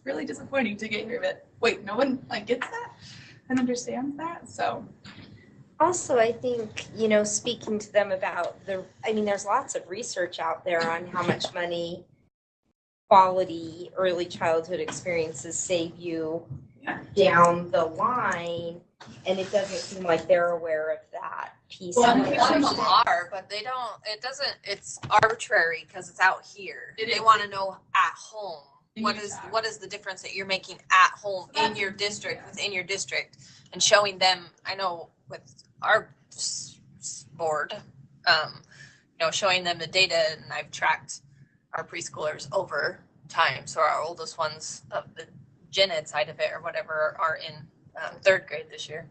really disappointing to get here, but wait, no one like gets that and understands that. So also, I think, speaking to them about there's lots of research out there on how much money quality early childhood experiences save you down the line. And it doesn't seem like they're aware of that piece. Well, some of them are, but they don't, it's arbitrary because it's out here. They want to know at home. What is the difference that you're making at home in your district, within your district, and showing them, I know with our board, showing them the data, and I've tracked our preschoolers over time. So our oldest ones of the gen ed side of it or whatever are in third grade this year.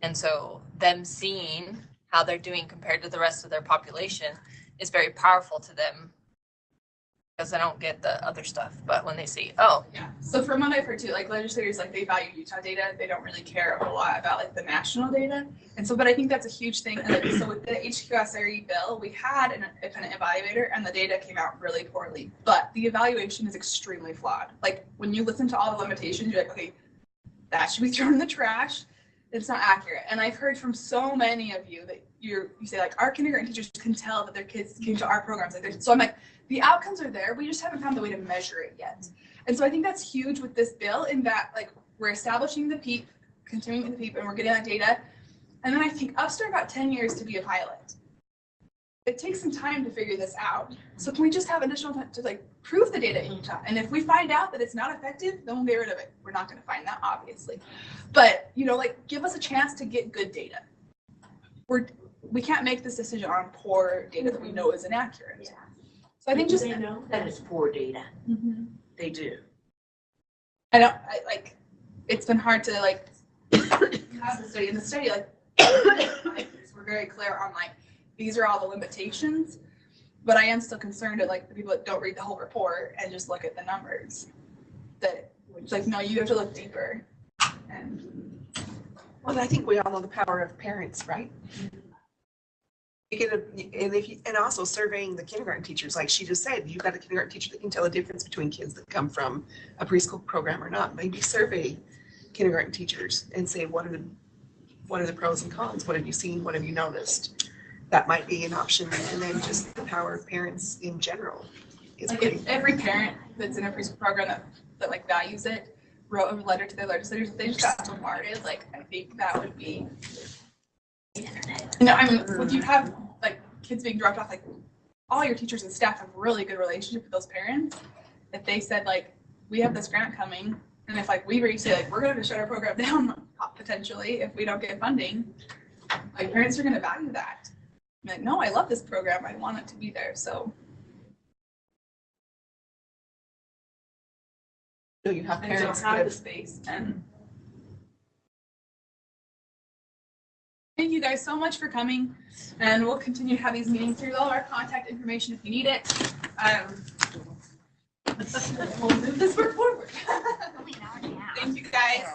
And so them seeing how they're doing compared to the rest of their population is very powerful to them because they don't get the other stuff. But when they see, So from what I've heard too, like legislators, like they value Utah data. They don't really care a whole lot about like the national data. And so, but I think that's a huge thing. And like, so with the HQSRE bill, we had an independent evaluator and the data came out really poorly, but the evaluation is extremely flawed. Like when you listen to all the limitations, you're like, okay, that should be thrown in the trash. It's not accurate. And I've heard from so many of you that you say like, our kindergarten teachers can tell that their kids came to our programs. So I'm like, the outcomes are there. We just haven't found the way to measure it yet. And so I think that's huge with this bill in that like we're establishing the PEEP, continuing the PEEP, and we're getting that data. And then I think Upstart got 10 years to be a pilot. It takes some time to figure this out. So can we just have additional time to like prove the data in Utah? And if we find out that it's not effective, then we'll get rid of it. We're not going to find that, obviously. But, like give us a chance to get good data. We can't make this decision on poor data that we know is inaccurate. Yeah. So I think they know that it's poor data. Mm-hmm. They do. It's been hard to have the study. In the study, we're very clear on these are all the limitations, but I am still concerned at the people that don't read the whole report and just look at the numbers. That it's no, you have to look deeper. And well, I think we all know the power of parents, right? And also surveying the kindergarten teachers, like she just said, you've got a kindergarten teacher that can tell the difference between kids that come from a preschool program or not. Maybe survey kindergarten teachers and say, what are the pros and cons? What have you seen? What have you noticed? That might be an option. And then just the power of parents in general is like great. if every parent that's in a preschool program that like values it wrote a letter to their legislators, if they just got bombarded, like I think that would be. No, I mean, if you have like kids being dropped off, like all your teachers and staff have really good relationship with those parents. If they said like, we have this grant coming, and if like we say like we're going to shut our program down potentially if we don't get funding, like parents are going to value that. Like, no, I love this program. I want it to be there. So. So you have parents don't have the space and. Thank you guys so much for coming, and we'll continue to have these meetings. Here's all of our contact information if you need it. We'll move this work forward. Thank you guys.